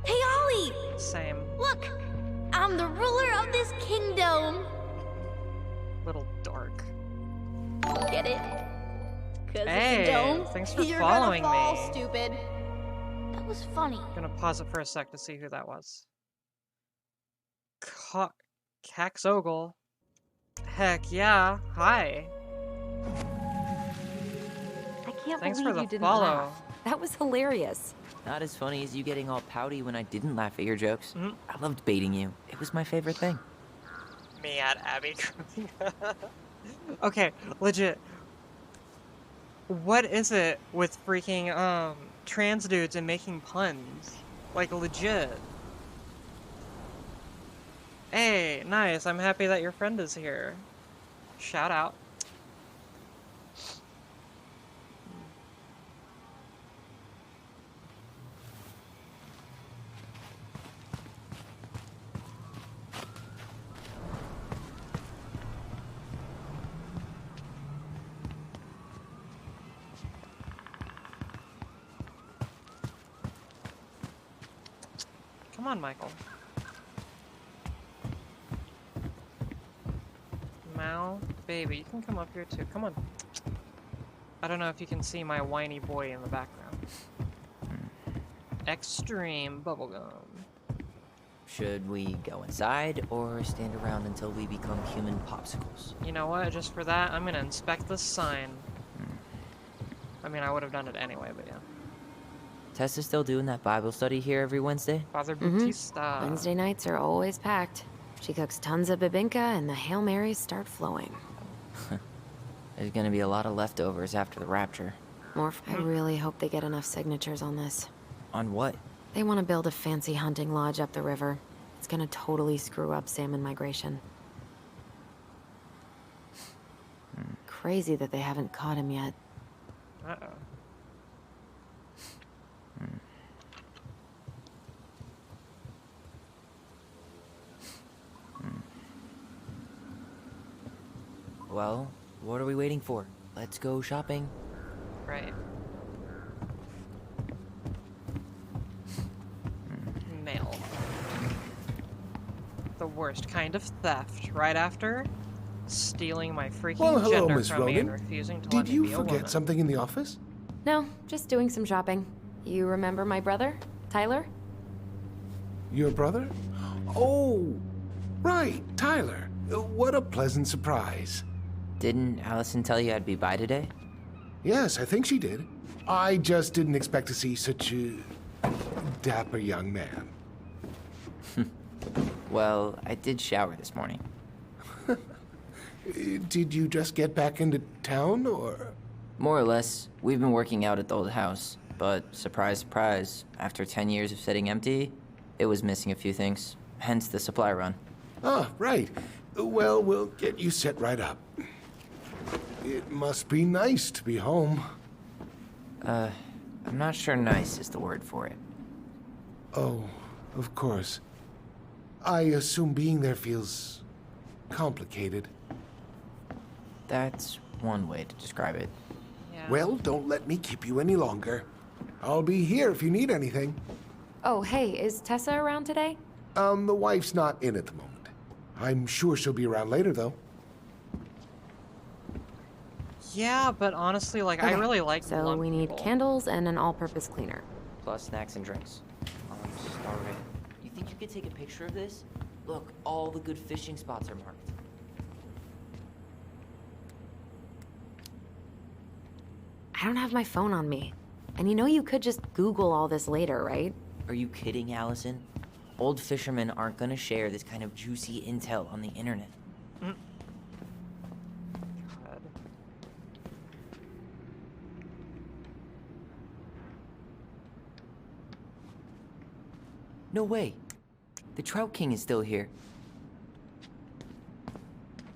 [SPEAKER 7] Hey, Ollie!
[SPEAKER 1] Same.
[SPEAKER 7] Look! I'm the ruler of this kingdom!
[SPEAKER 1] Little dark.
[SPEAKER 7] Get it? Cause
[SPEAKER 1] Hey,
[SPEAKER 7] if you don't,
[SPEAKER 1] thanks for
[SPEAKER 7] you're
[SPEAKER 1] following
[SPEAKER 7] gonna fall,
[SPEAKER 1] me.
[SPEAKER 7] stupid. That was funny.
[SPEAKER 1] Gonna pause it for a sec to see who that was. Cax Ogle. Heck yeah. Hi.
[SPEAKER 4] I can't
[SPEAKER 1] Thanks
[SPEAKER 4] believe
[SPEAKER 1] for the
[SPEAKER 4] you didn't
[SPEAKER 1] follow.
[SPEAKER 4] laugh. That was hilarious.
[SPEAKER 5] Not as funny as you getting all pouty when I didn't laugh at your jokes.
[SPEAKER 1] Mhm.
[SPEAKER 5] I loved baiting you. It was my favorite thing.
[SPEAKER 1] Me at Abby. Okay, legit. What is it with freaking trans dudes and making puns? Like legit. Hey, nice. I'm happy that your friend is here. Shout out. Come on, Michael. Mal, baby, you can come up here too. Come on. I don't know if you can see my whiny boy in the background. Extreme bubblegum.
[SPEAKER 5] Should we go inside or stand around until we become human popsicles?
[SPEAKER 1] You know what? Just for that, I'm gonna inspect this sign. I mean, I would have done it anyway, but yeah.
[SPEAKER 5] Tessa's still doing that Bible study here every Wednesday?
[SPEAKER 1] Father
[SPEAKER 4] Mhm.
[SPEAKER 1] Bautista.
[SPEAKER 4] Wednesday nights are always packed. She cooks tons of bibinka and the Hail Marys start flowing.
[SPEAKER 5] There's gonna be a lot of leftovers after the rapture.
[SPEAKER 4] I really hope they get enough signatures on this.
[SPEAKER 5] On what?
[SPEAKER 4] They want to build a fancy hunting lodge up the river. It's gonna totally screw up salmon migration. Crazy that they haven't caught him yet.
[SPEAKER 1] Uh-oh.
[SPEAKER 5] Well, what are we waiting for? Let's go shopping.
[SPEAKER 1] Right. worst kind of theft, right after stealing my freaking
[SPEAKER 10] Well, hello,
[SPEAKER 1] gender
[SPEAKER 10] Miss
[SPEAKER 1] from me and
[SPEAKER 10] Rogan.
[SPEAKER 1] refusing to
[SPEAKER 10] Did
[SPEAKER 1] let me
[SPEAKER 10] you
[SPEAKER 1] be a woman.
[SPEAKER 10] forget something in the office?
[SPEAKER 4] No, just doing some shopping. You remember my brother, Tyler?
[SPEAKER 10] Your brother? Oh, right, Tyler. What a pleasant surprise.
[SPEAKER 5] Didn't Allison tell you I'd be by today?
[SPEAKER 10] Yes, I think she did. I just didn't expect to see such a dapper young man.
[SPEAKER 5] Well, I did shower this morning.
[SPEAKER 10] Did you just get back into town, or?
[SPEAKER 5] More or less, we've been working out at the old house, but surprise, surprise, after 10 years of sitting empty, it was missing a few things, hence the supply run.
[SPEAKER 10] Ah, right. Well, we'll get you set right up. It must be nice to be home.
[SPEAKER 5] I'm not sure nice is the word for it.
[SPEAKER 10] Oh, of course. I assume being there feels complicated.
[SPEAKER 5] That's one way to describe it.
[SPEAKER 1] Yeah.
[SPEAKER 10] Well, don't let me keep you any longer. I'll be here if you need anything.
[SPEAKER 4] Oh, hey, is Tessa around today?
[SPEAKER 10] The wife's not in at the moment. I'm sure she'll be around later, though.
[SPEAKER 1] Yeah, but honestly, like, I
[SPEAKER 4] Okay,
[SPEAKER 1] really like
[SPEAKER 4] So
[SPEAKER 1] blunt
[SPEAKER 4] we need
[SPEAKER 1] people.
[SPEAKER 4] candles and an all-purpose cleaner.
[SPEAKER 5] Plus snacks and drinks. I'm starving. You think you could take a picture of this? Look, all the good fishing spots are marked.
[SPEAKER 4] I don't have my phone on me. And you know you could just Google all this later, right?
[SPEAKER 5] Are you kidding, Allison? Old fishermen aren't gonna share this kind of juicy intel on the internet.
[SPEAKER 1] God.
[SPEAKER 5] No way. The Trout King is still here.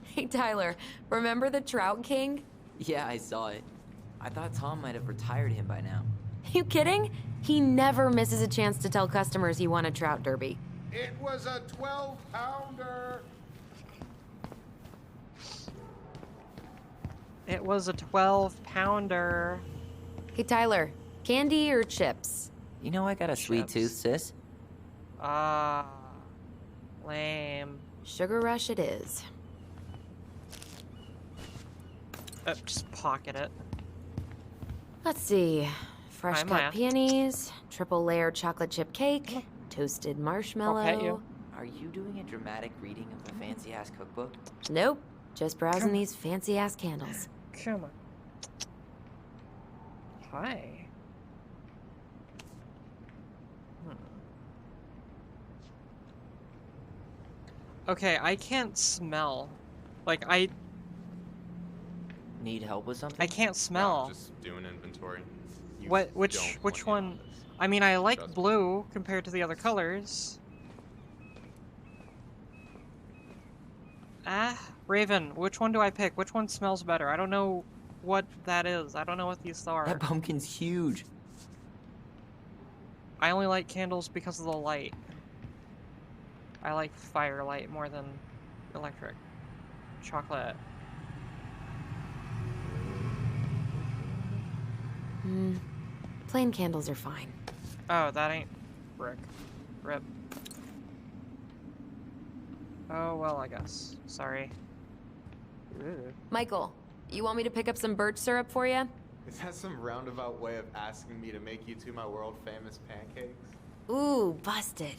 [SPEAKER 4] Hey, Tyler, remember the Trout King?
[SPEAKER 5] Yeah, I saw it. I thought Tom might have retired him by now.
[SPEAKER 4] You kidding? He never misses a chance to tell customers he won a trout derby.
[SPEAKER 10] It was a 12-pounder.
[SPEAKER 1] It was a 12-pounder.
[SPEAKER 4] Hey, Tyler, candy or chips?
[SPEAKER 5] You know I got a sweet
[SPEAKER 1] Chips.
[SPEAKER 5] tooth, sis.
[SPEAKER 1] Ah, lame.
[SPEAKER 4] Sugar Rush it is.
[SPEAKER 1] Just pocket it.
[SPEAKER 4] Let's see. Fresh
[SPEAKER 1] Hi,
[SPEAKER 4] cut
[SPEAKER 1] Maya.
[SPEAKER 4] peonies, triple layer chocolate chip cake, toasted marshmallow.
[SPEAKER 1] I'll pet you.
[SPEAKER 5] Are you doing a dramatic reading of the fancy-ass cookbook?
[SPEAKER 4] Nope, just browsing
[SPEAKER 1] Come on.
[SPEAKER 4] these fancy ass candles.
[SPEAKER 1] Come on. Hi. Okay, I can't smell. Like, I
[SPEAKER 5] Need help with something?
[SPEAKER 1] can't smell.
[SPEAKER 9] Just doing inventory. You
[SPEAKER 1] Which
[SPEAKER 9] don't want
[SPEAKER 1] one?
[SPEAKER 9] to.
[SPEAKER 1] I mean, I like
[SPEAKER 9] Trust me.
[SPEAKER 1] blue compared to the other colors. Ah, Raven, which one do I pick? Which one smells better? I don't know what that is. I don't know what these are.
[SPEAKER 5] That pumpkin's huge.
[SPEAKER 1] I only like candles because of the light. I like firelight more than electric. Chocolate.
[SPEAKER 4] Plain candles are fine.
[SPEAKER 1] Oh, that ain't brick. Rip. Oh, well, I guess. Sorry. Ooh.
[SPEAKER 4] Michael, you want me to pick up some birch syrup for you?
[SPEAKER 9] Is that some roundabout way of asking me to make you two my world famous pancakes?
[SPEAKER 4] Ooh, busted.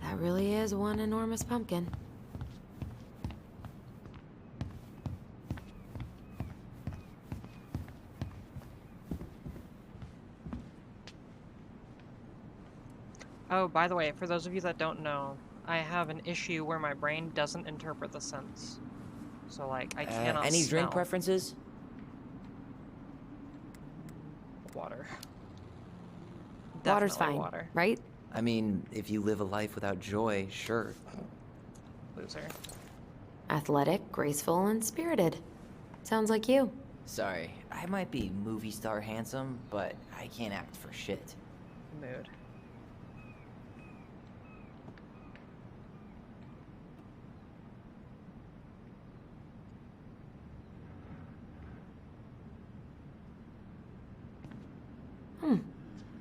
[SPEAKER 4] That really is one enormous pumpkin.
[SPEAKER 1] Oh, by the way, for those of you that don't know, I have an issue where my brain doesn't interpret the scents. So, like, I cannot
[SPEAKER 5] Any
[SPEAKER 1] smell
[SPEAKER 5] drink preferences?
[SPEAKER 1] water.
[SPEAKER 4] Water's
[SPEAKER 1] Definitely
[SPEAKER 4] fine,
[SPEAKER 1] water.
[SPEAKER 4] right?
[SPEAKER 5] I mean, if you live a life without joy, sure.
[SPEAKER 1] Loser.
[SPEAKER 4] Athletic, graceful, and spirited. Sounds like you.
[SPEAKER 5] Sorry, I might be movie star handsome, but I can't act for shit.
[SPEAKER 1] Mood.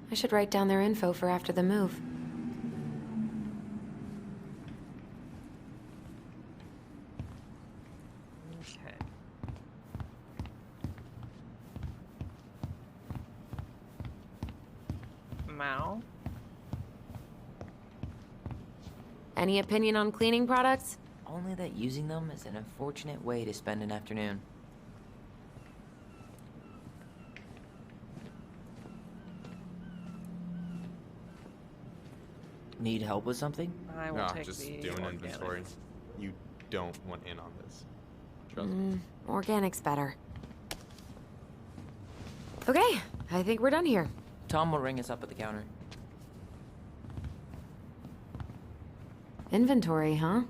[SPEAKER 4] I should write down their info for after the move.
[SPEAKER 1] Okay. Mao?
[SPEAKER 4] Any opinion on cleaning products?
[SPEAKER 5] Only that using them is an unfortunate way to spend an afternoon. Need help with something?
[SPEAKER 1] I will
[SPEAKER 9] Nah,
[SPEAKER 1] take
[SPEAKER 9] just
[SPEAKER 1] the
[SPEAKER 9] doing
[SPEAKER 1] organic.
[SPEAKER 9] inventory. You don't want in on this. Trust me.
[SPEAKER 4] Organic's better. Okay, I think we're done here.
[SPEAKER 5] Tom will ring us up at the counter.
[SPEAKER 4] Inventory, huh?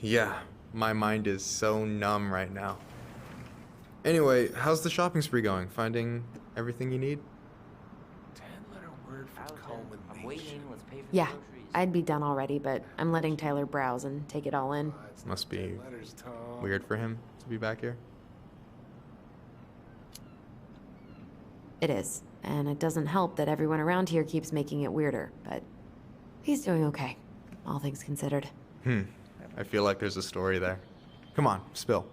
[SPEAKER 9] Yeah. My mind is so numb right now. Anyway, how's the shopping spree going? Finding everything you need?
[SPEAKER 10] 10-letter word for
[SPEAKER 5] I'm
[SPEAKER 10] culmination.
[SPEAKER 5] waiting. Let's pay for
[SPEAKER 4] Yeah,
[SPEAKER 5] the groceries.
[SPEAKER 4] I'd be done already, but I'm letting Tyler browse and take it all in.
[SPEAKER 10] It's
[SPEAKER 9] Must
[SPEAKER 10] not
[SPEAKER 9] be
[SPEAKER 10] 10 letters, Tom.
[SPEAKER 9] Weird for him to be back here.
[SPEAKER 4] It is, and it doesn't help that everyone around here keeps making it weirder, but he's doing okay, all things considered.
[SPEAKER 9] I feel like there's a story there. Come on, spill.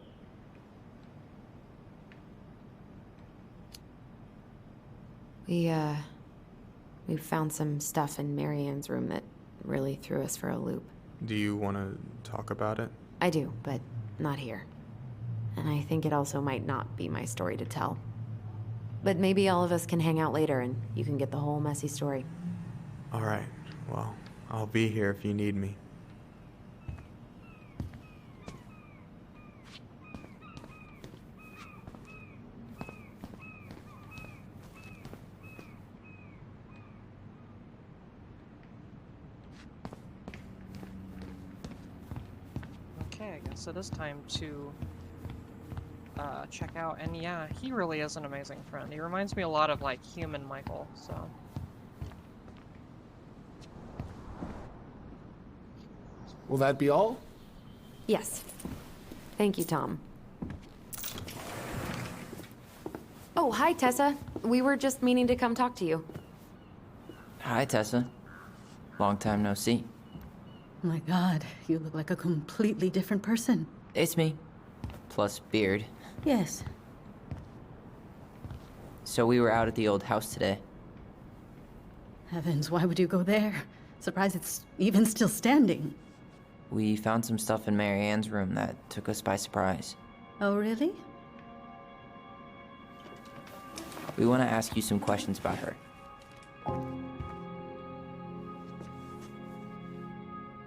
[SPEAKER 4] We found some stuff in Marianne's room that really threw us for a loop.
[SPEAKER 9] Do you want to talk about it?
[SPEAKER 4] I do, but not here. And I think it also might not be my story to tell. But maybe all of us can hang out later and you can get the whole messy story.
[SPEAKER 9] All right. Well, I'll be here if you need me.
[SPEAKER 1] Okay, I guess it is time to check out. And yeah, he really is an amazing friend. He reminds me a lot of like human Michael, so.
[SPEAKER 10] Will that be all?
[SPEAKER 4] Yes. Thank you, Tom. Oh, hi, Tessa. We were just meaning to come talk to you.
[SPEAKER 5] Hi, Tessa. Long time no see.
[SPEAKER 8] My God, you look like a completely different person.
[SPEAKER 5] It's me. Plus beard.
[SPEAKER 8] Yes.
[SPEAKER 5] So we were out at the old house today.
[SPEAKER 8] Heavens, why would you go there? Surprised it's even still standing.
[SPEAKER 5] We found some stuff in Mary Ann's room that took us by surprise.
[SPEAKER 8] Oh, really?
[SPEAKER 5] We want to ask you some questions about her.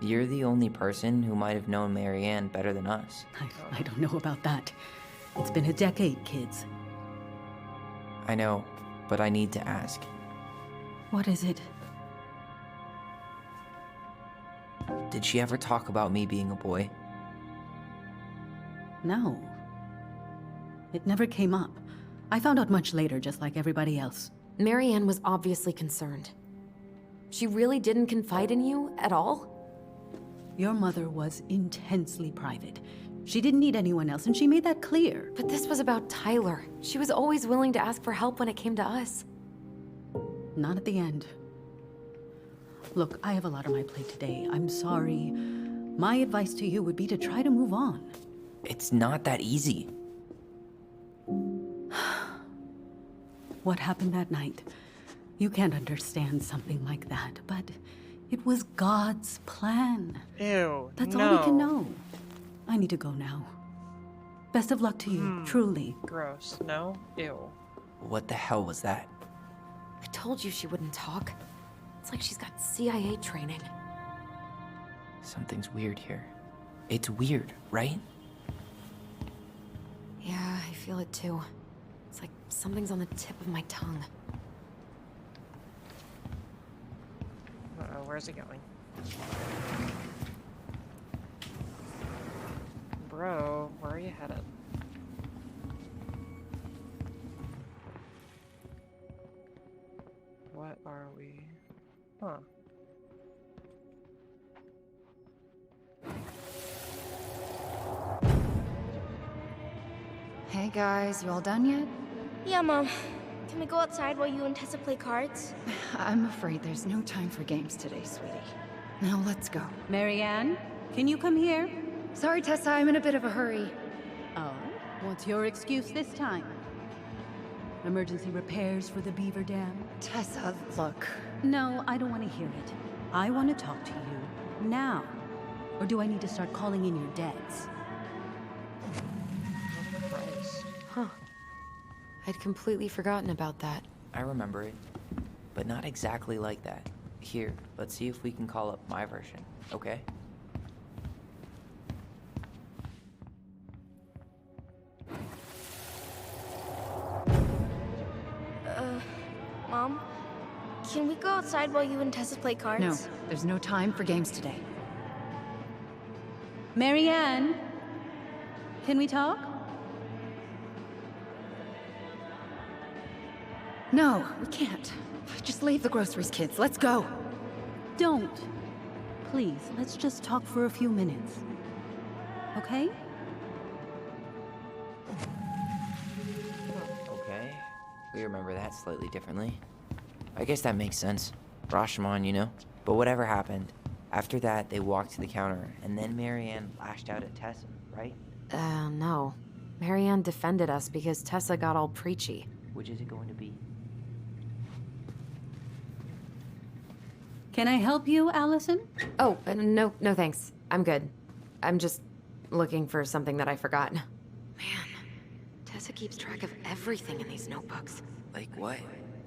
[SPEAKER 5] You're the only person who might have known Mary Ann better than us.
[SPEAKER 8] I don't know about that. It's been a decade, kids.
[SPEAKER 5] I know, but I need to ask.
[SPEAKER 8] What is it?
[SPEAKER 5] Did she ever talk about me being a boy?
[SPEAKER 8] No. It never came up. I found out much later, just like everybody else.
[SPEAKER 4] Marianne was obviously concerned. She really didn't confide in you at all?
[SPEAKER 8] Your mother was intensely private. She didn't need anyone else, and she made that clear.
[SPEAKER 4] But this was about Tyler. She was always willing to ask for help when it came to us.
[SPEAKER 8] Not at the end. Look, I have a lot on my plate today. I'm sorry. My advice to you would be to try to move on.
[SPEAKER 5] It's not that easy.
[SPEAKER 8] What happened that night? You can't understand something like that, but it was God's plan.
[SPEAKER 1] Ew.
[SPEAKER 8] That's
[SPEAKER 1] no.
[SPEAKER 8] all we can know. I need to go now. Best of luck to you, truly.
[SPEAKER 1] Gross. No? Ew.
[SPEAKER 5] What the hell was that?
[SPEAKER 4] I told you she wouldn't talk. It's like she's got CIA training.
[SPEAKER 5] Something's weird here. It's weird, right?
[SPEAKER 4] Yeah, I feel it too. It's like something's on the tip of my tongue.
[SPEAKER 1] Uh-oh, where's it going? Bro, where are you headed? What are we? Huh.
[SPEAKER 11] Hey guys, you all done yet?
[SPEAKER 7] Yeah, Mom. Can we go outside while you and Tessa play cards?
[SPEAKER 11] I'm afraid there's no time for games today, sweetie. Now let's go.
[SPEAKER 8] Marianne, can you come here?
[SPEAKER 11] Sorry, Tessa, I'm in a bit of a hurry.
[SPEAKER 8] Oh, what's your excuse this time? Emergency repairs for the beaver dam?
[SPEAKER 11] Tessa, look.
[SPEAKER 8] No, I don't want to hear it. I want to talk to you now. Or do I need to start calling in your debts?
[SPEAKER 1] Christ.
[SPEAKER 4] Huh. I'd completely forgotten about that.
[SPEAKER 5] I remember it, but not exactly like that. Here, let's see if we can call up my version, okay?
[SPEAKER 7] Mom? Can we go outside while you and Tessa play cards?
[SPEAKER 11] No, there's no time for games today.
[SPEAKER 8] Marianne, can we talk?
[SPEAKER 11] No, we can't. Just leave the groceries, kids. Let's go.
[SPEAKER 8] Don't. Please, let's just talk for a few minutes. Okay?
[SPEAKER 5] Okay, we remember that slightly differently. I guess that makes sense. Rashomon, you know? But whatever happened, after that, they walked to the counter, and then Marianne lashed out at Tessa, right?
[SPEAKER 4] No. Marianne defended us because Tessa got all preachy.
[SPEAKER 5] Which is it going to be?
[SPEAKER 8] Can I help you, Allison?
[SPEAKER 4] Oh, no thanks. I'm good. I'm just looking for something that I forgot. Man, Tessa keeps track of everything in these notebooks.
[SPEAKER 5] Like what?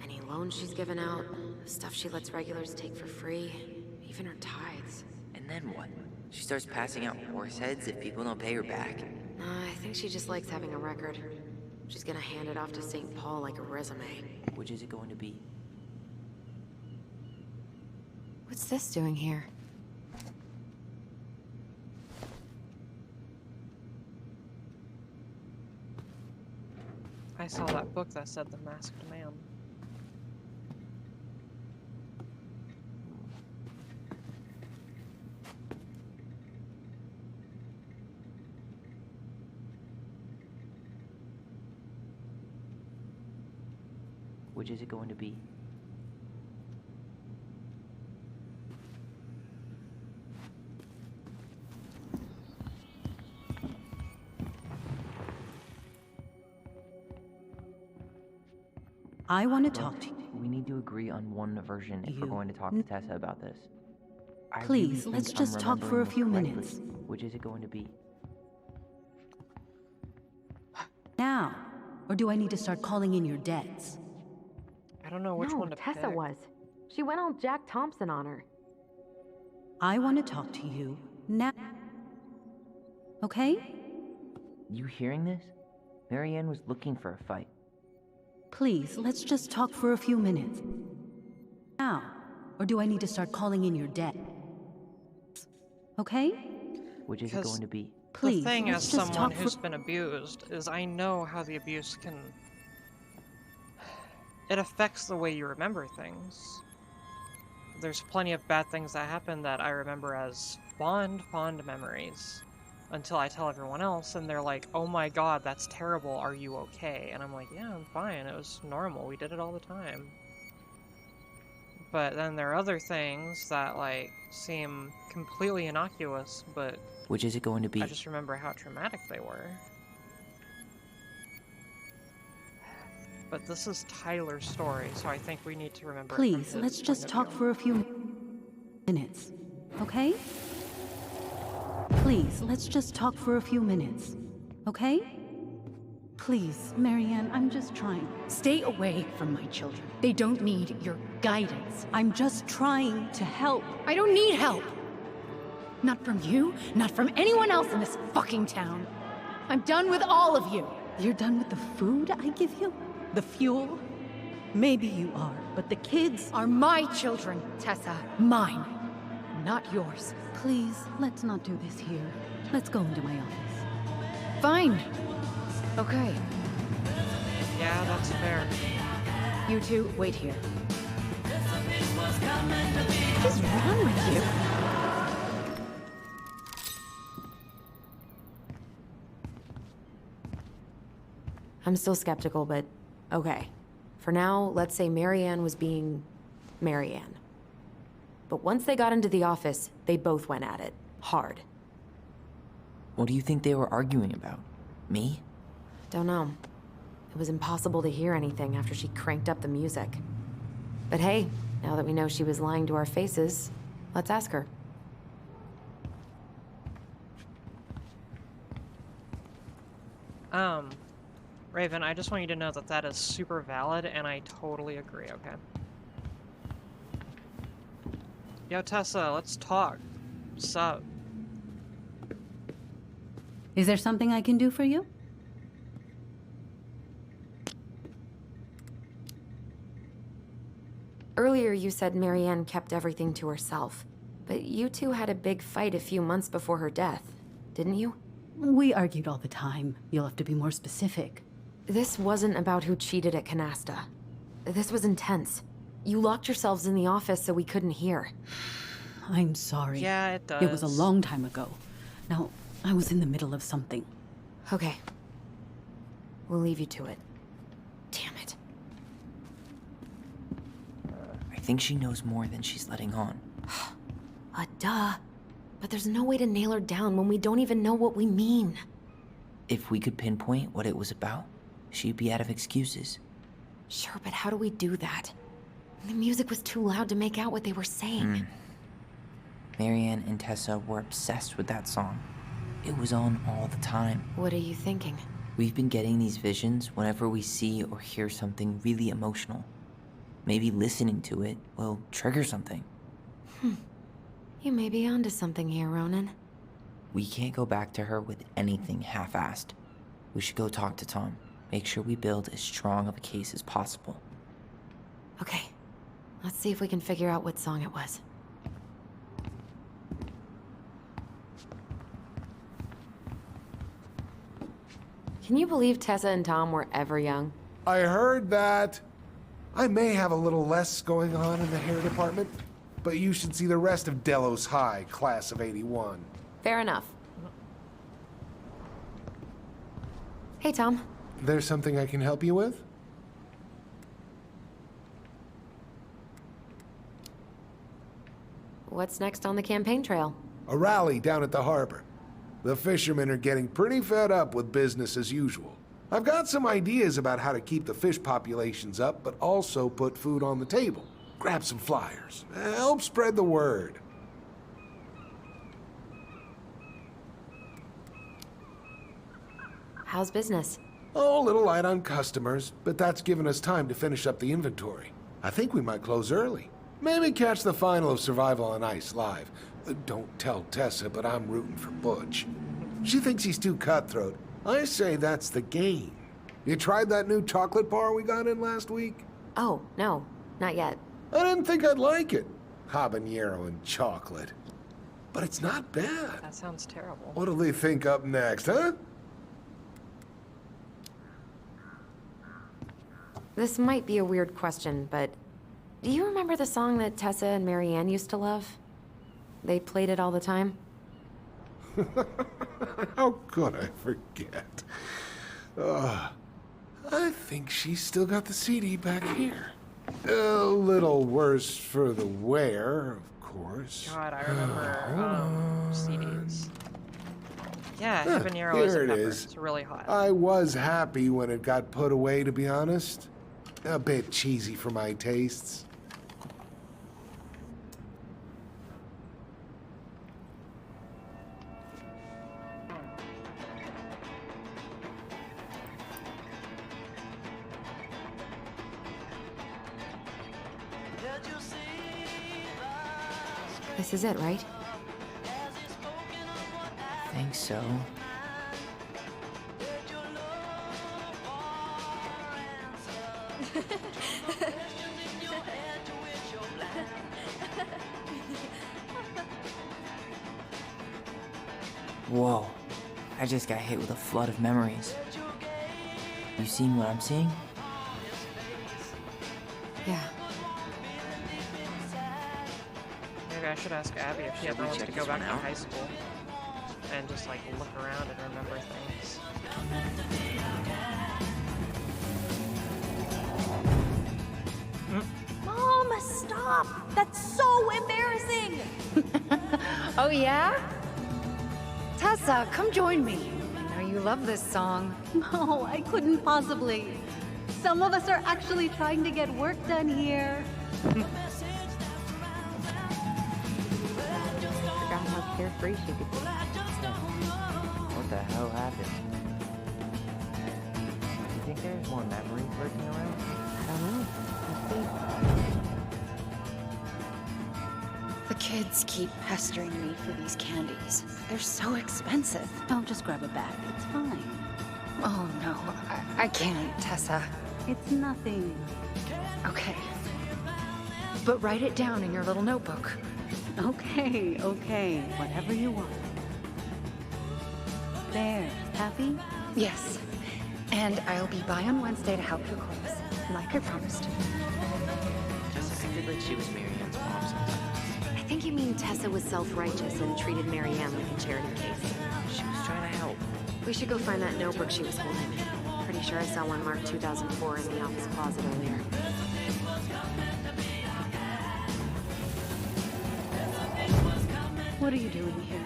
[SPEAKER 4] Any loans she's given out, stuff she lets regulars take for free, even her tithes.
[SPEAKER 5] And then what? She starts passing out horse heads if people don't pay her back.
[SPEAKER 4] I think she just likes having a record. She's gonna hand it off to St. Paul like a resume.
[SPEAKER 5] Which is it going to be?
[SPEAKER 4] What's this doing here?
[SPEAKER 1] I saw that book that said The Masked Man.
[SPEAKER 5] Which is it going to be?
[SPEAKER 8] I want to talk to you.
[SPEAKER 5] We need to agree on one version if we're going to talk to Tessa about this. I
[SPEAKER 8] Please,
[SPEAKER 5] really
[SPEAKER 8] let's
[SPEAKER 5] think I'm
[SPEAKER 8] just talk for a
[SPEAKER 5] remembering
[SPEAKER 8] few
[SPEAKER 5] this correctly.
[SPEAKER 8] minutes.
[SPEAKER 5] Which is it going to be?
[SPEAKER 8] Now. Or do I need to start calling in your debts?
[SPEAKER 1] I don't know which
[SPEAKER 4] No,
[SPEAKER 1] one to
[SPEAKER 4] Tessa
[SPEAKER 1] pick.
[SPEAKER 4] was. She went all Jack Thompson on her.
[SPEAKER 8] I want to talk to you now. Okay?
[SPEAKER 5] You hearing this? Marianne was looking for a fight.
[SPEAKER 8] Please, let's just talk for a few minutes. Now. Or do I need to start calling in your debt? Okay?
[SPEAKER 5] Which is it
[SPEAKER 1] Because
[SPEAKER 5] going to be?
[SPEAKER 8] Please,
[SPEAKER 1] the thing, as
[SPEAKER 8] let's just
[SPEAKER 1] someone
[SPEAKER 8] talk
[SPEAKER 1] who's
[SPEAKER 8] for...
[SPEAKER 1] been abused, is I know how the abuse can... It affects the way you remember things. There's plenty of bad things that happen that I remember as fond memories. Until I tell everyone else, and they're like, oh my god, that's terrible, are you okay? And I'm like, yeah, I'm fine, it was normal, we did it all the time. But then there are other things that, like, seem completely innocuous, but
[SPEAKER 5] Which is it going to be?
[SPEAKER 1] I just remember how traumatic they were. But this is Tyler's story, so I think we need to remember it from
[SPEAKER 8] Please,
[SPEAKER 1] his
[SPEAKER 8] let's
[SPEAKER 1] point
[SPEAKER 8] just
[SPEAKER 1] of
[SPEAKER 8] talk
[SPEAKER 1] view.
[SPEAKER 8] for a few minutes. Okay? Please, let's just talk for a few minutes. Okay? Please, Marianne, I'm just trying.
[SPEAKER 11] Stay away from my children. They don't need your guidance.
[SPEAKER 8] I'm just trying to help.
[SPEAKER 11] I don't need help. Not from you, not from anyone else in this fucking town. I'm done with all of you.
[SPEAKER 8] You're done with the food I give you? The fuel? Maybe you are, but the kids
[SPEAKER 11] Are my children, Tessa. Mine. Not yours.
[SPEAKER 8] Please, let's not do this here. Let's go into my office.
[SPEAKER 11] Fine. Okay.
[SPEAKER 1] Yeah, that's fair.
[SPEAKER 11] You two, wait here. What is wrong with you?
[SPEAKER 4] I'm still skeptical, but okay. For now, let's say Marianne was being Marianne. But once they got into the office, they both went at it. Hard.
[SPEAKER 5] What do you think they were arguing about? Me?
[SPEAKER 4] Don't know. It was impossible to hear anything after she cranked up the music. But hey, now that we know she was lying to our faces, let's ask her.
[SPEAKER 1] Raven, I just want you to know that that is super valid, and I totally agree, okay? Yo, Tessa, let's talk. Sup?
[SPEAKER 8] Is there something I can do for you?
[SPEAKER 4] Earlier you said Marianne kept everything to herself. But you two had a big fight a few months before her death, didn't you?
[SPEAKER 8] We argued all the time. You'll have to be more specific.
[SPEAKER 4] This wasn't about who cheated at Canasta. This was intense. You locked yourselves in the office so we couldn't hear.
[SPEAKER 8] I'm sorry.
[SPEAKER 1] Yeah, it does.
[SPEAKER 8] It was a long time ago. Now, I was in the middle of something.
[SPEAKER 4] Okay. We'll leave you to it. Damn it.
[SPEAKER 5] I think she knows more than she's letting on.
[SPEAKER 4] Duh. But there's no way to nail her down when we don't even know what we mean.
[SPEAKER 5] If we could pinpoint what it was about, she'd be out of excuses.
[SPEAKER 4] Sure, but how do we do that? The music was too loud to make out what they were saying.
[SPEAKER 5] Marianne and Tessa were obsessed with that song. It was on all the time.
[SPEAKER 4] What are you thinking?
[SPEAKER 5] We've been getting these visions whenever we see or hear something really emotional. Maybe listening to it will trigger something.
[SPEAKER 4] You may be onto something here, Ronan.
[SPEAKER 5] We can't go back to her with anything half-assed. We should go talk to Tom. Make sure we build as strong of a case as possible.
[SPEAKER 4] Okay. Let's see if we can figure out what song it was. Can you believe Tessa and Tom were ever young?
[SPEAKER 10] I heard that. I may have a little less going on in the hair department, but you should see the rest of Delos High, class of '81.
[SPEAKER 4] Fair enough. Hey, Tom.
[SPEAKER 10] There's something I can help you with?
[SPEAKER 4] What's next on the campaign trail?
[SPEAKER 10] A rally down at the harbor. The fishermen are getting pretty fed up with business as usual. I've got some ideas about how to keep the fish populations up, but also put food on the table. Grab some flyers. Help spread the word.
[SPEAKER 4] How's business?
[SPEAKER 10] Oh, a little light on customers, but that's given us time to finish up the inventory. I think we might close early. Maybe catch the final of Survival on Ice live. Don't tell Tessa, but I'm rooting for Butch. She thinks he's too cutthroat. I say that's the game. You tried that new chocolate bar we got in last week?
[SPEAKER 4] Oh, no. Not yet.
[SPEAKER 10] I didn't think I'd like it. Habanero and chocolate. But it's not bad.
[SPEAKER 1] That sounds terrible.
[SPEAKER 10] What'll they think up next, huh?
[SPEAKER 4] This might be a weird question, but do you remember the song that Tessa and Marianne used to love? They played it all the time.
[SPEAKER 10] How could I forget? I think she's still got the CD back here. A little worse for the wear, of course.
[SPEAKER 1] God, I remember CDs. Yeah, habanero
[SPEAKER 10] Here
[SPEAKER 1] is a
[SPEAKER 10] it
[SPEAKER 1] pepper.
[SPEAKER 10] is.
[SPEAKER 1] It's really hot.
[SPEAKER 10] I was happy when it got put away, to be honest. A bit cheesy for my tastes.
[SPEAKER 4] This is it, right?
[SPEAKER 5] Think so. Whoa, I just got hit with a flood of memories. You seen what I'm seeing?
[SPEAKER 4] Yeah.
[SPEAKER 1] Maybe I should ask Abby if she ever wants to
[SPEAKER 5] check
[SPEAKER 1] go
[SPEAKER 5] this
[SPEAKER 1] back
[SPEAKER 5] one
[SPEAKER 1] to
[SPEAKER 5] out?
[SPEAKER 1] high school and just like look around and remember things.
[SPEAKER 7] That's so embarrassing!
[SPEAKER 11] Oh, yeah? Tessa, come join me. I know you love this song.
[SPEAKER 8] No, I couldn't possibly. Some of us are actually trying to get work done here.
[SPEAKER 4] Forgot how carefree she could be.
[SPEAKER 5] What the hell happened? Do you think there's more memories lurking around?
[SPEAKER 4] I don't know. Let's see.
[SPEAKER 11] The kids keep pestering me for these candies. They're so expensive.
[SPEAKER 8] I'll just grab a bag. It's fine.
[SPEAKER 11] Oh, no. I can't, Tessa.
[SPEAKER 8] It's nothing.
[SPEAKER 11] Okay. But write it down in your little notebook.
[SPEAKER 8] Okay, okay. Whatever you want. There. Happy?
[SPEAKER 11] Yes. And I'll be by on Wednesday to help you close, like I promised.
[SPEAKER 5] Just acted like she was Marianne's mom sometimes.
[SPEAKER 4] I think you mean Tessa was self-righteous and treated Marianne like a charity case.
[SPEAKER 5] She was trying to help.
[SPEAKER 4] We should go find that notebook she was holding. Pretty sure I saw one marked 2004 in the office closet earlier.
[SPEAKER 8] What are you doing here?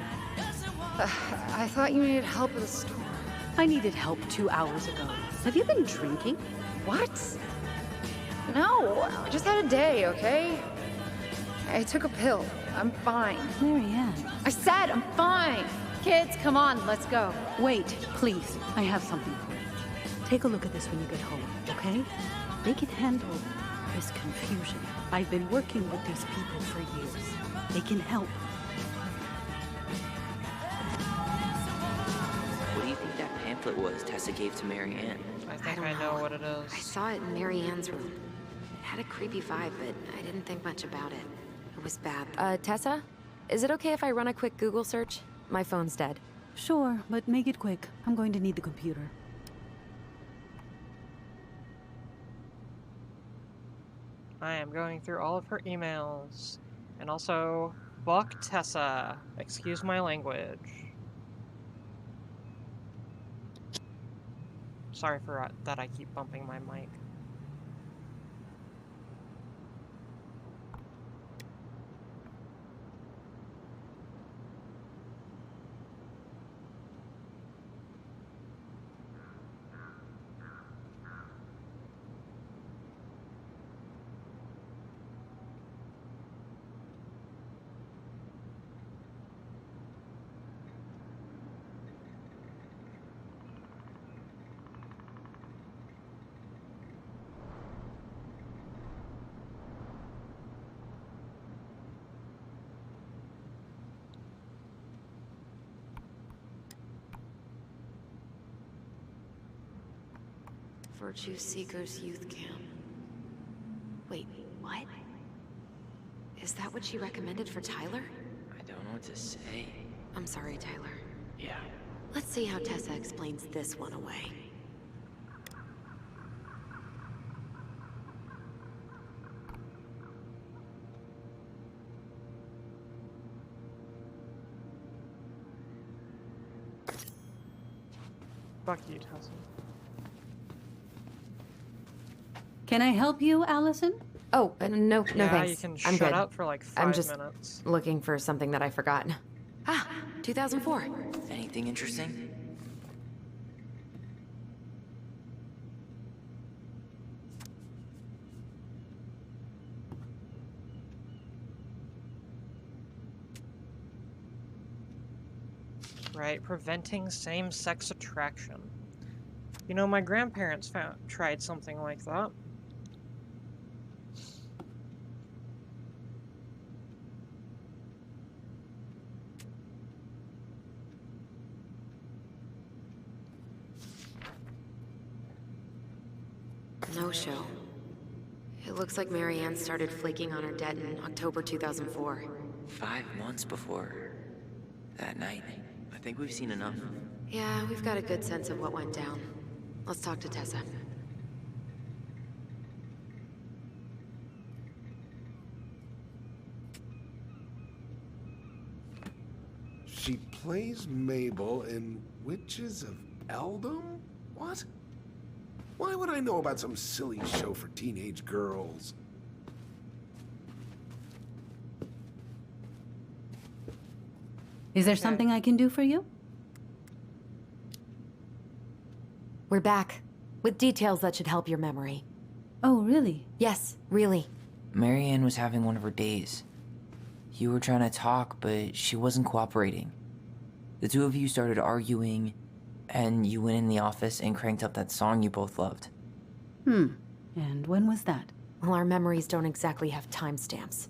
[SPEAKER 11] I thought you needed help with the store.
[SPEAKER 8] I needed help 2 hours ago. Have you been drinking?
[SPEAKER 11] What? No, I just had a day, okay? I took a pill. I'm fine.
[SPEAKER 8] Marianne.
[SPEAKER 11] I said I'm fine. Kids, come on, let's go.
[SPEAKER 8] Wait, please. I have something for you. Take a look at this when you get home, okay? They can handle this confusion. I've been working with these people for years. They can help.
[SPEAKER 5] What do you think that pamphlet was Tessa gave to Marianne?
[SPEAKER 1] I think
[SPEAKER 4] don't
[SPEAKER 1] I know what it is.
[SPEAKER 4] I saw it in Marianne's room. It had a creepy vibe, but I didn't think much about it. It was bad. Tessa? Is it okay if I run a quick Google search? My phone's dead.
[SPEAKER 8] Sure, but make it quick. I'm going to need the computer.
[SPEAKER 1] I am going through all of her emails. And also, fuck Tessa. Excuse my language. Sorry for that I keep bumping my mic.
[SPEAKER 4] Virtue Seekers Youth Camp. Wait, what? Is that what she recommended for Tyler?
[SPEAKER 5] I don't know what to say.
[SPEAKER 4] I'm sorry, Tyler.
[SPEAKER 5] Yeah.
[SPEAKER 4] Let's see how Tessa explains this one away.
[SPEAKER 1] Fuck you, Tessa.
[SPEAKER 8] Can I help you, Allison?
[SPEAKER 4] Oh, no,
[SPEAKER 1] Yeah,
[SPEAKER 4] thanks.
[SPEAKER 1] you can
[SPEAKER 4] I'm
[SPEAKER 1] shut
[SPEAKER 4] good.
[SPEAKER 1] up for like
[SPEAKER 4] I'm
[SPEAKER 1] 5
[SPEAKER 4] just
[SPEAKER 1] minutes.
[SPEAKER 4] looking for something that I forgot. Ah, 2004.
[SPEAKER 5] Anything interesting?
[SPEAKER 1] Right, preventing same-sex attraction. You know, my grandparents tried something like that.
[SPEAKER 4] No show. It looks like Marianne started flaking on her debt in October 2004.
[SPEAKER 5] 5 months before that night. I think we've seen enough.
[SPEAKER 4] Yeah, we've got a good sense of what went down. Let's talk to Tessa.
[SPEAKER 10] She plays Mabel in Witches of Eldom? What? Why would I know about some silly show for teenage girls?
[SPEAKER 8] Is there
[SPEAKER 1] Okay.
[SPEAKER 8] something I can do for you?
[SPEAKER 4] We're back. With details that should help your memory.
[SPEAKER 8] Oh, really?
[SPEAKER 4] Yes, really.
[SPEAKER 5] Marianne was having one of her days. You were trying to talk, but she wasn't cooperating. The two of you started arguing, and you went in the office and cranked up that song you both loved.
[SPEAKER 8] And when was that?
[SPEAKER 4] Well, our memories don't exactly have timestamps.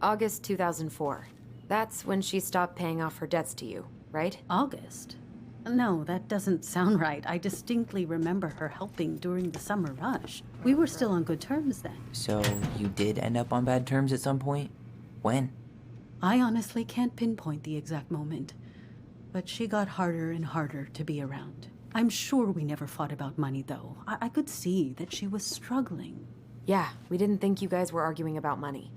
[SPEAKER 4] August 2004. That's when she stopped paying off her debts to you, right?
[SPEAKER 8] August? No, that doesn't sound right. I distinctly remember her helping during the summer rush. We were still on good terms then.
[SPEAKER 5] So you did end up on bad terms at some point? When?
[SPEAKER 8] I honestly can't pinpoint the exact moment, but she got harder and harder to be around. I'm sure we never fought about money, though. I could see that she was struggling.
[SPEAKER 4] Yeah, we didn't think you guys were arguing about money.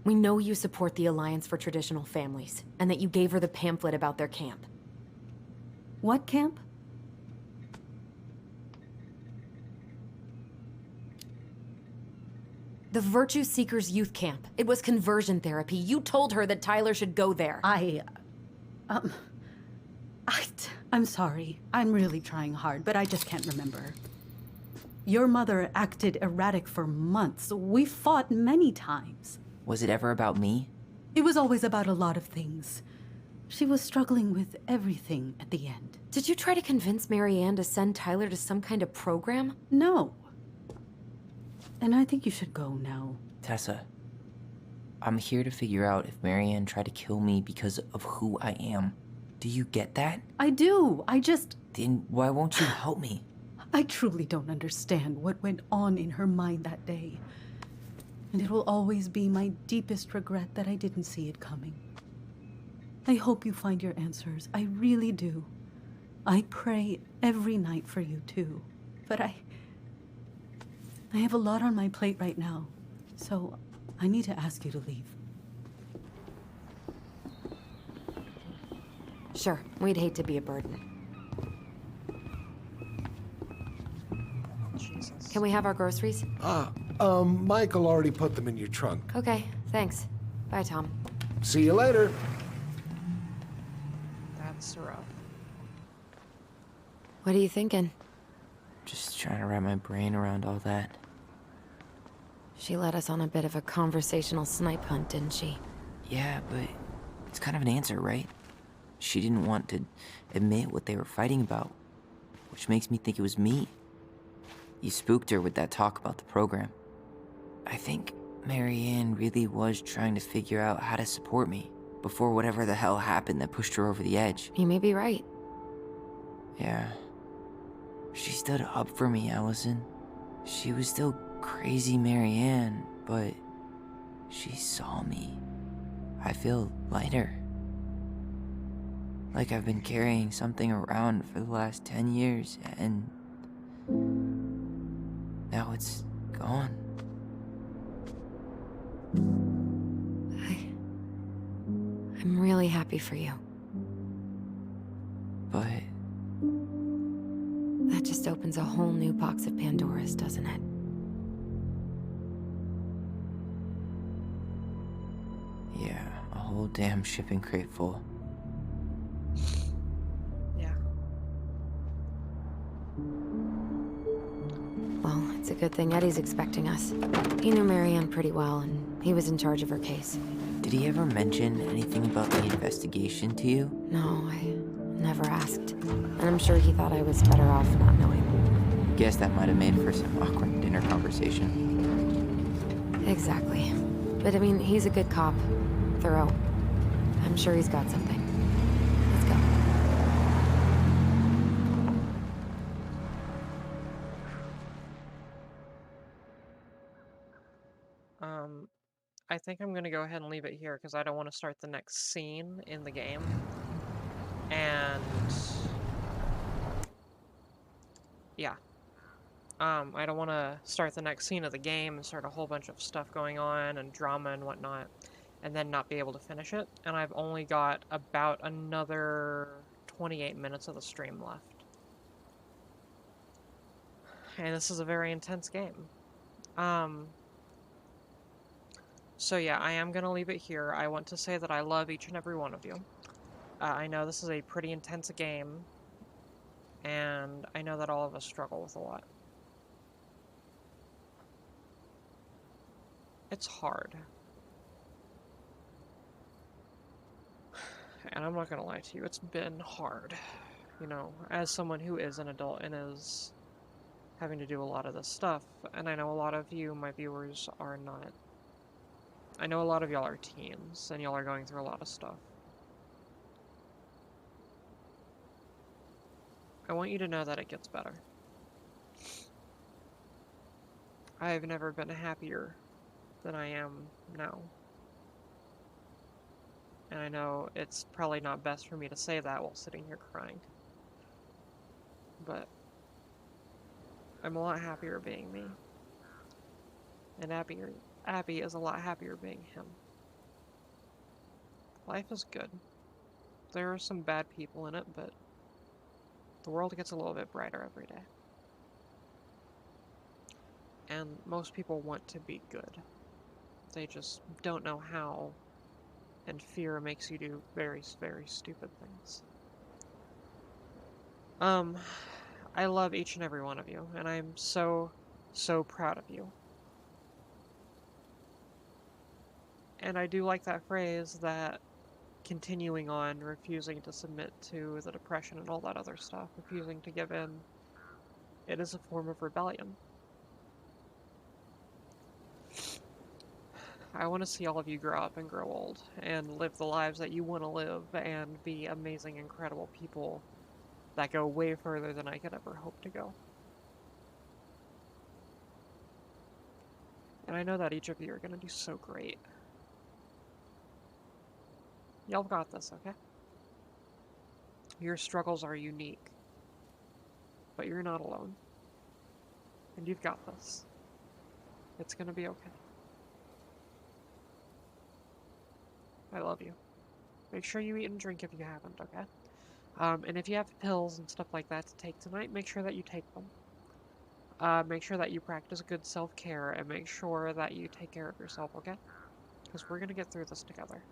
[SPEAKER 4] We know you support the Alliance for Traditional Families, and that you gave her the pamphlet about their camp.
[SPEAKER 8] What camp?
[SPEAKER 4] The Virtue Seekers Youth Camp. It was conversion therapy. You told her that Tyler should go there.
[SPEAKER 8] I'm sorry. I'm really trying hard, but I just can't remember. Your mother acted erratic for months. We fought many times.
[SPEAKER 5] Was it ever about me?
[SPEAKER 8] It was always about a lot of things. She was struggling with everything at the end.
[SPEAKER 4] Did you try to convince Marianne to send Tyler to some kind of program?
[SPEAKER 8] No. And I think you should go now.
[SPEAKER 5] Tessa, I'm here to figure out if Marianne tried to kill me because of who I am. Do you get that?
[SPEAKER 8] I do.
[SPEAKER 5] Then why won't you help me?
[SPEAKER 8] I truly don't understand what went on in her mind that day. And it will always be my deepest regret that I didn't see it coming. I hope you find your answers. I really do. I pray every night for you too. But I have a lot on my plate right now, so I need to ask you to leave.
[SPEAKER 4] Sure, we'd hate to be a burden.
[SPEAKER 1] Jesus.
[SPEAKER 4] Can we have our groceries?
[SPEAKER 10] Michael already put them in your trunk.
[SPEAKER 4] Okay, thanks. Bye, Tom.
[SPEAKER 10] See you later.
[SPEAKER 1] That's rough.
[SPEAKER 4] What are you thinking?
[SPEAKER 5] Just trying to wrap my brain around all that.
[SPEAKER 4] She led us on a bit of a conversational snipe hunt, didn't she?
[SPEAKER 5] Yeah, but it's kind of an answer, right? She didn't want to admit what they were fighting about, which makes me think it was me. You spooked her with that talk about the program. I think Marianne really was trying to figure out how to support me before whatever the hell happened that pushed her over the edge.
[SPEAKER 4] You may be right.
[SPEAKER 5] Yeah. She stood up for me, Allison. She was still crazy Marianne, but she saw me. I feel lighter. Like I've been carrying something around for the last 10 years, and now it's gone.
[SPEAKER 4] I'm really happy for you.
[SPEAKER 5] But
[SPEAKER 4] That just opens a whole new box of Pandora's, doesn't it?
[SPEAKER 5] yeah, a whole damn shipping crate full.
[SPEAKER 1] Yeah.
[SPEAKER 4] Well, it's a good thing Eddie's expecting us. He knew Marianne pretty well, and he was in charge of her case.
[SPEAKER 5] Did he ever mention anything about the investigation to you?
[SPEAKER 4] No, I never asked. And I'm sure he thought I was better off not knowing.
[SPEAKER 5] Guess that might have made for some awkward dinner conversation.
[SPEAKER 4] Exactly. But I mean, he's a good cop. Thorough. I'm sure he's got something. Let's go.
[SPEAKER 1] I think I'm gonna go ahead and leave it here because I don't want to start the next scene in the game. And yeah. I don't want to start the next scene of the game and start a whole bunch of stuff going on and drama and whatnot. and then not be able to finish it. And I've only got about another 28 minutes of the stream left. And this is a very intense game. So yeah, I am gonna leave it here. I want to say that I love each and every one of you. I know this is a pretty intense game, and I know that all of us struggle with a lot. It's hard. And I'm not gonna lie to you, it's been hard. You know, as someone who is an adult and is having to do a lot of this stuff, and I know a lot of you, my viewers, are not. I know a lot of y'all are teens, and y'all are going through a lot of stuff. I want you to know that it gets better. I've never been happier than I am now. And I know it's probably not best for me to say that while sitting here crying. But I'm a lot happier being me. And Abby is a lot happier being him. Life is good. There are some bad people in it, but the world gets a little bit brighter every day. And most people want to be good. They just don't know how, and fear makes you do very, very stupid things. I love each and every one of you, and I'm so, so proud of you. And I do like that phrase that continuing on, refusing to submit to the depression and all that other stuff, refusing to give in, it is a form of rebellion. I want to see all of you grow up and grow old and live the lives that you want to live and be amazing, incredible people that go way further than I could ever hope to go. And I know that each of you are going to do so great. Y'all got this, okay? Your struggles are unique, but you're not alone. And you've got this. It's going to be okay. I love you. Make sure you eat and drink if you haven't, okay? And if you have pills and stuff like that to take tonight, make sure that you take them. Make sure that you practice good self-care and make sure that you take care of yourself, okay? Because we're gonna get through this together.